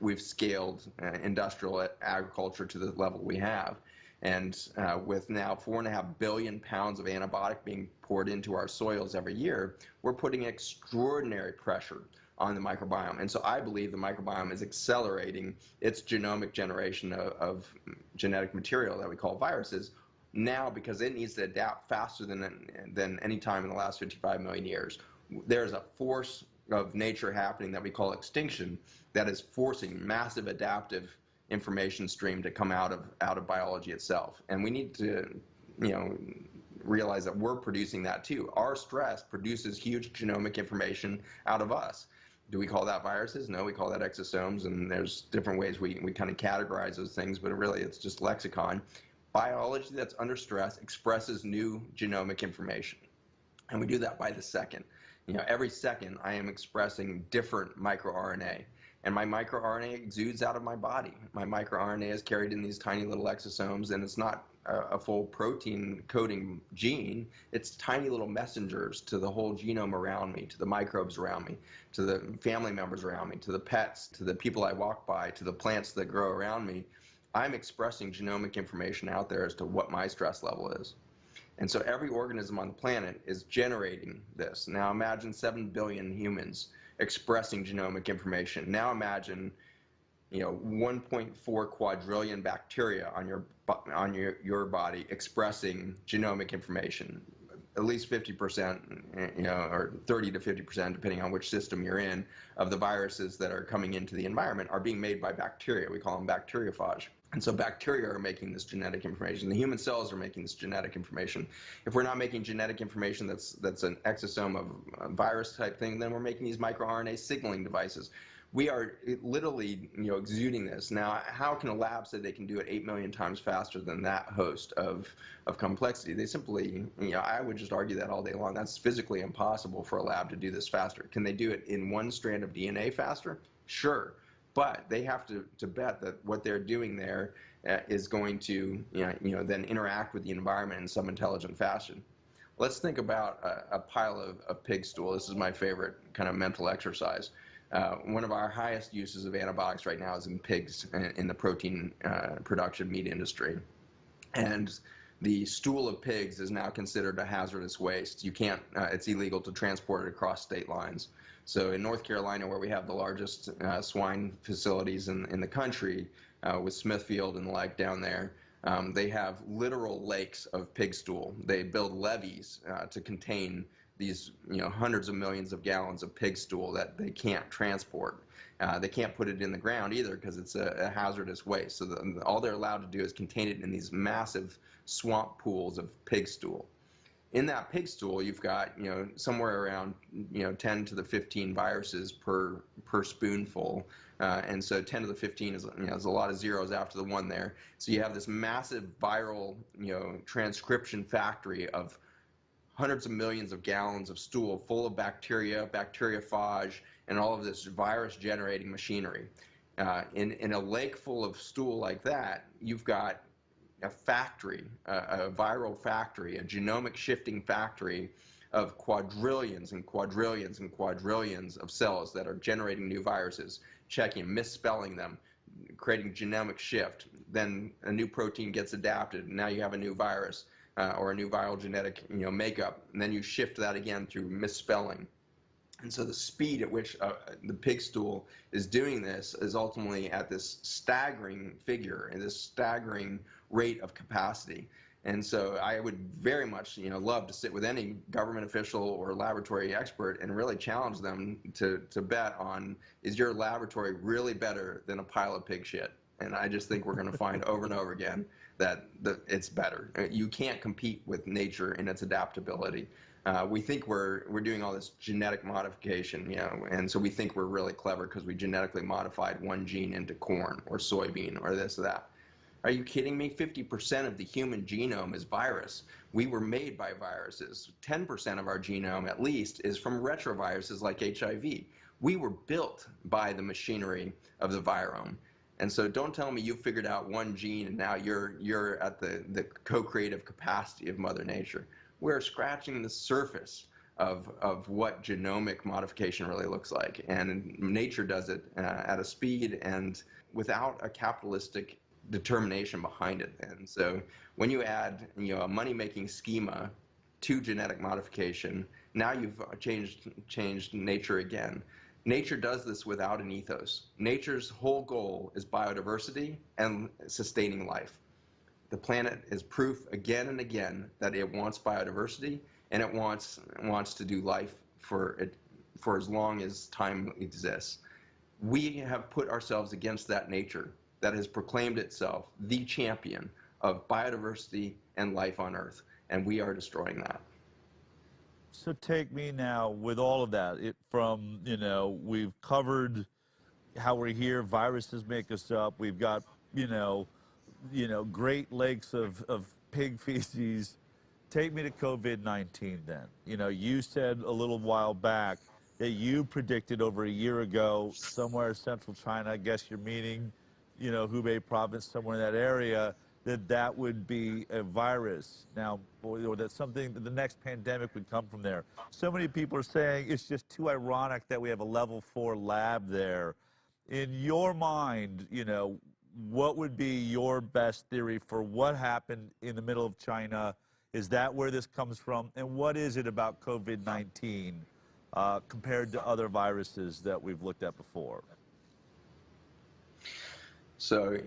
we've scaled industrial agriculture to the level we have. And with now 4.5 billion pounds of antibiotic being poured into our soils every year, we're putting extraordinary pressure on the microbiome. And so I believe the microbiome is accelerating its genomic generation of genetic material that we call viruses now, because it needs to adapt faster than any time in the last 55 million years. There's a force of nature happening that we call extinction that is forcing massive adaptive information stream to come out of biology itself. And we need to realize that we're producing that too. Our stress produces huge genomic information out of us. Do we call that viruses? No, we call that exosomes, and there's different ways we kind of categorize those things, but really it's just lexicon. Biology that's under stress expresses new genomic information, and we do that by the second. Every second I am expressing different microRNA, and my microRNA exudes out of my body. My microRNA is carried in these tiny little exosomes, and it's not a full protein coding gene. It's tiny little messengers to the whole genome around me, to the microbes around me, to the family members around me, to the pets, to the people I walk by, to the plants that grow around me. I'm expressing genomic information out there as to what my stress level is. And so every organism on the planet is generating this. Now imagine 7 billion humans expressing genomic information. Now imagine 1.4 quadrillion bacteria on your body expressing genomic information. At least 50%, or 30 to 50%, depending on which system you're in, of the viruses that are coming into the environment are being made by bacteria. We call them bacteriophage. And so bacteria are making this genetic information. The human cells are making this genetic information. If we're not making genetic information that's an exosome of a virus type thing, then we're making these microRNA signaling devices. We are literally exuding this. Now, how can a lab say they can do it 8 million times faster than that host of complexity? They simply, I would just argue that all day long. That's physically impossible for a lab to do this faster. Can they do it in one strand of DNA faster? Sure. But they have to bet that what they're doing there is going to then interact with the environment in some intelligent fashion. Let's think about a pile of pig stool. This is my favorite kind of mental exercise. One of our highest uses of antibiotics right now is in pigs in the protein production meat industry. And the stool of pigs is now considered a hazardous waste. You can't, it's illegal to transport it across state lines. So in North Carolina, where we have the largest swine facilities in the country, with Smithfield and the like down there, they have literal lakes of pig stool. They build levees to contain these hundreds of millions of gallons of pig stool that they can't transport. They can't put it in the ground either because it's a hazardous waste. So all they're allowed to do is contain it in these massive swamp pools of pig stool. In that pig stool, you've got somewhere around 10 to the 15 viruses per spoonful, and so 10 to the 15 is there's a lot of zeros after the one there. So you have this massive viral transcription factory of hundreds of millions of gallons of stool full of bacteria, bacteriophage, and all of this virus-generating machinery. In a lake full of stool like that, you've got a factory, a viral factory, a genomic shifting factory of quadrillions and quadrillions and quadrillions of cells that are generating new viruses, checking, misspelling them, creating genomic shift. Then a new protein gets adapted, and now you have a new virus. or a new viral genetic makeup, and then you shift that again through misspelling. And so the speed at which the pig stool is doing this is ultimately at this staggering figure and this staggering rate of capacity. And so I would very much, love to sit with any government official or laboratory expert and really challenge them to bet on, is your laboratory really better than a pile of pig shit? And I just think we're going to find over and over again that it's better. You can't compete with nature in its adaptability. We think we're doing all this genetic modification, and so we think we're really clever because we genetically modified one gene into corn or soybean or this or that. Are you kidding me? 50% of the human genome is virus. We were made by viruses. 10% of our genome, at least, is from retroviruses like HIV. We were built by the machinery of the virome. And so don't tell me you figured out one gene and now you're at the co-creative capacity of Mother Nature. We're scratching the surface of what genomic modification really looks like. And nature does it at a speed and without a capitalistic determination behind it. And so when you add a money-making schema to genetic modification, now you've changed nature again. Nature does this without an ethos. Nature's whole goal is biodiversity and sustaining life. The planet is proof again and again that it wants biodiversity and it wants to do life for as long as time exists. We have put ourselves against that nature that has proclaimed itself the champion of biodiversity and life on Earth, and we are destroying that. So take me now with all of that. We've covered how we're here, viruses make us up. We've got, Great Lakes of pig feces. Take me to COVID-19 then. You said a little while back that you predicted over a year ago somewhere in central China, I guess you're meaning, Hubei province, somewhere in that area, that would be a virus now, or that something, that the next pandemic would come from there. So many people are saying it's just too ironic that we have a level 4 lab there. In your mind, what would be your best theory for what happened in the middle of China? Is that where this comes from? And what is it about COVID-19 compared to other viruses that we've looked at before? So,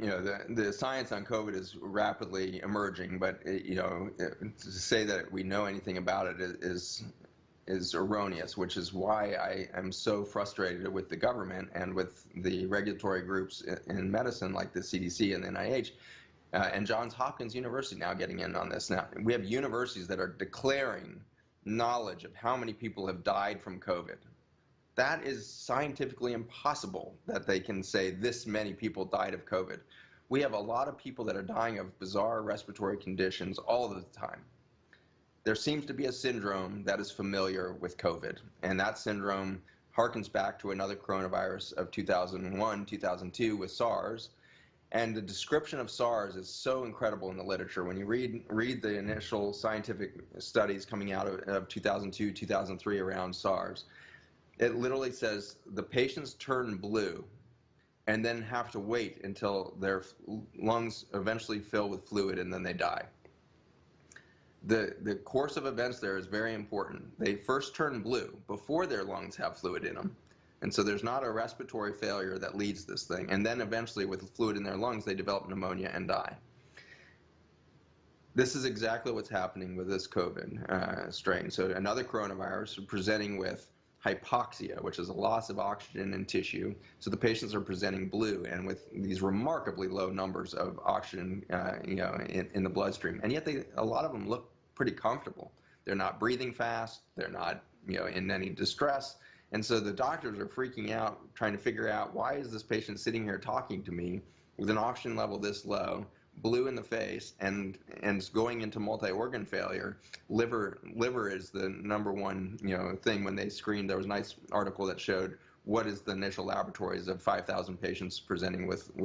the science on COVID is rapidly emerging, but, to say that we know anything about it is erroneous, which is why I am so frustrated with the government and with the regulatory groups in medicine like the CDC and the NIH, and Johns Hopkins University now getting in on this. Now, we have universities that are declaring knowledge of how many people have died from COVID. That is scientifically impossible that they can say this many people died of COVID. We have a lot of people that are dying of bizarre respiratory conditions all of the time. There seems to be a syndrome that is familiar with COVID, and that syndrome harkens back to another coronavirus of 2001, 2002 with SARS. And the description of SARS is so incredible in the literature. When you read the initial scientific studies coming out of 2002, 2003 around SARS, it literally says the patients turn blue and then have to wait until their lungs eventually fill with fluid and then they die. The course of events there is very important. They first turn blue before their lungs have fluid in them. And so there's not a respiratory failure that leads this thing. And then eventually with fluid in their lungs, they develop pneumonia and die. This is exactly what's happening with this COVID strain. So another coronavirus presenting with hypoxia, which is a loss of oxygen in tissue. So the patients are presenting blue and with these remarkably low numbers of oxygen, in the bloodstream. And yet a lot of them look pretty comfortable. They're not breathing fast. They're not, in any distress. And so the doctors are freaking out, trying to figure out, why is this patient sitting here talking to me with an oxygen level this low, blue in the face, and going into multi-organ failure? Liver is the number one thing. When they screened, there was a nice article that showed what is the initial laboratories of 5,000 patients presenting with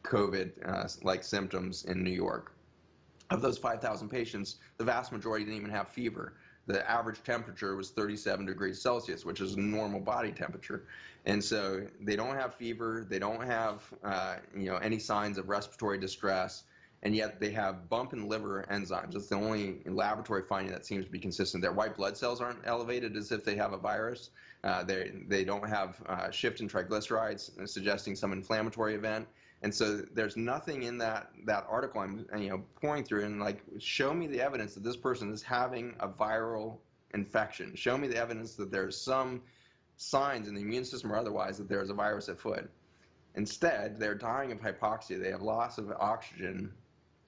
COVID like symptoms in New York. Of those 5,000 patients, the vast majority didn't even have fever. The average temperature was 37 degrees Celsius, which is normal body temperature. And so they don't have fever, they don't have any signs of respiratory distress, and yet they have bump in liver enzymes. That's the only laboratory finding that seems to be consistent. Their white blood cells aren't elevated as if they have a virus. They don't have shift in triglycerides, suggesting some inflammatory event. And so there's nothing in that article I'm pouring through and like, show me the evidence that this person is having a viral infection. Show me the evidence that there's some signs in the immune system or otherwise that there's a virus afoot. Instead, they're dying of hypoxia. They have loss of oxygen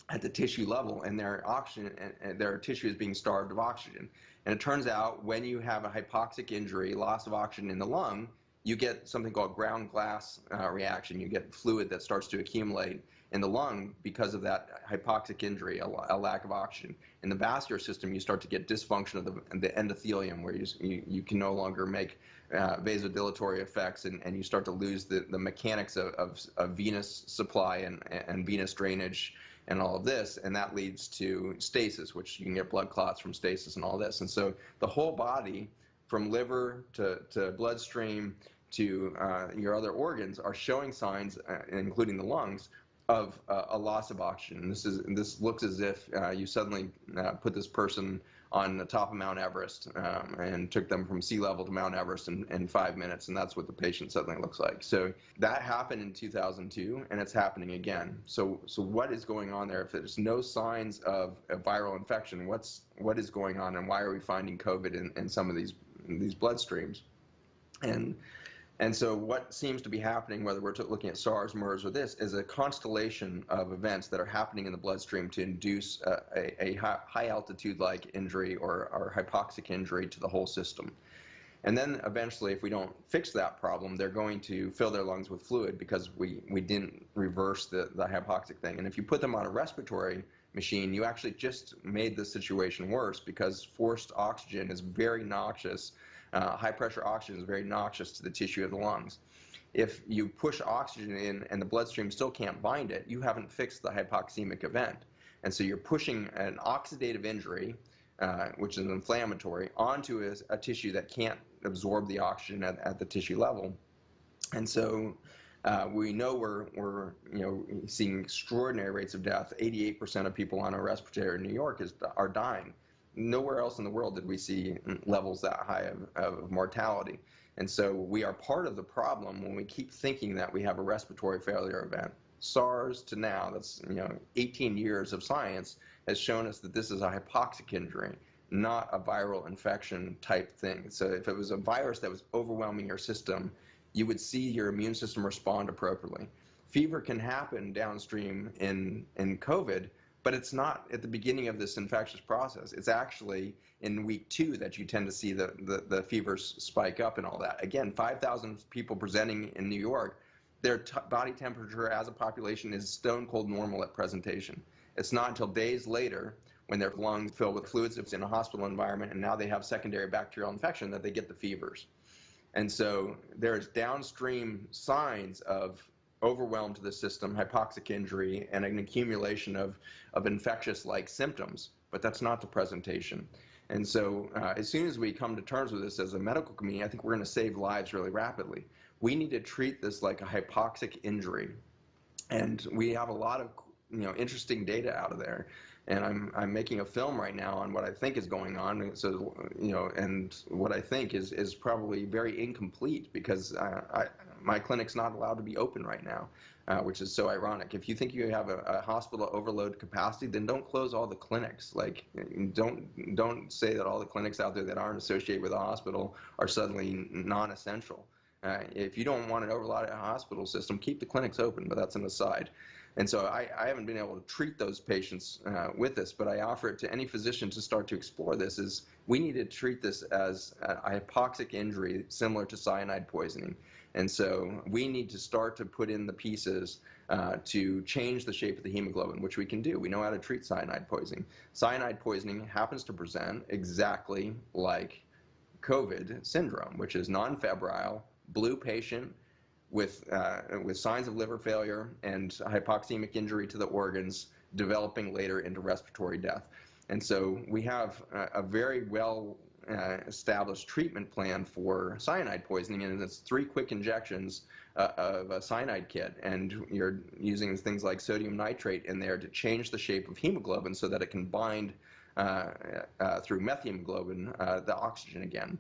at the tissue level, and their tissue is being starved of oxygen. And it turns out when you have a hypoxic injury, loss of oxygen in the lung, you get something called ground glass reaction. You get fluid that starts to accumulate in the lung because of that hypoxic injury, a lack of oxygen. In the vascular system, you start to get dysfunction of the endothelium, where you can no longer make vasodilatory effects, and you start to lose the mechanics of venous supply and venous drainage and all of this, and that leads to stasis, which you can get blood clots from stasis and all this. And so the whole body, from liver to bloodstream to your other organs, are showing signs, including the lungs, of a loss of oxygen. This looks as if you suddenly put this person on the top of Mount Everest and took them from sea level to Mount Everest in 5 minutes, and that's what the patient suddenly looks like. So that happened in 2002, and it's happening again. So what is going on there? If there's no signs of a viral infection, what is going on, and why are we finding COVID in some of these bloodstreams? And so what seems to be happening, whether we're looking at SARS, MERS, or this, is a constellation of events that are happening in the bloodstream to induce a high altitude-like injury or hypoxic injury to the whole system. And then eventually, if we don't fix that problem, they're going to fill their lungs with fluid because we didn't reverse the hypoxic thing. And if you put them on a respiratory machine, you actually just made the situation worse, because forced oxygen is very noxious. High pressure oxygen is very noxious to the tissue of the lungs. If you push oxygen in and the bloodstream still can't bind it, you haven't fixed the hypoxemic event. And so you're pushing an oxidative injury, which is inflammatory, onto a tissue that can't absorb the oxygen at the tissue level. And so we know we're seeing extraordinary rates of death. 88% of people on a respirator in New York are dying. Nowhere else in the world did we see levels that high of mortality. And so we are part of the problem when we keep thinking that we have a respiratory failure event. SARS to now, that's 18 years of science, has shown us that this is a hypoxic injury, not a viral infection type thing. So if it was a virus that was overwhelming your system, you would see your immune system respond appropriately. Fever can happen downstream in COVID, but it's not at the beginning of this infectious process. It's actually in week 2 that you tend to see the fevers spike up and all that. Again, 5,000 people presenting in New York, their body temperature as a population is stone cold normal at presentation. It's not until days later, when their lungs fill with fluids, it's in a hospital environment, and now they have secondary bacterial infection, that they get the fevers. And so there's downstream signs of overwhelm to the system, hypoxic injury, and an accumulation of infectious-like symptoms, but that's not the presentation. And so as soon as we come to terms with this as a medical community, I think we're going to save lives really rapidly. We need to treat this like a hypoxic injury. And we have a lot of interesting data out of there. And I'm making a film right now on what I think is going on. So and what I think is probably very incomplete, because my clinic's not allowed to be open right now, which is so ironic. If you think you have a hospital overload capacity, then don't close all the clinics. Like, don't say that all the clinics out there that aren't associated with a hospital are suddenly non-essential. If you don't want an overloaded hospital system, keep the clinics open, but that's an aside. And so I haven't been able to treat those patients with this, but I offer it to any physician to start to explore this. Is we need to treat this as a hypoxic injury similar to cyanide poisoning. And so we need to start to put in the pieces to change the shape of the hemoglobin, which we can do. We know how to treat cyanide poisoning. Cyanide poisoning happens to present exactly like COVID syndrome, which is non-febrile, blue patient, with signs of liver failure and hypoxemic injury to the organs, developing later into respiratory death. And so we have a very well established treatment plan for cyanide poisoning, and it's 3 quick injections of a cyanide kit, and you're using things like sodium nitrate in there to change the shape of hemoglobin so that it can bind through methemoglobin the oxygen again.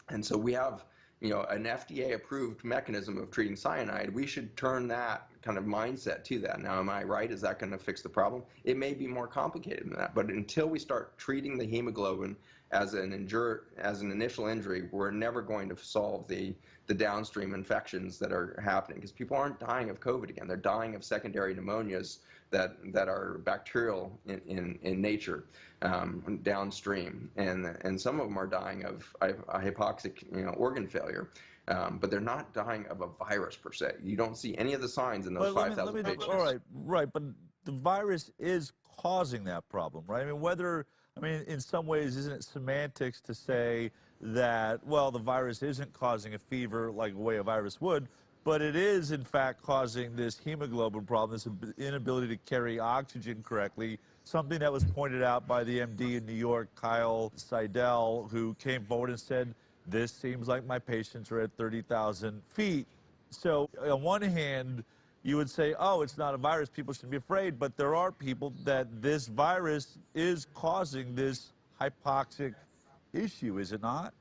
And so we have, an FDA-approved mechanism of treating cyanide. We should turn that kind of mindset to that. Now, am I right? Is that going to fix the problem? It may be more complicated than that, but until we start treating the hemoglobin as an initial injury, we're never going to solve the downstream infections that are happening, because people aren't dying of COVID again. They're dying of secondary pneumonias that are bacterial in nature downstream, and some of them are dying of hypoxic organ failure, but they're not dying of a virus per se. You don't see any of the signs in those 5,000 patients. All right, but the virus is causing that problem, right? I mean, in some ways, isn't it semantics to say that, well, the virus isn't causing a fever like the way a virus would, but it is, in fact, causing this hemoglobin problem, this inability to carry oxygen correctly, something that was pointed out by the MD in New York, Kyle Seidel, who came forward and said, this seems like my patients are at 30,000 feet. So on one hand, you would say, oh, it's not a virus, people shouldn't be afraid, but there are people that this virus is causing this hypoxic issue, is it not?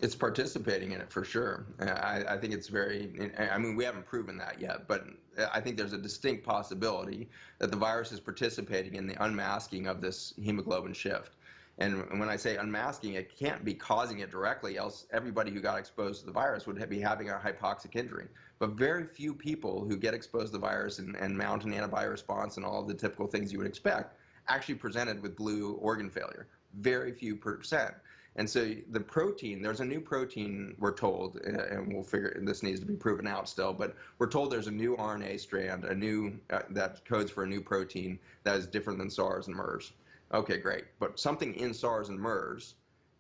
It's participating in it for sure. I think it's we haven't proven that yet, but I think there's a distinct possibility that the virus is participating in the unmasking of this hemoglobin shift. And when I say unmasking, it can't be causing it directly, else everybody who got exposed to the virus would be having a hypoxic injury. But very few people who get exposed to the virus and mount an antibody response and all of the typical things you would expect actually presented with blue organ failure. Very few percent. And so the protein, there's a new protein, we're told, and we'll figure, this needs to be proven out still, but we're told there's a new RNA strand, that codes for a new protein that is different than SARS and MERS. Okay, great. But something in SARS and MERS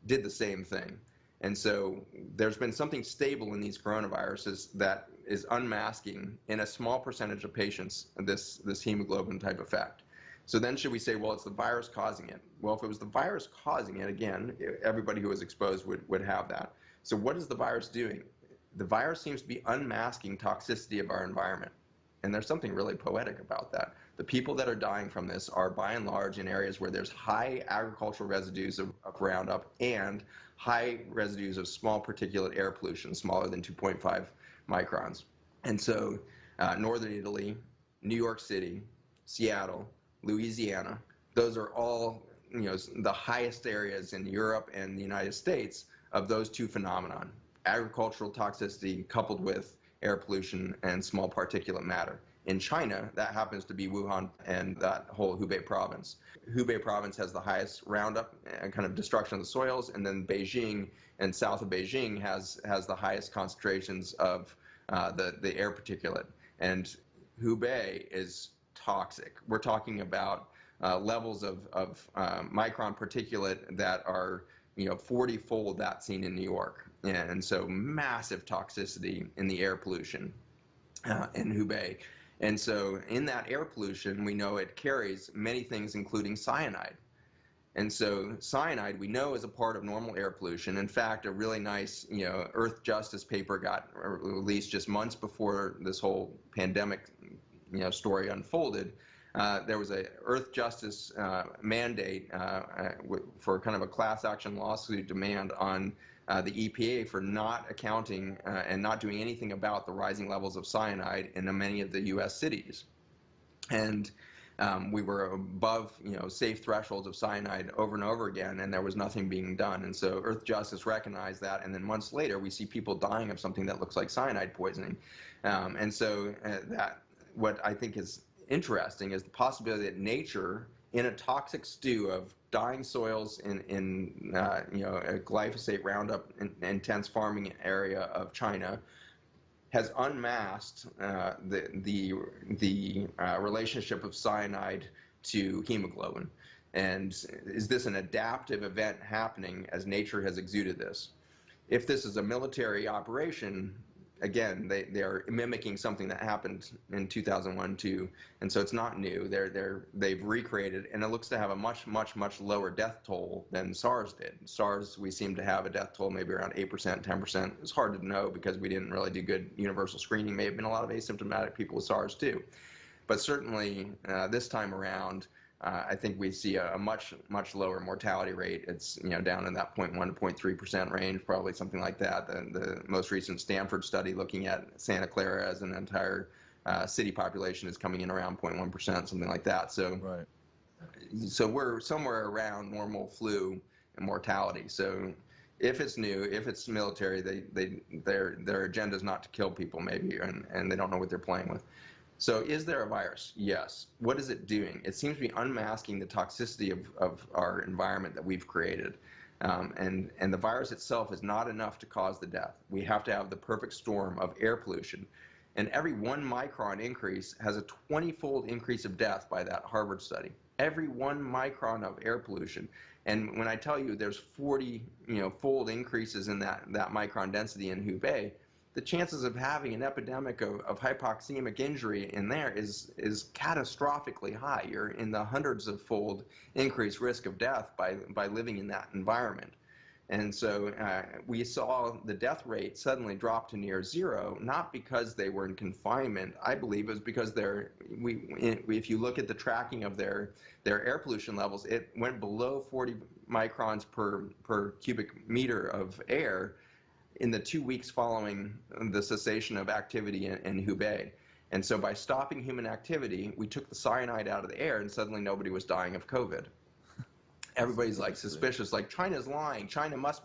did the same thing. And so there's been something stable in these coronaviruses that is unmasking in a small percentage of patients this hemoglobin type effect. So then should we say, well, it's the virus causing it? Well, if it was the virus causing it, again, everybody who was exposed would have that. So what is the virus doing? The virus seems to be unmasking toxicity of our environment. And there's something really poetic about that. The people that are dying from this are by and large in areas where there's high agricultural residues of Roundup and high residues of small particulate air pollution, smaller than 2.5 microns. And so Northern Italy, New York City, Seattle, Louisiana, those are all the highest areas in Europe and the United States of those two phenomenon, agricultural toxicity coupled with air pollution and small particulate matter. In China, that happens to be Wuhan and that whole Hubei province. Hubei province has the highest Roundup and kind of destruction of the soils, and then Beijing and south of Beijing has the highest concentrations of the air particulate. And Hubei is toxic. We're talking about levels of micron particulate that are 40-fold that seen in New York. And so massive toxicity in the air pollution in Hubei. And so in that air pollution, we know it carries many things, including cyanide. And so cyanide, we know, is a part of normal air pollution. In fact, a really nice, Earth Justice paper got released just months before this whole pandemic, story unfolded. There was a Earth Justice mandate for kind of a class action lawsuit demand on the EPA for not accounting and not doing anything about the rising levels of cyanide in many of the U.S. cities. And we were above, safe thresholds of cyanide over and over again, and there was nothing being done. And so Earth Justice recognized that, and then months later, we see people dying of something that looks like cyanide poisoning. And so what I think is interesting is the possibility that nature, in a toxic stew of dying soils in a glyphosate Roundup intense farming area of China, has unmasked the relationship of cyanide to hemoglobin. And is this an adaptive event happening as nature has exuded this? If this is a military operation, again, they are mimicking something that happened in 2001 too, and so it's not new. They've recreated, and it looks to have a much lower death toll than SARS did. SARS, we seem to have a death toll maybe around 8%, 10%. It's hard to know because we didn't really do good universal screening. May have been a lot of asymptomatic people with SARS too, but certainly this time around, I think we see a much lower mortality rate. It's down in that 0.1 to 0.3% range, probably something like that. The most recent Stanford study looking at Santa Clara as an entire city population is coming in around 0.1%, something like that. So, so we're somewhere around normal flu and mortality. So, if it's new, if it's military, their agenda is not to kill people, maybe, and they don't know what they're playing with. So is there a virus? Yes. What is it doing? It seems to be unmasking the toxicity of our environment that we've created. And the virus itself is not enough to cause the death. We have to have the perfect storm of air pollution. And every 1 micron increase has a 20-fold increase of death by that Harvard study. Every 1 micron of air pollution. And when I tell you there's 40 fold increases in that micron density in Hubei, the chances of having an epidemic of hypoxemic injury in there is catastrophically high. You're in the hundreds of fold increased risk of death by living in that environment. And so we saw the death rate suddenly drop to near zero, not because they were in confinement. I believe it was because if you look at the tracking of their air pollution levels, it went below 40 microns per cubic meter of air in the 2 weeks following the cessation of activity in Hubei. And so by stopping human activity, we took the cyanide out of the air and suddenly nobody was dying of COVID. Everybody's like suspicious, like China's lying,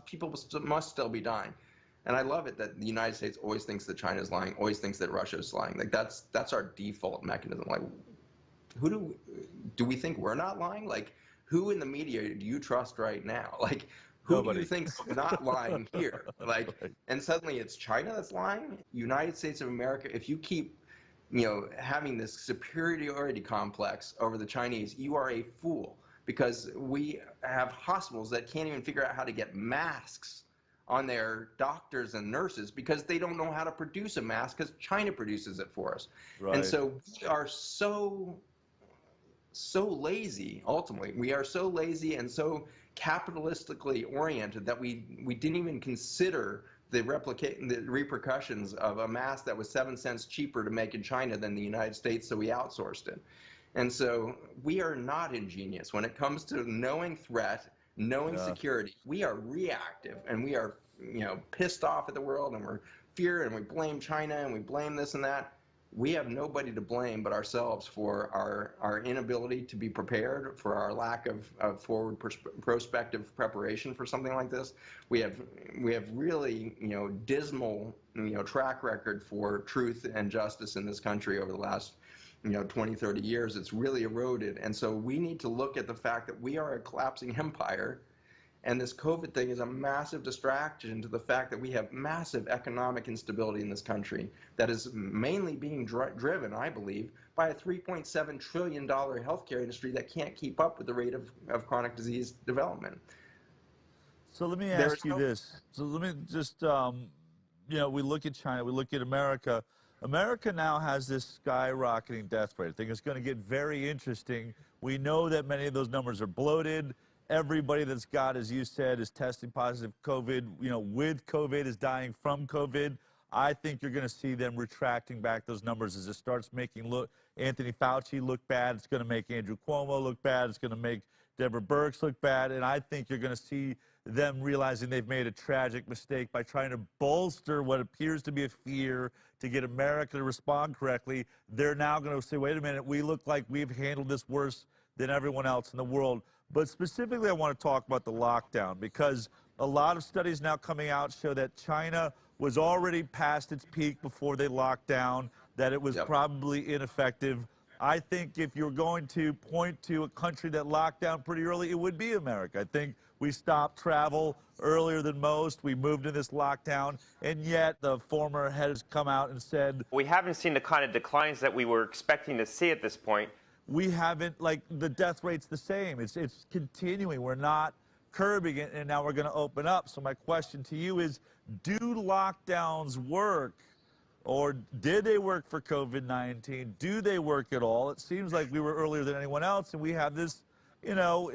people must still be dying. And I love it that the United States always thinks that China's lying, always thinks that Russia's lying. Like that's our default mechanism. Like, who do we think we're not lying? Like, who in the media do you trust right now? Like, who do you think's not lying here? Like, and suddenly it's China that's lying? United States of America, if you keep, having this superiority complex over the Chinese, you are a fool, because we have hospitals that can't even figure out how to get masks on their doctors and nurses because they don't know how to produce a mask because China produces it for us. Right. And so we are so lazy, ultimately. We are so lazy and so capitalistically oriented that we didn't even consider the repercussions of a mask that was 7 cents cheaper to make in China than the United States, so we outsourced it. And so we are not ingenious when it comes to knowing threat, knowing security. We are reactive, and we are pissed off at the world, and we're fear, and we blame China, and we blame this and that. We have nobody to blame but ourselves for our inability to be prepared, for our lack of forward prospective preparation for something like this. We have really dismal track record for truth and justice in this country over the last 20, 30 years. It's really eroded, and so we need to look at the fact that we are a collapsing empire. And this COVID thing is a massive distraction to the fact that we have massive economic instability in this country that is mainly being driven, I believe, by a $3.7 trillion healthcare industry that can't keep up with the rate of chronic disease development. So let me ask you this. So let me just, we look at China, we look at America. America now has this skyrocketing death rate. I think it's going to get very interesting. We know that many of those numbers are bloated. Everybody that's got, as you said, is testing positive COVID, with COVID, is dying from COVID. I think you're going to see them retracting back those numbers as it starts making Anthony Fauci look bad. It's going to make Andrew Cuomo look bad. It's going to make Deborah Birx look bad. And I think you're going to see them realizing they've made a tragic mistake by trying to bolster what appears to be a fear to get America to respond correctly. They're now going to say, wait a minute, we look like we've handled this worse than everyone else in the world. But specifically, I want to talk about the lockdown, because a lot of studies now coming out show that China was already past its peak before they locked down, that it was probably ineffective. I think if you're going to point to a country that locked down pretty early, it would be America. I think we stopped travel earlier than most. We moved in this lockdown, and yet the former head has come out and said, we haven't seen the kind of declines that we were expecting to see at this point. We haven't, the death rate's the same. It's continuing. We're not curbing it, and now we're going to open up. So my question to you is, do lockdowns work Or did they work for COVID-19? Do they work at all? It seems like we were earlier than anyone else, and we have this, you know,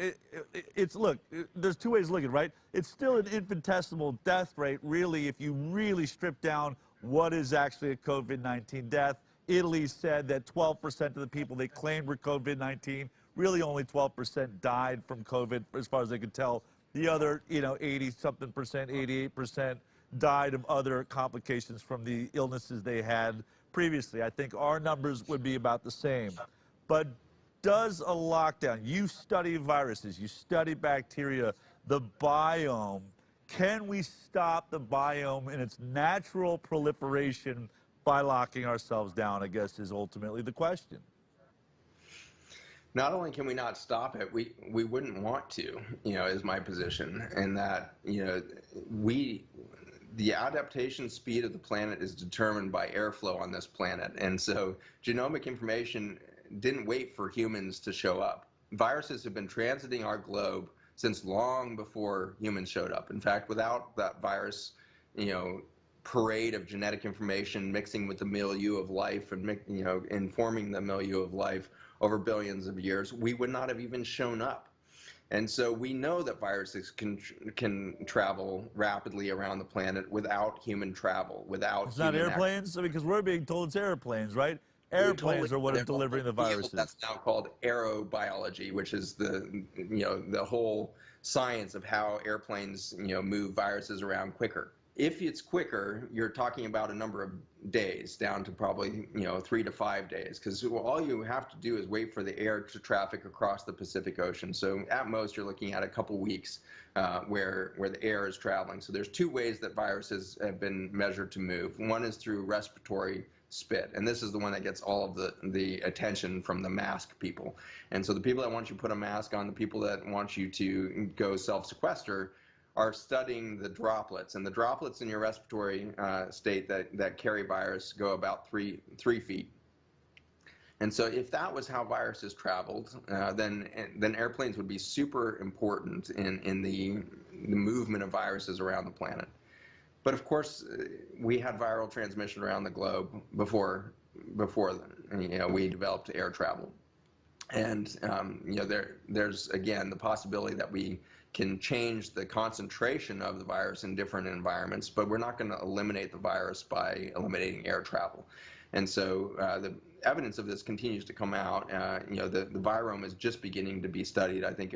look, there's two ways to look at it, right? It's still an infinitesimal death rate, really, if you really strip down what is actually a COVID-19 death. Italy said that 12% of the people they claimed were COVID-19, really only 12% died from COVID, as far as they could tell. The other, 80-something percent, 88%, died of other complications from the illnesses they had previously. I think our numbers would be about the same. But does a lockdown, you study viruses, you study bacteria, the biome, can we stop the biome in its natural proliferation by locking ourselves down, I guess, is ultimately the question. Not only can we not stop it, we wouldn't want to, is my position. And that, the adaptation speed of the planet is determined by airflow on this planet. And so genomic information didn't wait for humans to show up. Viruses have been transiting our globe since long before humans showed up. In fact, without that virus, parade of genetic information mixing with the milieu of life and, informing the milieu of life over billions of years, we would not have even shown up. And so we know that viruses can travel rapidly around the planet without human travel, without It's not airplanes? I mean, because we're being told it's airplanes, right? Airplanes are what are delivering the viruses. That's now called aerobiology, which is the whole science of how airplanes, move viruses around quicker. If it's quicker, you're talking about a number of days, down to probably 3 to 5 days, because all you have to do is wait for the air to traffic across the Pacific Ocean. So at most, you're looking at a couple weeks where the air is traveling. So there's two ways that viruses have been measured to move. One is through respiratory spit, and this is the one that gets all of the attention from the mask people. And so the people that want you to put a mask on, the people that want you to go self-sequester, are studying the droplets, and the droplets in your respiratory state that carry virus go about 3 feet. And so if that was how viruses traveled, then airplanes would be super important in the movement of viruses around the planet. But of course, we had viral transmission around the globe before we developed air travel. And there's again the possibility that we can change the concentration of the virus in different environments, but we're not going to eliminate the virus by eliminating air travel. And so the evidence of this continues to come out. The virome is just beginning to be studied, I think,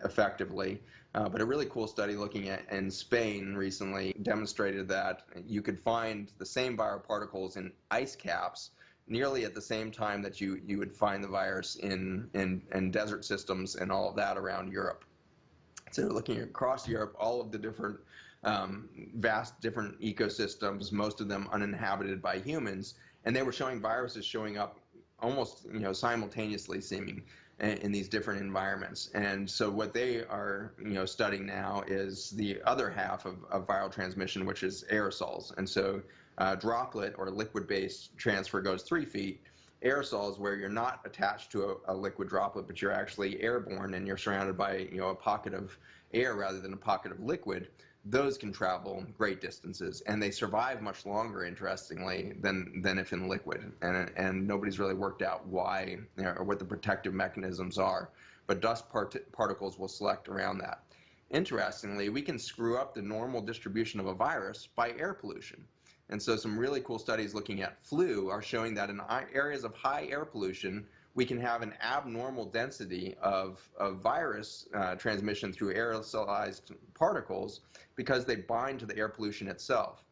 effectively. But a really cool study looking at in Spain recently demonstrated that you could find the same viral particles in ice caps nearly at the same time that you would find the virus in desert systems and all of that around Europe. So looking across Europe, all of the different vast different ecosystems, most of them uninhabited by humans, and they were showing viruses showing up almost simultaneously seeming in these different environments. And so what they are studying now is the other half of viral transmission, which is aerosols. And so droplet or liquid-based transfer goes 3 feet. Aerosols, where you're not attached to a liquid droplet, but you're actually airborne and you're surrounded by a pocket of air rather than a pocket of liquid, those can travel great distances, and they survive much longer, interestingly, than if in liquid. And nobody's really worked out why or what the protective mechanisms are, but dust particles will select around that. Interestingly, we can screw up the normal distribution of a virus by air pollution. And so some really cool studies looking at flu are showing that in areas of high air pollution, we can have an abnormal density of virus transmission through aerosolized particles because they bind to the air pollution itself.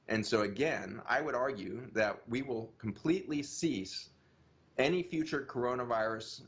And so again, I would argue that we will completely cease any future coronavirus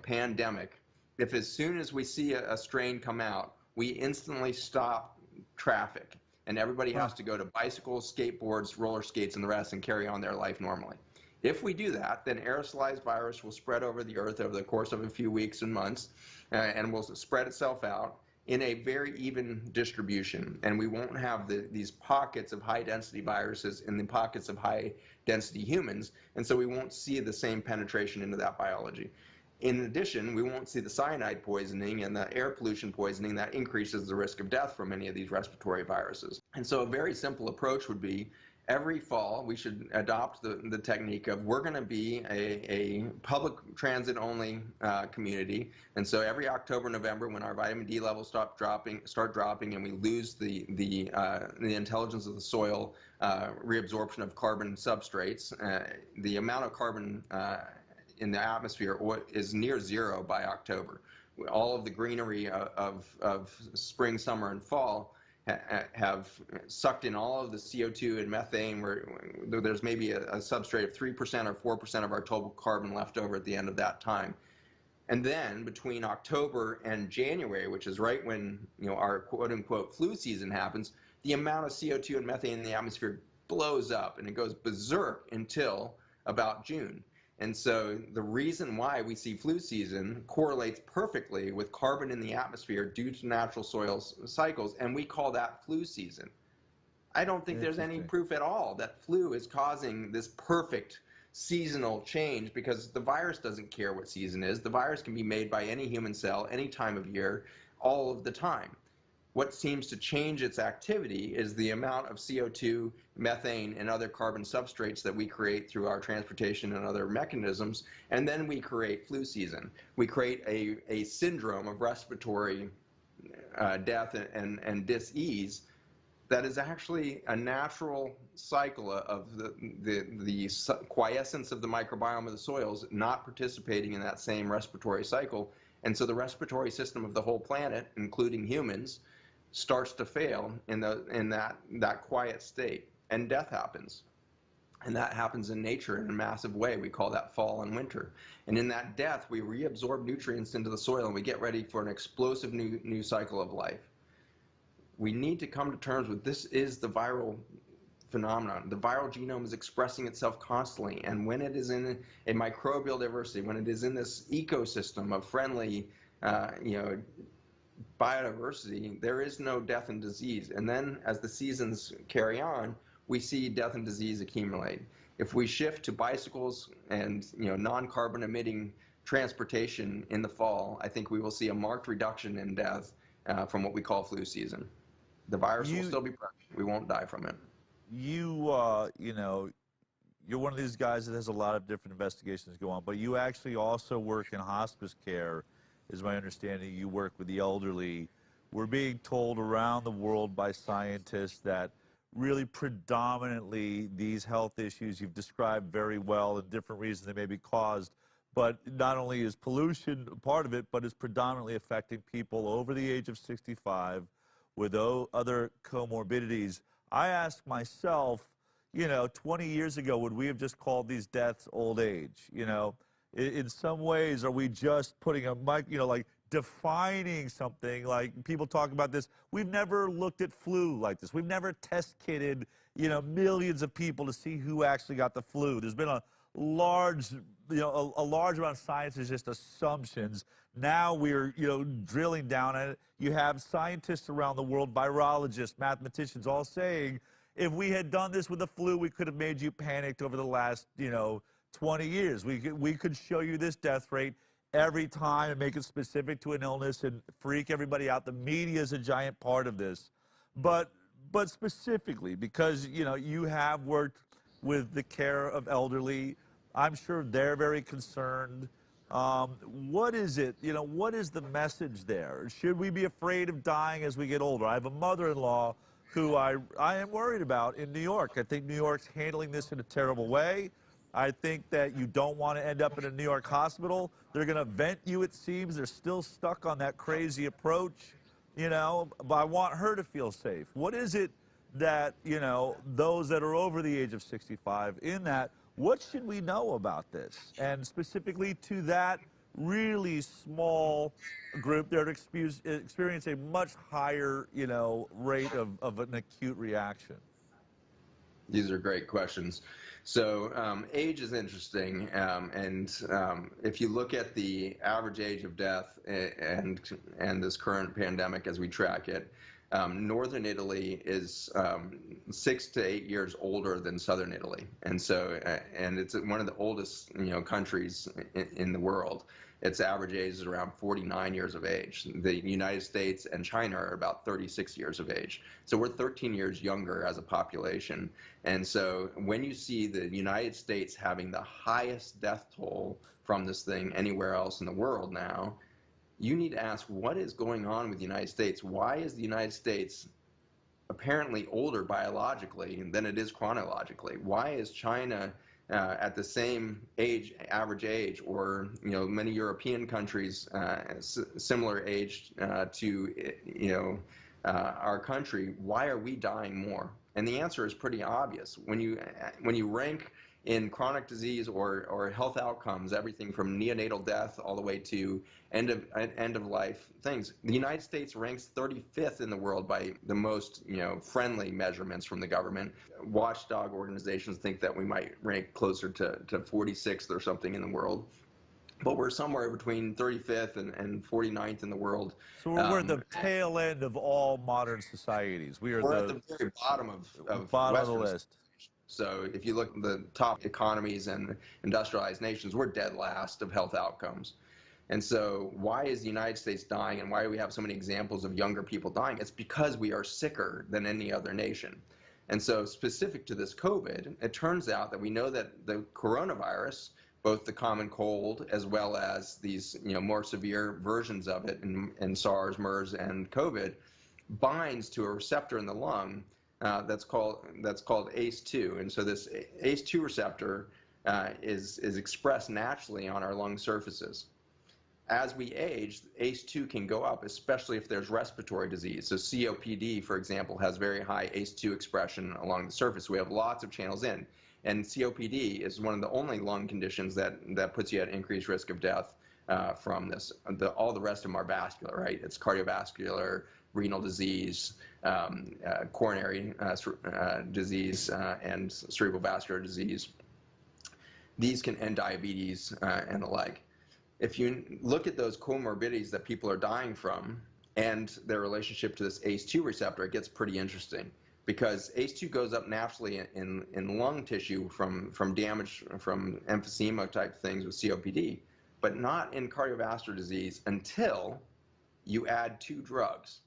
pandemic if as soon as we see a strain come out, we instantly stop traffic. And everybody has to go to bicycles, skateboards, roller skates, and the rest and carry on their life normally. If we do that, then aerosolized virus will spread over the earth over the course of a few weeks and months and will spread itself out in a very even distribution. And we won't have these pockets of high-density viruses in the pockets of high-density humans, and so we won't see the same penetration into that biology. In addition, we won't see the cyanide poisoning and the air pollution poisoning that increases the risk of death from many of these respiratory viruses. And so a very simple approach would be every fall, we should adopt the technique of we're going to be a public transit only community. And so every October, November, when our vitamin D levels start dropping, and we lose the intelligence of the soil, reabsorption of carbon substrates, the amount of carbon in the atmosphere is near zero by October. All of the greenery of spring, summer, and fall have sucked in all of the CO2 and methane, where there's maybe a substrate of 3% or 4% of our total carbon left over at the end of that time. And then between October and January, which is right when our quote-unquote flu season happens, the amount of CO2 and methane in the atmosphere blows up, and it goes berserk until about June. And so the reason why we see flu season correlates perfectly with carbon in the atmosphere due to natural soil cycles, and we call that flu season. I don't think there's any proof at all that flu is causing this perfect seasonal change, because the virus doesn't care what season is. The virus can be made by any human cell, any time of year, all of the time. What seems to change its activity is the amount of CO2, methane, and other carbon substrates that we create through our transportation and other mechanisms, and then we create flu season. We create a syndrome of respiratory death and dis-ease that is actually a natural cycle of the quiescence of the microbiome of the soils not participating in that same respiratory cycle. And so the respiratory system of the whole planet, including humans, starts to fail in that quiet state, and death happens. And that happens in nature in a massive way. We call that fall and winter. And in that death, we reabsorb nutrients into the soil, and we get ready for an explosive new cycle of life. We need to come to terms with this is the viral phenomenon. The viral genome is expressing itself constantly, and when it is in a microbial diversity, when it is in this ecosystem of friendly biodiversity, there is no death and disease. And then as the seasons carry on, we see death and disease accumulate. If we shift to bicycles and non-carbon emitting transportation in the fall, I think we will see a marked reduction in death from what we call flu season. The virus will still be present. We won't die from it. You're one of these guys that has a lot of different investigations go on, but you actually also work in hospice care, is my understanding. You work with the elderly. We're being told around the world by scientists that really predominantly these health issues you've described very well, and different reasons they may be caused, but not only is pollution part of it, but is predominantly affecting people over the age of 65 with other comorbidities. I ask myself, 20 years ago, would we have just called these deaths old age? In some ways, are we just putting a mic, like defining something? Like people talk about this. We've never looked at flu like this. We've never test kitted, millions of people to see who actually got the flu. There's been a large, a large amount of science is just assumptions. Now we're, drilling down at it. You have scientists around the world, virologists, mathematicians, all saying, if we had done this with the flu, we could have made you panicked over the last, 20 years. We could show you this death rate every time and make it specific to an illness and freak everybody out. The media is a giant part of this. But specifically, because, you have worked with the care of elderly, I'm sure they're very concerned. What is it, what is the message there? Should we be afraid of dying as we get older? I have a mother-in-law who I am worried about in New York. I think New York's handling this in a terrible way. I think that you don't want to end up in a New York hospital. They're going to vent you, it seems. They're still stuck on that crazy approach, but I want her to feel safe. What is it that, those that are over the age of 65 what should we know about this? And specifically to that really small group that experience a much higher, rate of an acute reaction? These are great questions. So age is interesting, and if you look at the average age of death and this current pandemic as we track it, northern Italy is 6 to 8 years older than southern Italy, and so and it's one of the oldest countries in the world. its average age is around 49 years of age. The United States and China are about 36 years of age. So we're 13 years younger as a population. And so when you see the United States having the highest death toll from this thing anywhere else in the world now, you need to ask, what is going on with the United States? Why is the United States apparently older biologically than it is chronologically? Why is China at the same average age, or many European countries similar age to our country? Why are we dying more? And the answer is pretty obvious. When you rank in chronic disease or health outcomes, everything from neonatal death all the way to end of life things, the United States ranks 35th in the world by the most friendly measurements from the government. Watchdog organizations think that we might rank closer to 46th or something in the world, but we're somewhere between 35th and 49th in the world. So we're at the tail end of all modern societies. We're at the very bottom of the list. So if you look at the top economies and industrialized nations, we're dead last of health outcomes. And so why is the United States dying, and why do we have so many examples of younger people dying? It's because we are sicker than any other nation. And so specific to this COVID, it turns out that we know that the coronavirus, both the common cold as well as these more severe versions of it in SARS, MERS, and COVID, binds to a receptor in the lung that's called ACE2. And so this ACE2 receptor is expressed naturally on our lung surfaces. As we age, ACE2 can go up, especially if there's respiratory disease. So COPD, for example, has very high ACE2 expression along the surface. We have lots of channels in. And COPD is one of the only lung conditions that puts you at increased risk of death from this. All the rest of them are vascular, right? It's cardiovascular, renal disease, coronary disease, and cerebral vascular disease. These can end diabetes and the like. If you look at those comorbidities that people are dying from and their relationship to this ACE2 receptor, it gets pretty interesting, because ACE2 goes up naturally in lung tissue from damage from emphysema type things with COPD, but not in cardiovascular disease until you add two drugs.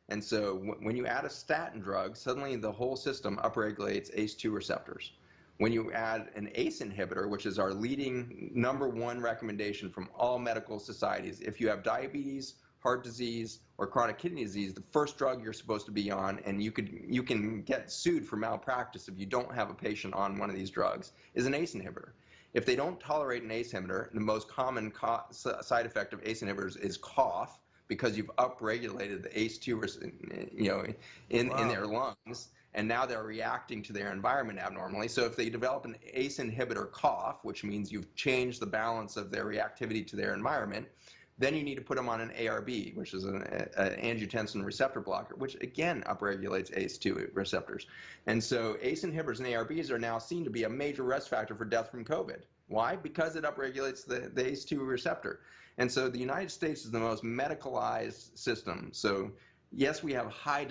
And so when you add a statin drug, suddenly the whole system upregulates ACE2 receptors. When you add an ACE inhibitor, which is our leading #1 recommendation from all medical societies, if you have diabetes, heart disease, or chronic kidney disease, the first drug you're supposed to be on, and you can get sued for malpractice if you don't have a patient on one of these drugs, is an ACE inhibitor. If they don't tolerate an ACE inhibitor, the most common side effect of ACE inhibitors is cough, because you've upregulated the ACE2 in their lungs, and now they're reacting to their environment abnormally. So if they develop an ACE inhibitor cough, which means you've changed the balance of their reactivity to their environment, then you need to put them on an ARB, which is an angiotensin receptor blocker, which again upregulates ACE2 receptors. And so ACE inhibitors and ARBs are now seen to be a major risk factor for death from COVID. Why? Because it upregulates the ACE2 receptor. And so the United States is the most medicalized system. So yes, we have high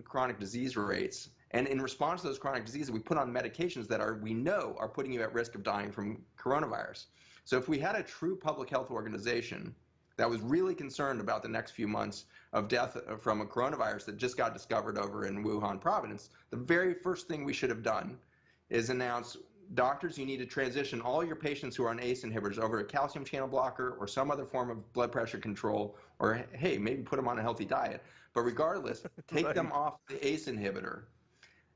chronic disease rates, and in response to those chronic diseases, we put on medications that we know are putting you at risk of dying from coronavirus. So if we had a true public health organization that was really concerned about the next few months of death from a coronavirus that just got discovered over in Wuhan province, the very first thing we should have done is announce, doctors, you need to transition all your patients who are on ACE inhibitors over to a calcium channel blocker or some other form of blood pressure control, or hey, maybe put them on a healthy diet. But regardless, take them off the ACE inhibitor.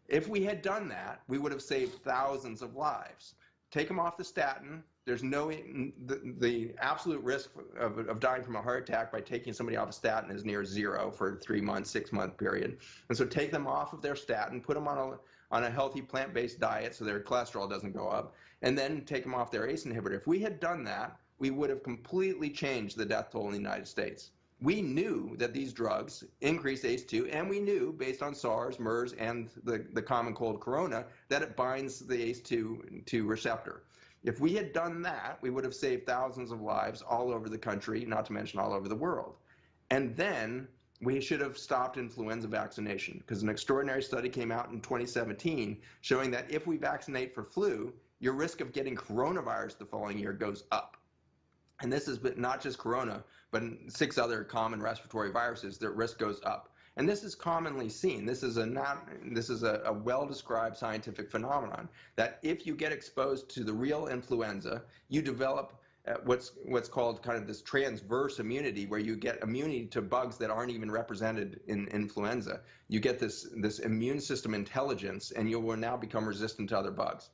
If we had done that, we would have saved thousands of lives. Take them off the statin. There's the absolute risk of dying from a heart attack by taking somebody off a statin is near zero for a 3-month, 6-month period. And so take them off of their statin, put them on a healthy plant-based diet so their cholesterol doesn't go up, and then take them off their ACE inhibitor. If we had done that, we would have completely changed the death toll in the United States. We knew that these drugs increase ACE2, and we knew, based on SARS, MERS, and the common cold corona, that it binds the ACE2 receptor. If we had done that, we would have saved thousands of lives all over the country, not to mention all over the world. And then we should have stopped influenza vaccination, because an extraordinary study came out in 2017 showing that if we vaccinate for flu, your risk of getting coronavirus the following year goes up. and this is not just corona, but 6 other common respiratory viruses, their risk goes up. And this is commonly seen. This is a well-described scientific phenomenon that if you get exposed to the real influenza, you develop what's called kind of this transverse immunity, where you get immunity to bugs that aren't even represented in influenza. You get this immune system intelligence, and you will now become resistant to other bugs.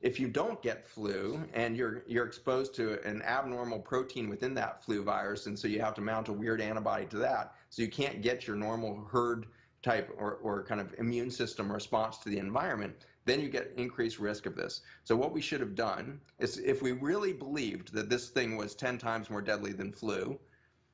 If you don't get flu and you're exposed to an abnormal protein within that flu virus, and so you have to mount a weird antibody to that, so you can't get your normal herd type or kind of immune system response to the environment, then you get increased risk of this. So what we should have done is, if we really believed that this thing was 10 times more deadly than flu,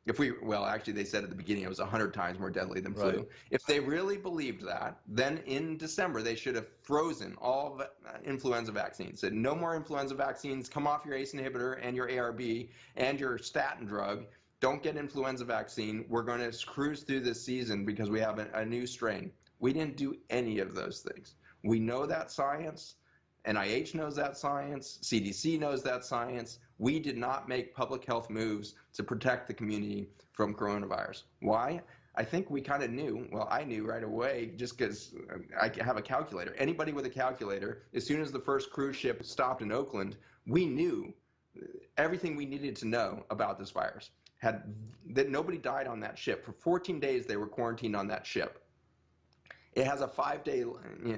actually they said at the beginning it was 100 times more deadly than flu. Right. If they really believed that, then in December they should have frozen all influenza vaccines. Said no more influenza vaccines, come off your ACE inhibitor and your ARB and your statin drug. Don't get influenza vaccine. We're going to cruise through this season because we have a new strain. We didn't do any of those things. We know that science. NIH knows that science. CDC knows that science. We did not make public health moves to protect the community from coronavirus. Why? I think we kind of knew. Well, I knew right away, just because I have a calculator. Anybody with a calculator, as soon as the first cruise ship stopped in Oakland, we knew everything we needed to know about this virus. That nobody died on that ship. For 14 days, they were quarantined on that ship. It has a 5-day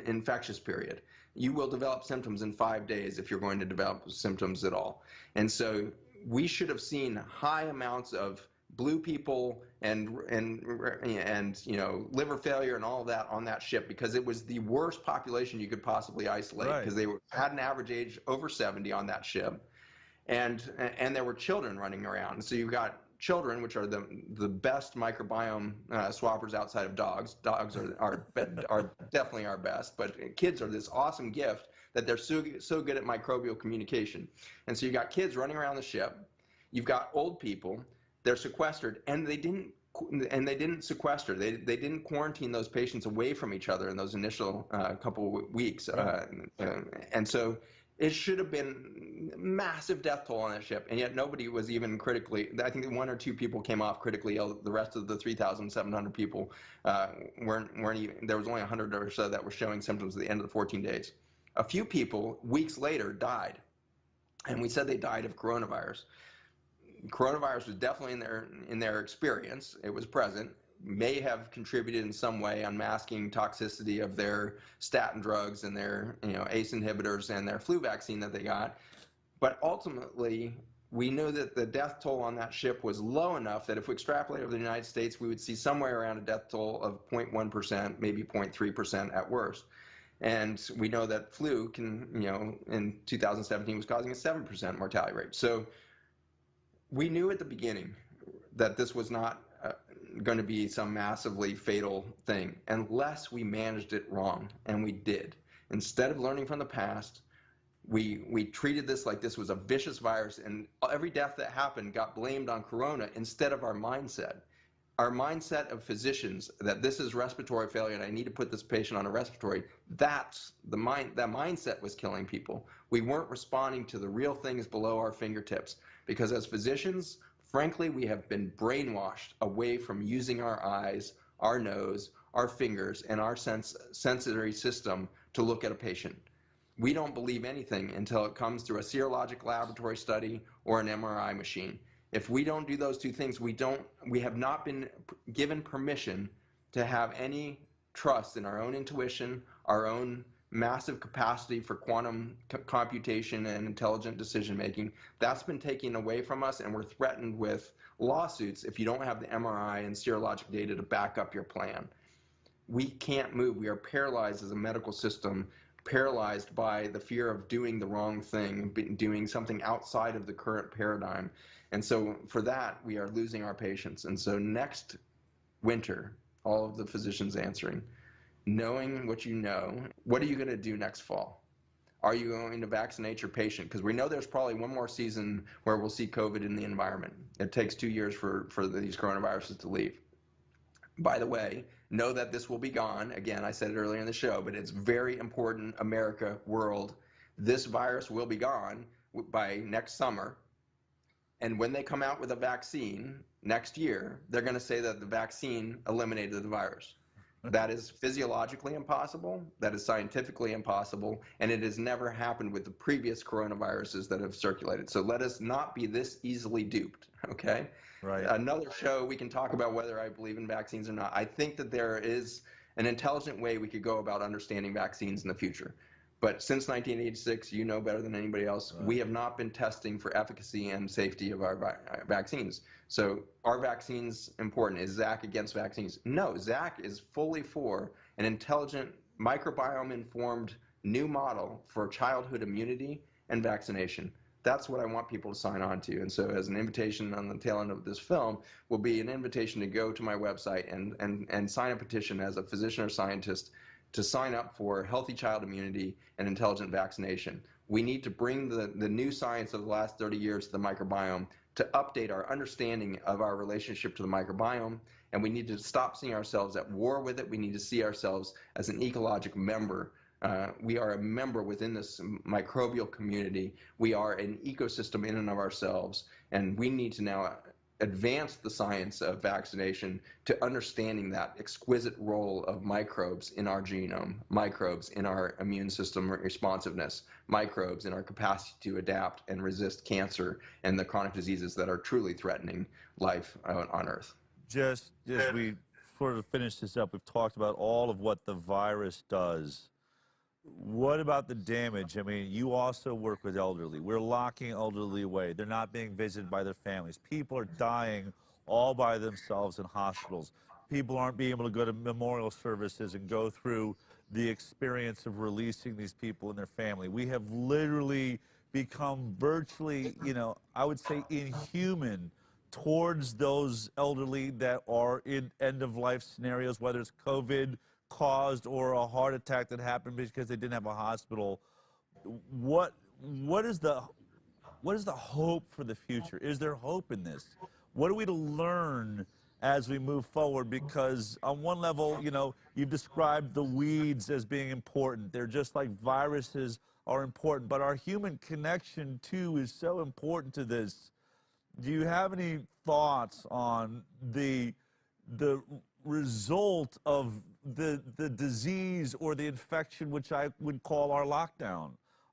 infectious period. You will develop symptoms in 5 days if you're going to develop symptoms at all. And so we should have seen high amounts of blue people and liver failure and all of that on that ship, because it was the worst population you could possibly isolate, because they had an average age over 70 on that ship, and there were children running around. So you've got children, which are the best microbiome swappers outside of dogs. Dogs are definitely our best, but kids are this awesome gift that they're so good at microbial communication. And so you got kids running around the ship. You've got old people. They're sequestered, and they didn't sequester. They didn't quarantine those patients away from each other in those initial couple of weeks. And so it should have been massive death toll on that ship, and yet nobody was even critically. I think 1 or 2 people came off critically ill. The rest of the 3,700 people weren't even. There was only 100 or so that were showing symptoms at the end of the 14 days. A few people weeks later died, and we said they died of coronavirus. Coronavirus was definitely in their experience. It was present. May have contributed in some way, unmasking toxicity of their statin drugs and their ACE inhibitors and their flu vaccine that they got. But ultimately, we knew that the death toll on that ship was low enough that if we extrapolate over the United States, we would see somewhere around a death toll of 0.1%, maybe 0.3% at worst. And we know that flu can, in 2017 was causing a 7% mortality rate. So we knew at the beginning that this was not going to be some massively fatal thing unless we managed it wrong, and we did. Instead of learning from the past, we treated this like this was a vicious virus, and every death that happened got blamed on corona instead of our mindset. Our mindset of physicians that this is respiratory failure and I need to put this patient on a respiratory, that mindset was killing people. We weren't responding to the real things below our fingertips, because as physicians, frankly, we have been brainwashed away from using our eyes, our nose, our fingers, and our sensory system to look at a patient. We don't believe anything until it comes through a serologic laboratory study or an MRI machine. If we don't do those two things, we have not been given permission to have any trust in our own intuition, our own massive capacity for quantum computation and intelligent decision making. That's been taken away from us, and we're threatened with lawsuits if you don't have the MRI and serologic data to back up your plan. We can't move. We are paralyzed as a medical system, paralyzed by the fear of doing the wrong thing, doing something outside of the current paradigm. And so for that, we are losing our patients. And so next winter, all of the physicians answering, knowing what you know, what are you going to do next fall? Are you going to vaccinate your patient? Because we know there's probably one more season where we'll see COVID in the environment. It takes 2 years for these coronaviruses to leave. By the way, know that this will be gone. Again, I said it earlier in the show, but it's very important, America, world. This virus will be gone by next summer. And when they come out with a vaccine next year, they're going to say that the vaccine eliminated the virus. That is physiologically impossible. That is scientifically impossible. And it has never happened with the previous coronaviruses that have circulated. So let us not be this easily duped, okay? Right. Another show, we can talk about whether I believe in vaccines or not. I think that there is an intelligent way we could go about understanding vaccines in the future. But since 1986, you know better than anybody else, we have not been testing for efficacy and safety of our vaccines. So are vaccines important? Is Zach against vaccines? No, Zach is fully for an intelligent, microbiome-informed new model for childhood immunity and vaccination. That's what I want people to sign on to. And so as an invitation on the tail end of this film will be an invitation to go to my website and sign a petition as a physician or scientist to sign up for healthy child immunity and intelligent vaccination. We need to bring the new science of the last 30 years to the microbiome to update our understanding of our relationship to the microbiome, and we need to stop seeing ourselves at war with it. We need to see ourselves as an ecologic member. We are a member within this microbial community. We are an ecosystem in and of ourselves, and we need to now advance the science of vaccination to understanding that exquisite role of microbes in our genome, microbes in our immune system responsiveness, microbes in our capacity to adapt and resist cancer and the chronic diseases that are truly threatening life on Earth. Just as we sort of finish this up, we've talked about all of what the virus does. What about the damage? I mean, you also work with elderly. We're locking elderly away. They're not being visited by their families. People are dying all by themselves in hospitals. People aren't being able to go to memorial services and go through the experience of releasing these people and their family. We have literally become virtually, you know, I would say inhuman towards those elderly that are in end-of-life scenarios, whether it's COVID caused or a heart attack that happened because they didn't have a hospital. What is the hope for the future? Is there hope in this? What are we to learn as we move forward? Because on one level, you know, you've described the weeds as being important. They're just like viruses are important, but our human connection too is so important to this. Do you have any thoughts on the result of the disease or the infection, which I would call our lockdown?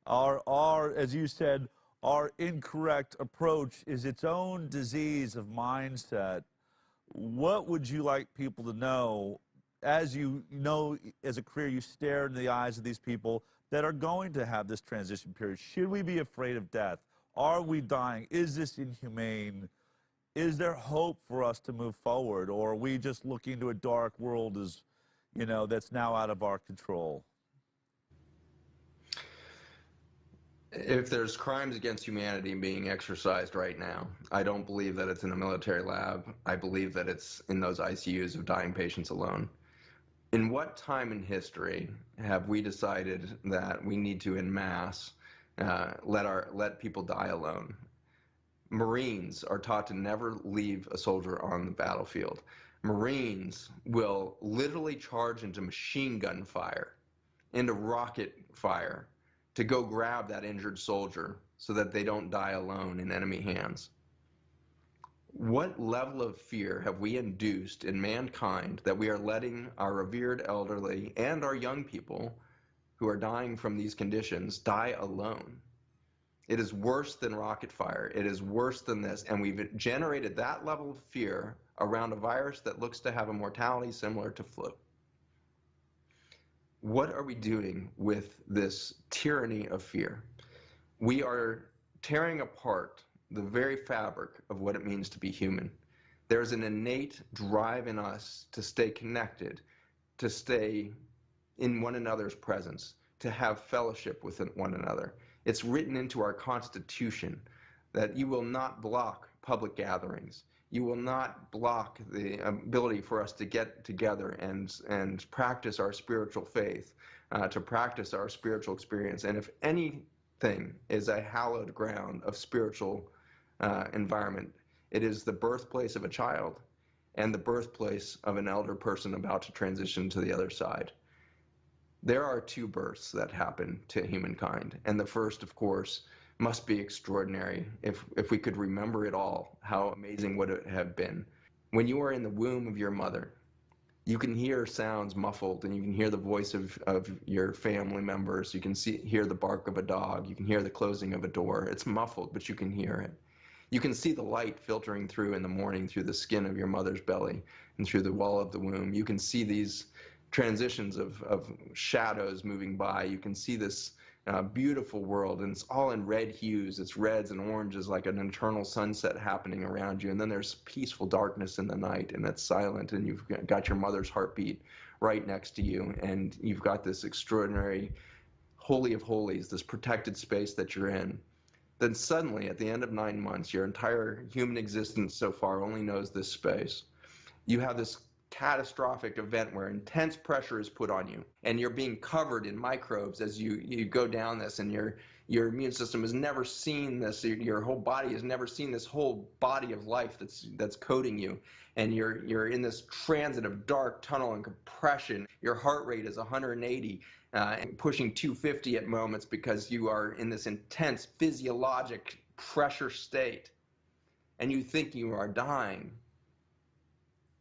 Our, as you said, our incorrect approach is its own disease of mindset. What would you like people to know, as you know, as a career, you stare in the eyes of these people that are going to have this transition period? Should we be afraid of death? Are we dying? Is this inhumane? Is there hope for us to move forward, or are we just looking into a dark world, as you know, that's now out of our control? If there's crimes against humanity being exercised right now, I don't believe that it's in a military lab. I believe that it's in those ICUs of dying patients alone. In what time in history have we decided that we need to, en masse, let people die alone? Marines are taught to never leave a soldier on the battlefield. Marines will literally charge into machine gun fire, into rocket fire, to go grab that injured soldier so that they don't die alone in enemy hands. What level of fear have we induced in mankind that we are letting our revered elderly and our young people who are dying from these conditions die alone? It is worse than rocket fire. It is worse than this. And we've generated that level of fear around a virus that looks to have a mortality similar to flu. What are we doing with this tyranny of fear? We are tearing apart the very fabric of what it means to be human. There's an innate drive in us to stay connected, to stay in one another's presence, to have fellowship with one another. It's written into our Constitution that you will not block public gatherings. You will not block the ability for us to get together and practice our spiritual faith, to practice our spiritual experience. And if anything is a hallowed ground of spiritual environment, it is the birthplace of a child and the birthplace of an elder person about to transition to the other side. There are two births that happen to humankind. And the first, of course, must be extraordinary. If we could remember it all, how amazing would it have been? When you are in the womb of your mother, you can hear sounds muffled, and you can hear the voice of your family members. You can hear the bark of a dog. You can hear the closing of a door. It's muffled, but you can hear it. You can see the light filtering through in the morning through the skin of your mother's belly and through the wall of the womb. You can see these transitions of shadows moving by. You can see this beautiful world, and it's all in red hues. It's reds and oranges, like an eternal sunset happening around you. And then there's peaceful darkness in the night, and it's silent, and you've got your mother's heartbeat right next to you, and you've got this extraordinary holy of holies, this protected space that you're in. Then suddenly, at the end of 9 months, your entire human existence so far only knows this space. You have this catastrophic event where intense pressure is put on you, and you're being covered in microbes as you go down this, and your immune system has never seen this. Your whole body has never seen this whole body of life that's coating you, and you're in this transit of dark tunnel and compression. Your heart rate is 180 and pushing 250 at moments because you are in this intense physiologic pressure state, and you think you are dying.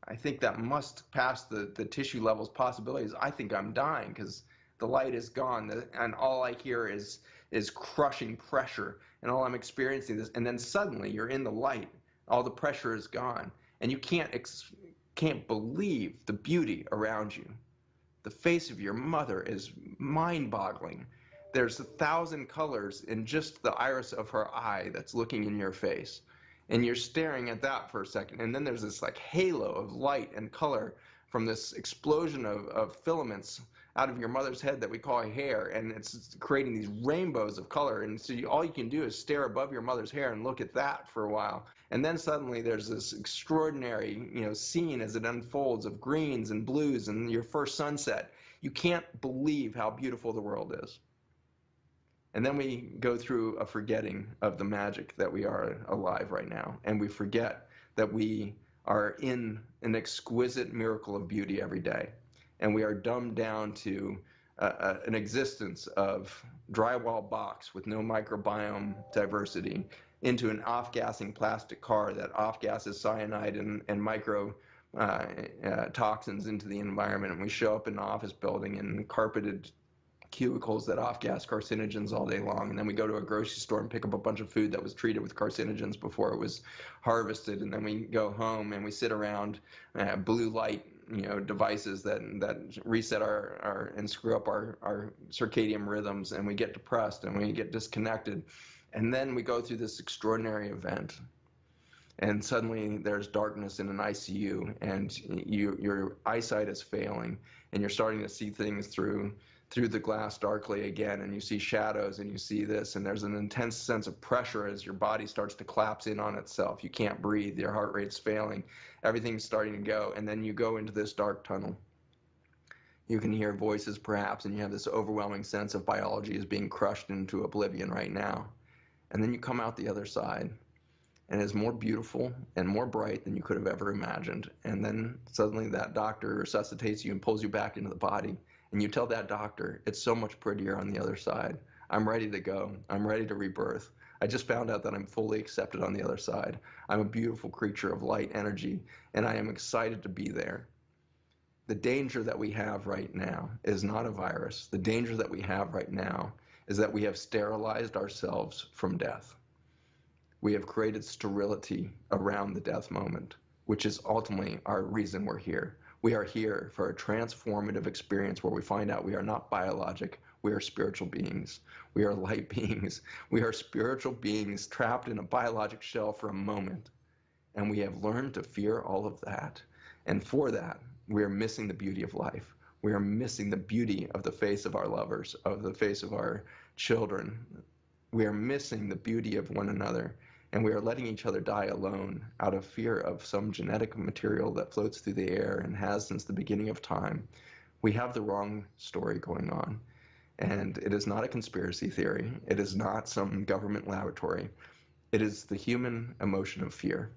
I think that must pass the tissue levels possibilities. I think I'm dying because the light is gone, and all I hear is crushing pressure, and all I'm experiencing is, and then suddenly you're in the light, all the pressure is gone, and you can't believe the beauty around you. The face of your mother is mind-boggling. There's 1,000 colors in just the iris of her eye that's looking in your face. And you're staring at that for a second, and then there's this like halo of light and color from this explosion of filaments out of your mother's head that we call hair, and it's creating these rainbows of color. And so all you can do is stare above your mother's hair and look at that for a while. And then suddenly there's this extraordinary, scene as it unfolds of greens and blues and your first sunset. You can't believe how beautiful the world is. And then we go through a forgetting of the magic that we are alive right now. And we forget that we are in an exquisite miracle of beauty every day. And we are dumbed down to an existence of drywall box with no microbiome diversity into an off-gassing plastic car that off-gasses cyanide and micro toxins into the environment. And we show up in an office building in carpeted cubicles that off-gas carcinogens all day long, and then we go to a grocery store and pick up a bunch of food that was treated with carcinogens before it was harvested, and then we go home and we sit around blue light devices that reset our and screw up our circadian rhythms, and we get depressed and we get disconnected. And then we go through this extraordinary event, and suddenly there's darkness in an ICU, and your eyesight is failing, and you're starting to see things through the glass darkly again, and you see shadows, and you see this, and there's an intense sense of pressure as your body starts to collapse in on itself. You can't breathe, your heart rate's failing, everything's starting to go, and then you go into this dark tunnel. You can hear voices perhaps, and you have this overwhelming sense of biology is being crushed into oblivion right now. And then you come out the other side, and it's more beautiful and more bright than you could have ever imagined. And then suddenly that doctor resuscitates you and pulls you back into the body. And you tell that doctor, it's so much prettier on the other side. I'm ready to go. I'm ready to rebirth. I just found out that I'm fully accepted on the other side. I'm a beautiful creature of light energy, and I am excited to be there. The danger that we have right now is not a virus. The danger that we have right now is that we have sterilized ourselves from death. We have created sterility around the death moment, which is ultimately our reason we're here. We are here for a transformative experience where we find out we are not biologic, we are spiritual beings. We are light beings. We are spiritual beings trapped in a biologic shell for a moment. And we have learned to fear all of that. And for that, we are missing the beauty of life. We are missing the beauty of the face of our lovers, of the face of our children. We are missing the beauty of one another. And we are letting each other die alone out of fear of some genetic material that floats through the air and has since the beginning of time. We have the wrong story going on. And it is not a conspiracy theory. It is not some government laboratory. It is the human emotion of fear.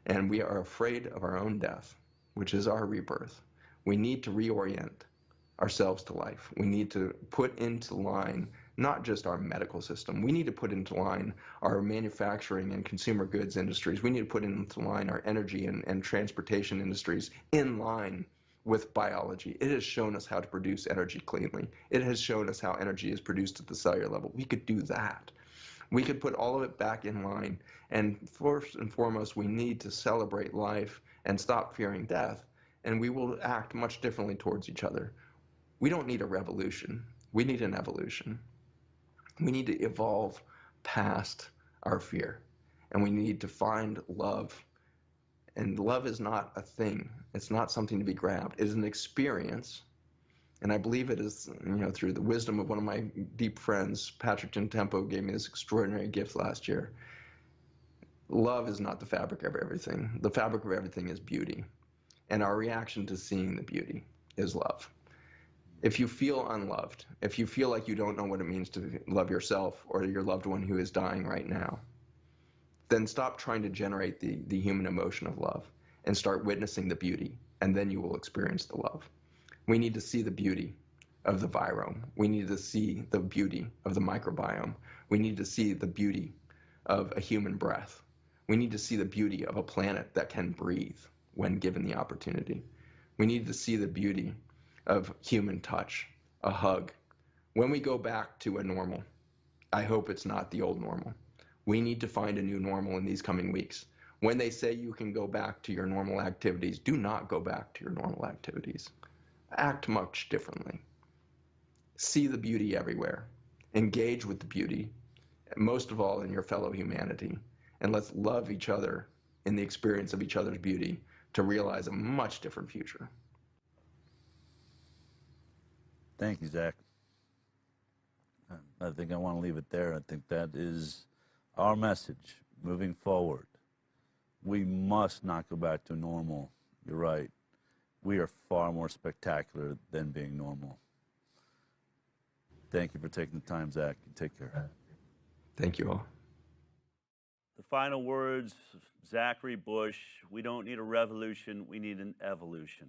And we are afraid of our own death, which is our rebirth. We need to reorient ourselves to life. We need to put into line not just our medical system. We need to put into line our manufacturing and consumer goods industries. We need to put into line our energy and transportation industries in line with biology. It has shown us how to produce energy cleanly. It has shown us how energy is produced at the cellular level. We could do that. We could put all of it back in line. And first and foremost, we need to celebrate life and stop fearing death. And we will act much differently towards each other. We don't need a revolution. We need an evolution. We need to evolve past our fear. And we need to find love. And love is not a thing. It's not something to be grabbed. It is an experience. And I believe it is, through the wisdom of one of my deep friends, Patrick Gentempo gave me this extraordinary gift last year. Love is not the fabric of everything. The fabric of everything is beauty. And our reaction to seeing the beauty is love. If you feel unloved, if you feel like you don't know what it means to love yourself or your loved one who is dying right now, then stop trying to generate the human emotion of love and start witnessing the beauty, and then you will experience the love. We need to see the beauty of the virome. We need to see the beauty of the microbiome. We need to see the beauty of a human breath. We need to see the beauty of a planet that can breathe when given the opportunity. We need to see the beauty of human touch, a hug. When we go back to a normal, I hope it's not the old normal. We need to find a new normal in these coming weeks. When they say you can go back to your normal activities, do not go back to your normal activities. Act much differently. See the beauty everywhere. Engage with the beauty, most of all in your fellow humanity. And let's love each other in the experience of each other's beauty to realize a much different future. Thank you, Zach. I think I want to leave it there. I think that is our message moving forward. We must not go back to normal. You're right. We are far more spectacular than being normal. Thank you for taking the time, Zach. Take care. Thank you all. The final words of Zachary Bush: we don't need a revolution, we need an evolution.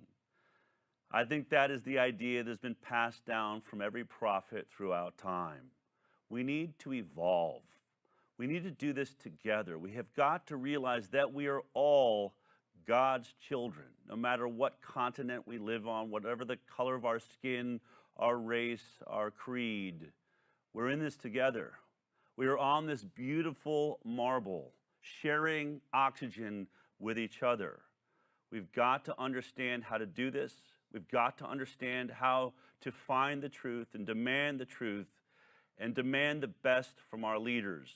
I think that is the idea that's been passed down from every prophet throughout time. We need to evolve. We need to do this together. We have got to realize that we are all God's children, no matter what continent we live on, whatever the color of our skin, our race, our creed. We're in this together. We are on this beautiful marble, sharing oxygen with each other. We've got to understand how to do this. We've got to understand how to find the truth and demand the truth and demand the best from our leaders.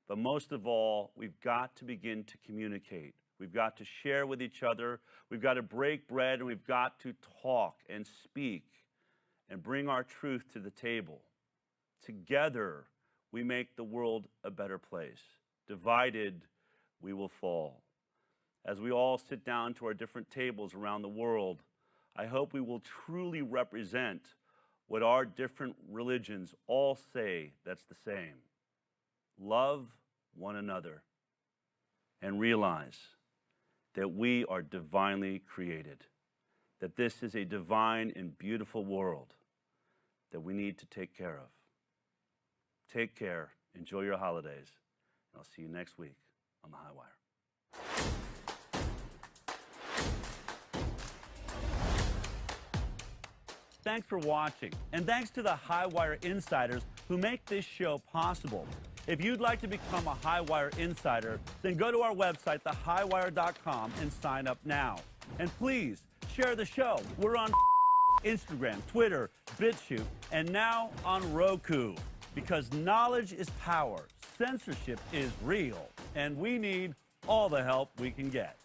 But most of all, we've got to begin to communicate. We've got to share with each other. We've got to break bread, and we've got to talk and speak and bring our truth to the table. Together, we make the world a better place. Divided, we will fall. As we all sit down to our different tables around the world, I hope we will truly represent what our different religions all say that's the same. Love one another and realize that we are divinely created, that this is a divine and beautiful world that we need to take care of. Take care, enjoy your holidays, and I'll see you next week on The High Wire. Thanks for watching, and thanks to the High Wire Insiders who make this show possible. If you'd like to become a High Wire Insider, then go to our website, thehighwire.com, and sign up now. And please, share the show. We're on Instagram, Twitter, BitChute, and now on Roku. Because knowledge is power, censorship is real, and we need all the help we can get.